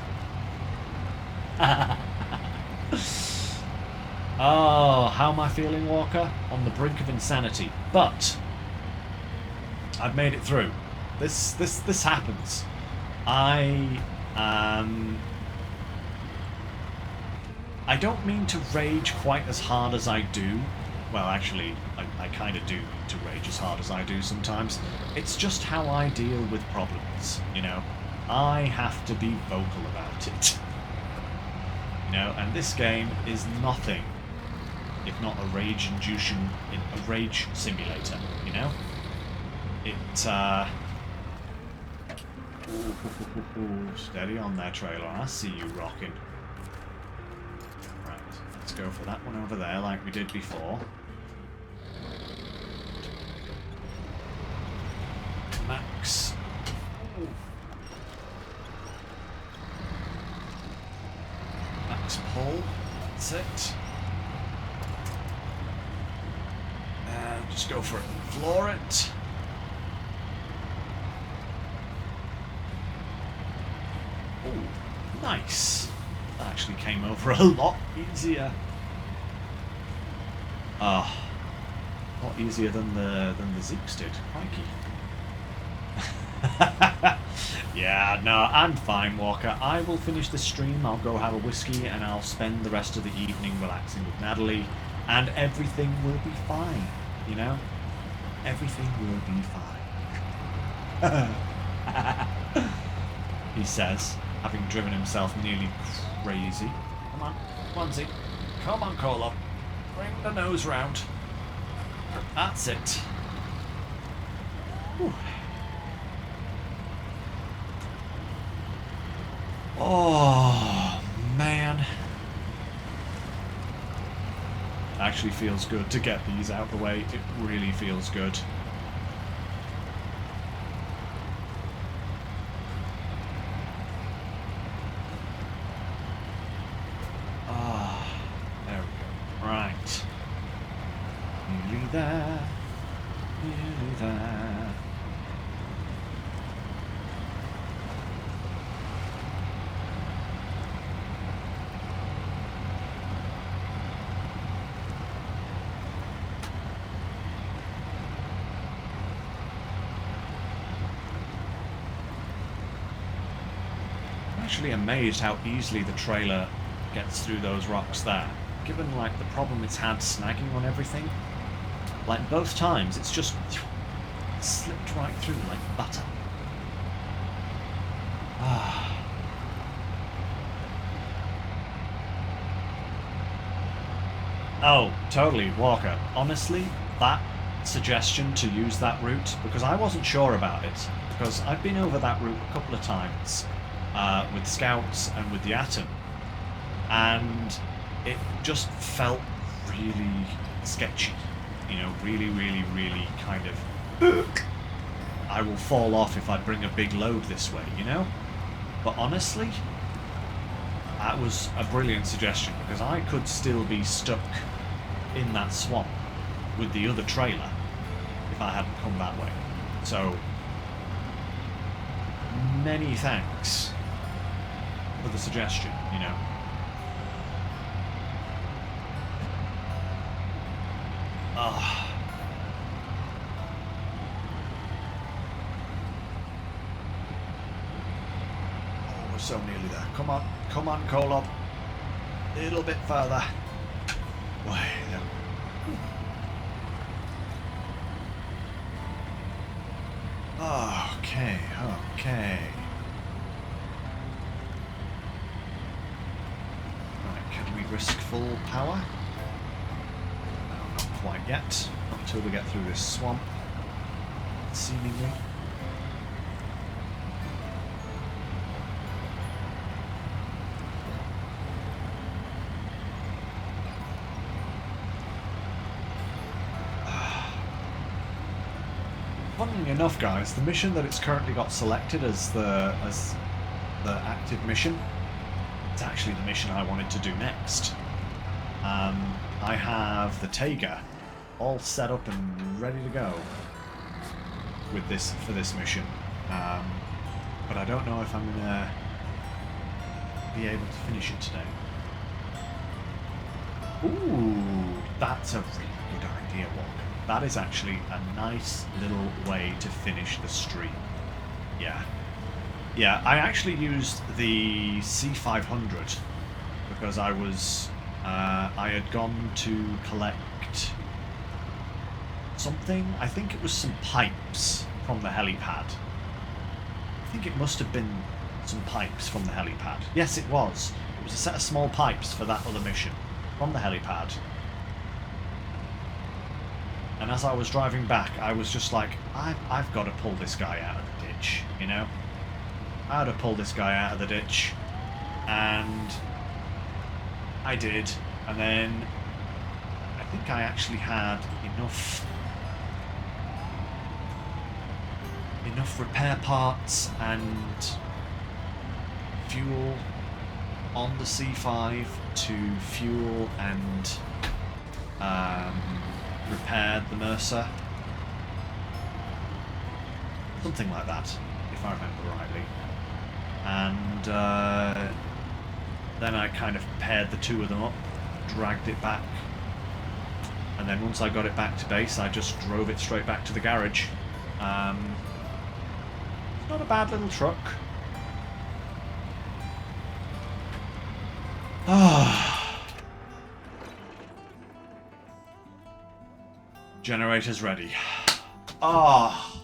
Oh, how am I feeling, Walker? On the brink of insanity. But I've made it through. This happens. I don't mean to rage quite as hard as I do. Well, actually, I kind of do mean to rage as hard as I do sometimes. It's just how I deal with problems, you know? I have to be vocal about it. You know, and this game is nothing if not a rage simulator, you know? Ooh, steady on there, trailer. I see you rocking. Let's go for that one over there like we did before. Max. Ooh. Max pull. That's it. And just go for it. Floor it. Ooh, nice. That actually came over a lot easier. Ah, a lot easier than the Zeeks did. Crikey. Yeah, no, I'm fine, Walker. I will finish the stream. I'll go have a whiskey, and I'll spend the rest of the evening relaxing with Natalie, and everything will be fine. You know, everything will be fine. He says, having driven himself nearly crazy. Come on, onesie. Come on, Colo. Bring the nose round. That's it. Whew. Oh, man. It actually feels good to get these out the way. It really feels good. There, nearly there. I'm actually amazed how easily the trailer gets through those rocks there, given like the problem it's had snagging on everything. Like both times, it's just slipped right through like butter. Ah. Oh, totally, Walker. Honestly, that suggestion to use that route, because I wasn't sure about it, because I've been over that route a couple of times with scouts and with the Atom, and it just felt really sketchy. You know, really, really, really kind of... I will fall off if I bring a big load this way, you know? But honestly, that was a brilliant suggestion, because I could still be stuck in that swamp with the other trailer if I hadn't come that way. So, many thanks for the suggestion, you know. Ah. Oh, we're so nearly there. Come on, Kolob. A little bit further. Way there. Okay. Right, can we risk full power? No, not quite yet. Not until we get through this swamp, seemingly. Funnily enough, guys, the mission that it's currently got selected as the active mission, it's actually the mission I wanted to do next. I have the Taiga all set up and ready to go with this for this mission, but I don't know if I'm gonna be able to finish it today. Ooh, that's a really good idea, Walker. That is actually a nice little way to finish the stream. Yeah. Yeah, I actually used the C500 because I was... I had gone to collect something. I think it was some pipes from the helipad. I think it must have been some pipes from the helipad. Yes, it was. It was a set of small pipes for that other mission from the helipad. And as I was driving back, I was just like, I've got to pull this guy out of the ditch, you know? I had to pull this guy out of the ditch. And I did. And then I think I actually had enough repair parts and fuel on the C5 to fuel and repair the Mercer. Something like that, if I remember rightly. And then I kind of paired the two of them up, dragged it back, and then once I got it back to base, I just drove it straight back to the garage. It's not a bad little truck. Generator's ready. Oh.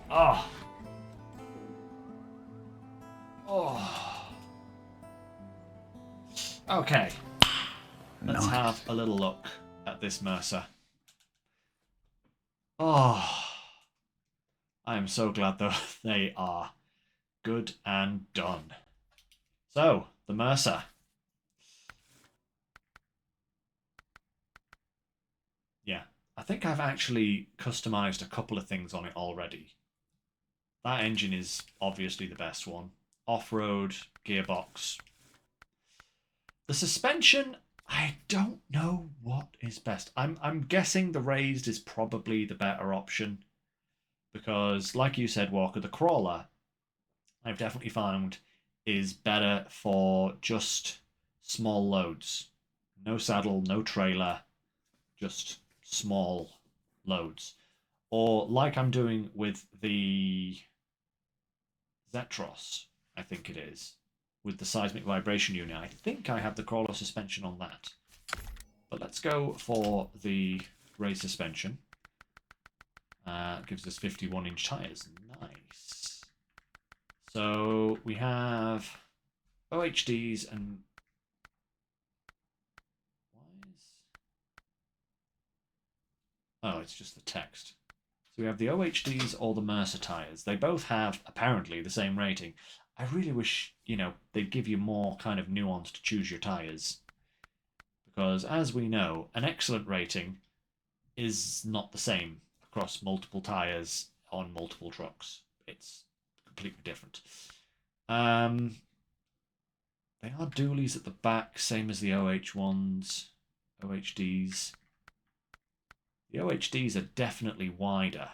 Oh. Oh. Okay. Let's have a little look at this Mercer. Oh. I am so glad though they are good and done. So, the Mercer. Yeah, I think I've actually customized a couple of things on it already. That engine is obviously the best one. Off-road, gearbox. The suspension, I don't know what is best. I'm guessing the raised is probably the better option. Because, like you said, Walker, the crawler, I've definitely found, is better for just small loads. No saddle, no trailer, just small loads. Or like I'm doing with the Zetros, I think it is, with the seismic vibration unit. I think I have the crawler suspension on that. But let's go for the raised suspension. Gives us 51-inch tires. Nice. So we have OHDs and... Why is... Oh, it's just the text. So we have the OHDs or the Mercer tyres. They both have, apparently, the same rating. I really wish, you know, they'd give you more kind of nuance to choose your tyres. Because, as we know, an excellent rating is not the same across multiple tyres on multiple trucks. It's completely different. They are dualies at the back, same as the OH ones, OHDs. The OHDs are definitely wider.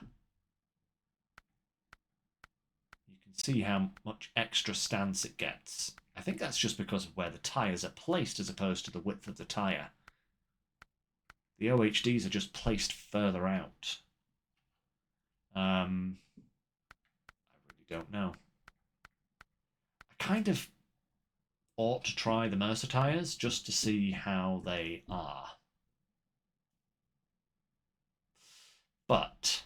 You can see how much extra stance it gets. I think that's just because of where the tyres are placed as opposed to the width of the tyre. The OHDs are just placed further out. I really don't know. I kind of ought to try the Mercer tyres just to see how they are. But,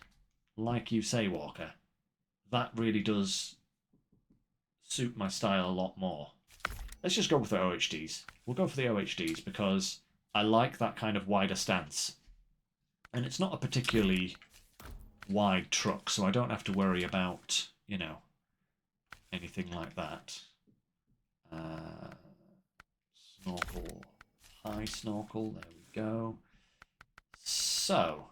like you say, Walker, that really does suit my style a lot more. Let's just go with the OHDs. We'll go for the OHDs because I like that kind of wider stance. And it's not a particularly wide truck, so I don't have to worry about, you know, anything like that. Snorkel, high snorkel, there we go. So,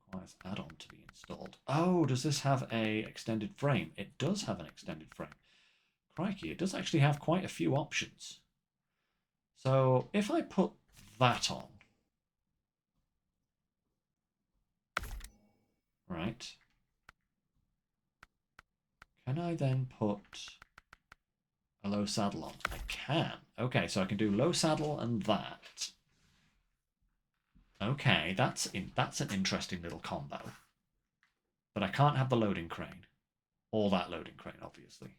requires add-on to be installed. Oh, does this have a extended frame? It does have an extended frame. Crikey, it does actually have quite a few options. So, if I put that on, right, can I then put a low saddle on? I can. Okay, so I can do low saddle and that. Okay, that's an interesting little combo. But I can't have the loading crane. Or that loading crane, obviously.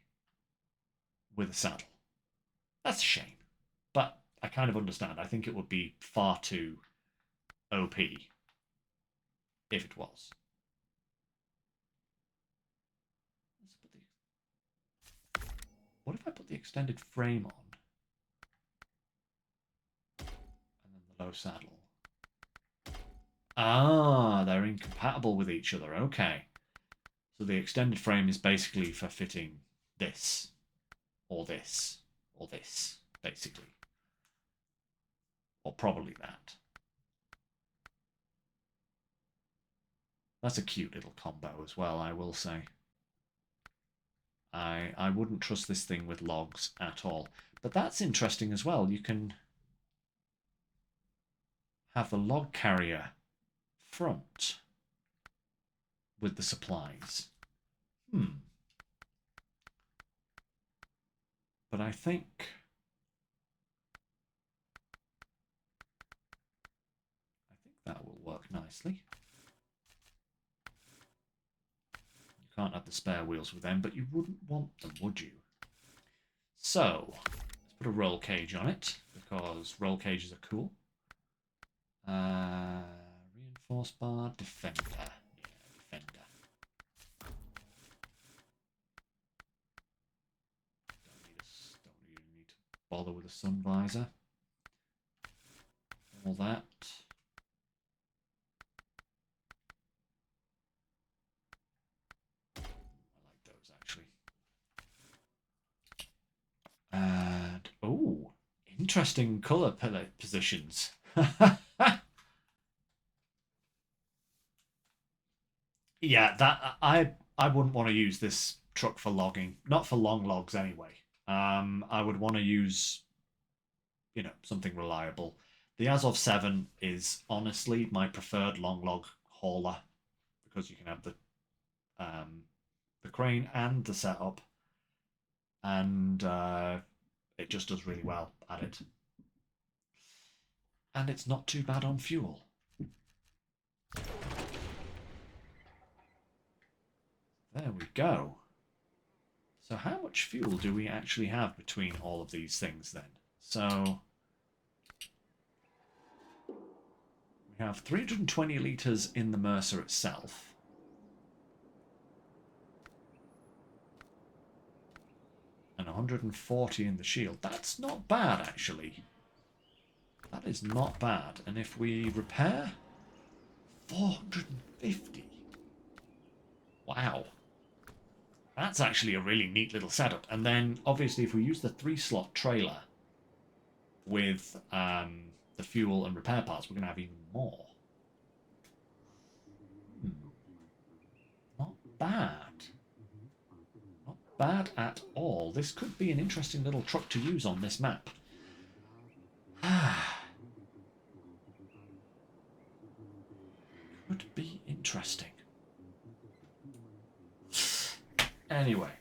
With a saddle. That's a shame. But I kind of understand. I think it would be far too OP if it was. What if I put the extended frame on? And then the low saddle. Ah, they're incompatible with each other. Okay. So the extended frame is basically for fitting this. Or this. Or this, basically. Or probably that. That's a cute little combo as well, I will say. I wouldn't trust this thing with logs at all. But that's interesting as well. You can have the log carrier front with the supplies. But I think that will work nicely. You can't have the spare wheels with them, but you wouldn't want them, would you? So, let's put a roll cage on it, because roll cages are cool. Reinforced bar, defender. Yeah, defender. Don't really need to bother with a sun visor. All that. I like those actually. And oh, interesting color palette positions. Yeah, that I wouldn't want to use this truck for logging, not for long logs anyway. I would want to use, you know, something reliable. The Azov 7 is honestly my preferred long log hauler because you can have the crane and the setup, and it just does really well at it. And it's not too bad on fuel. There we go. So how much fuel do we actually have between all of these things then? So we have 320 litres in the Mercer itself. And 140 in the shield. That's not bad, actually. That is not bad. And if we repair, 450. Wow. That's actually a really neat little setup. And then, obviously, if we use the 3-slot trailer with the fuel and repair parts, we're going to have even more. Not bad. Not bad at all. This could be an interesting little truck to use on this map. Could be interesting. Anyway,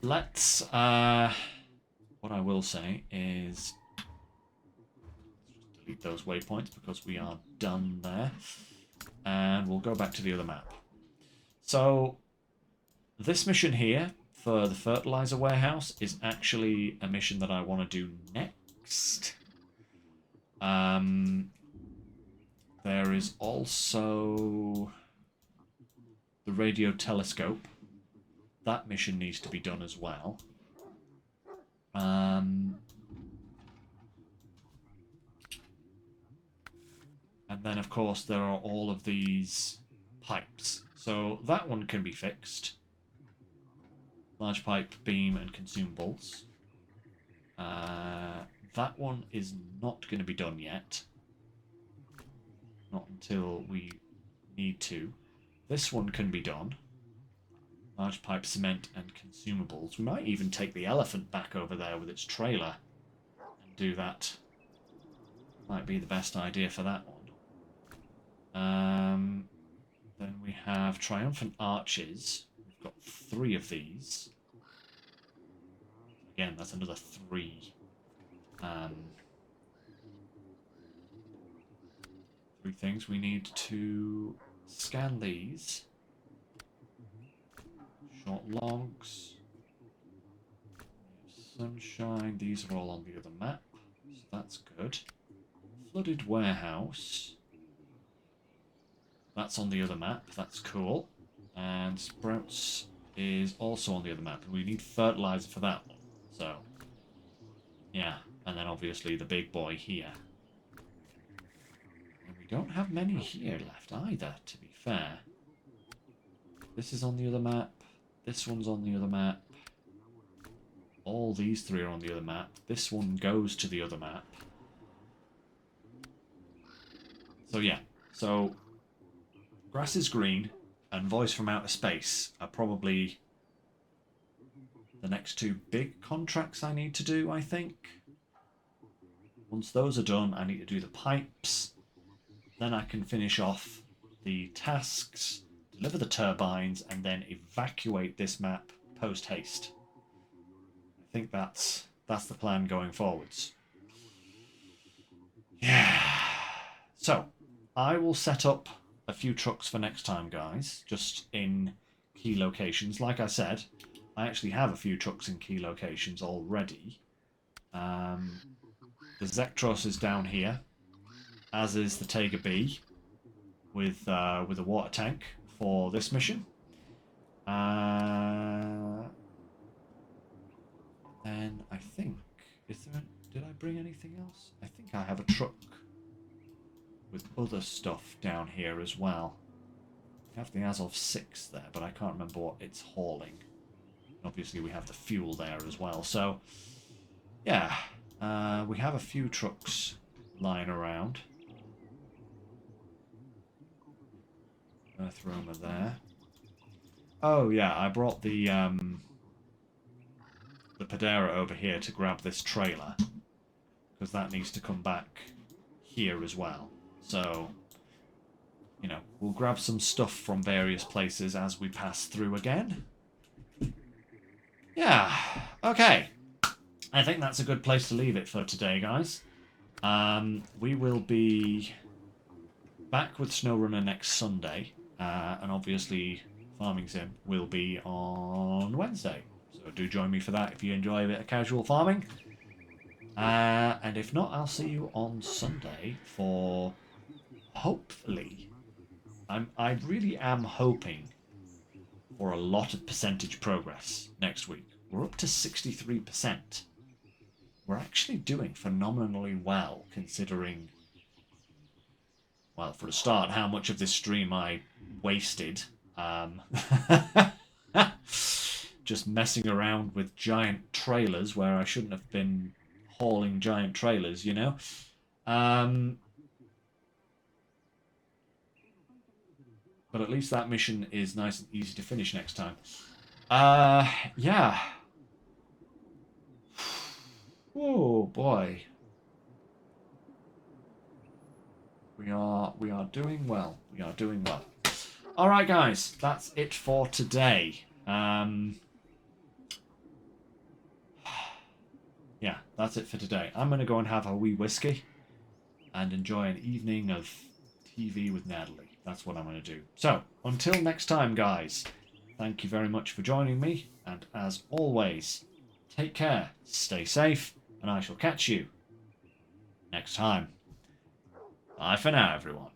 let's... what I will say is... delete those waypoints because we are done there. And we'll go back to the other map. So, this mission here for the fertilizer warehouse is actually a mission that I want to do next. There is also the radio telescope. That mission needs to be done as well. And then, of course, there are all of these pipes. So that one can be fixed. Large pipe, beam, and consumables. That one is not going to be done yet. Not until we need to. This one can be done. Large pipe, cement, and consumables. We might even take the elephant back over there with its trailer and do that. Might be the best idea for that one. Then we have triumphant arches. We've got 3 of these. Again, that's another 3. 3 things. We need to scan these. Short logs. Sunshine. These are all on the other map. So that's good. Flooded warehouse. That's on the other map. That's cool. And Sprouts is also on the other map. And we need fertilizer for that one. So, yeah. And then obviously the big boy here. And we don't have many here left either, to be fair. This is on the other map. This one's on the other map. All these 3 are on the other map. This one goes to the other map. So yeah. So, Grass is Green and Voice from Outer Space are probably the next 2 big contracts I need to do, I think. Once those are done, I need to do the pipes. Then I can finish off the tasks, deliver the turbines, and then evacuate this map post-haste. I think that's the plan going forwards. Yeah. So, I will set up a few trucks for next time, guys, just in key locations. Like I said, I actually have a few trucks in key locations already. The Zektros is down here, as is the Tega B, with a water tank for this mission. And I think, did I bring anything else? I think I have a truck with other stuff down here as well. I have the Azov 6 there, but I can't remember what it's hauling. Obviously we have the fuel there as well. So, yeah, we have a few trucks lying around. Earth Roamer there. Oh yeah, I brought the Padera over here to grab this trailer, because that needs to come back here as well. So, you know, we'll grab some stuff from various places as we pass through again. Yeah, okay. I think that's a good place to leave it for today, guys. We will be back with SnowRunner next Sunday, and obviously Farming Sim will be on Wednesday. So do join me for that if you enjoy a bit of casual farming. And if not, I'll see you on Sunday for, hopefully, I really am hoping for a lot of percentage progress next week. We're up to 63%. We're actually doing phenomenally well, considering, well, for a start, how much of this stream I wasted. Just messing around with giant trailers where I shouldn't have been hauling giant trailers, you know? But at least that mission is nice and easy to finish next time. Yeah. Oh boy. We are doing well. We are doing well. All right, guys, that's it for today. Yeah, that's it for today. I'm gonna go and have a wee whiskey and enjoy an evening of TV with Natalie. That's what I'm gonna do. So until next time, guys. Thank you very much for joining me, and as always, take care, stay safe, and I shall catch you next time. Bye for now, everyone.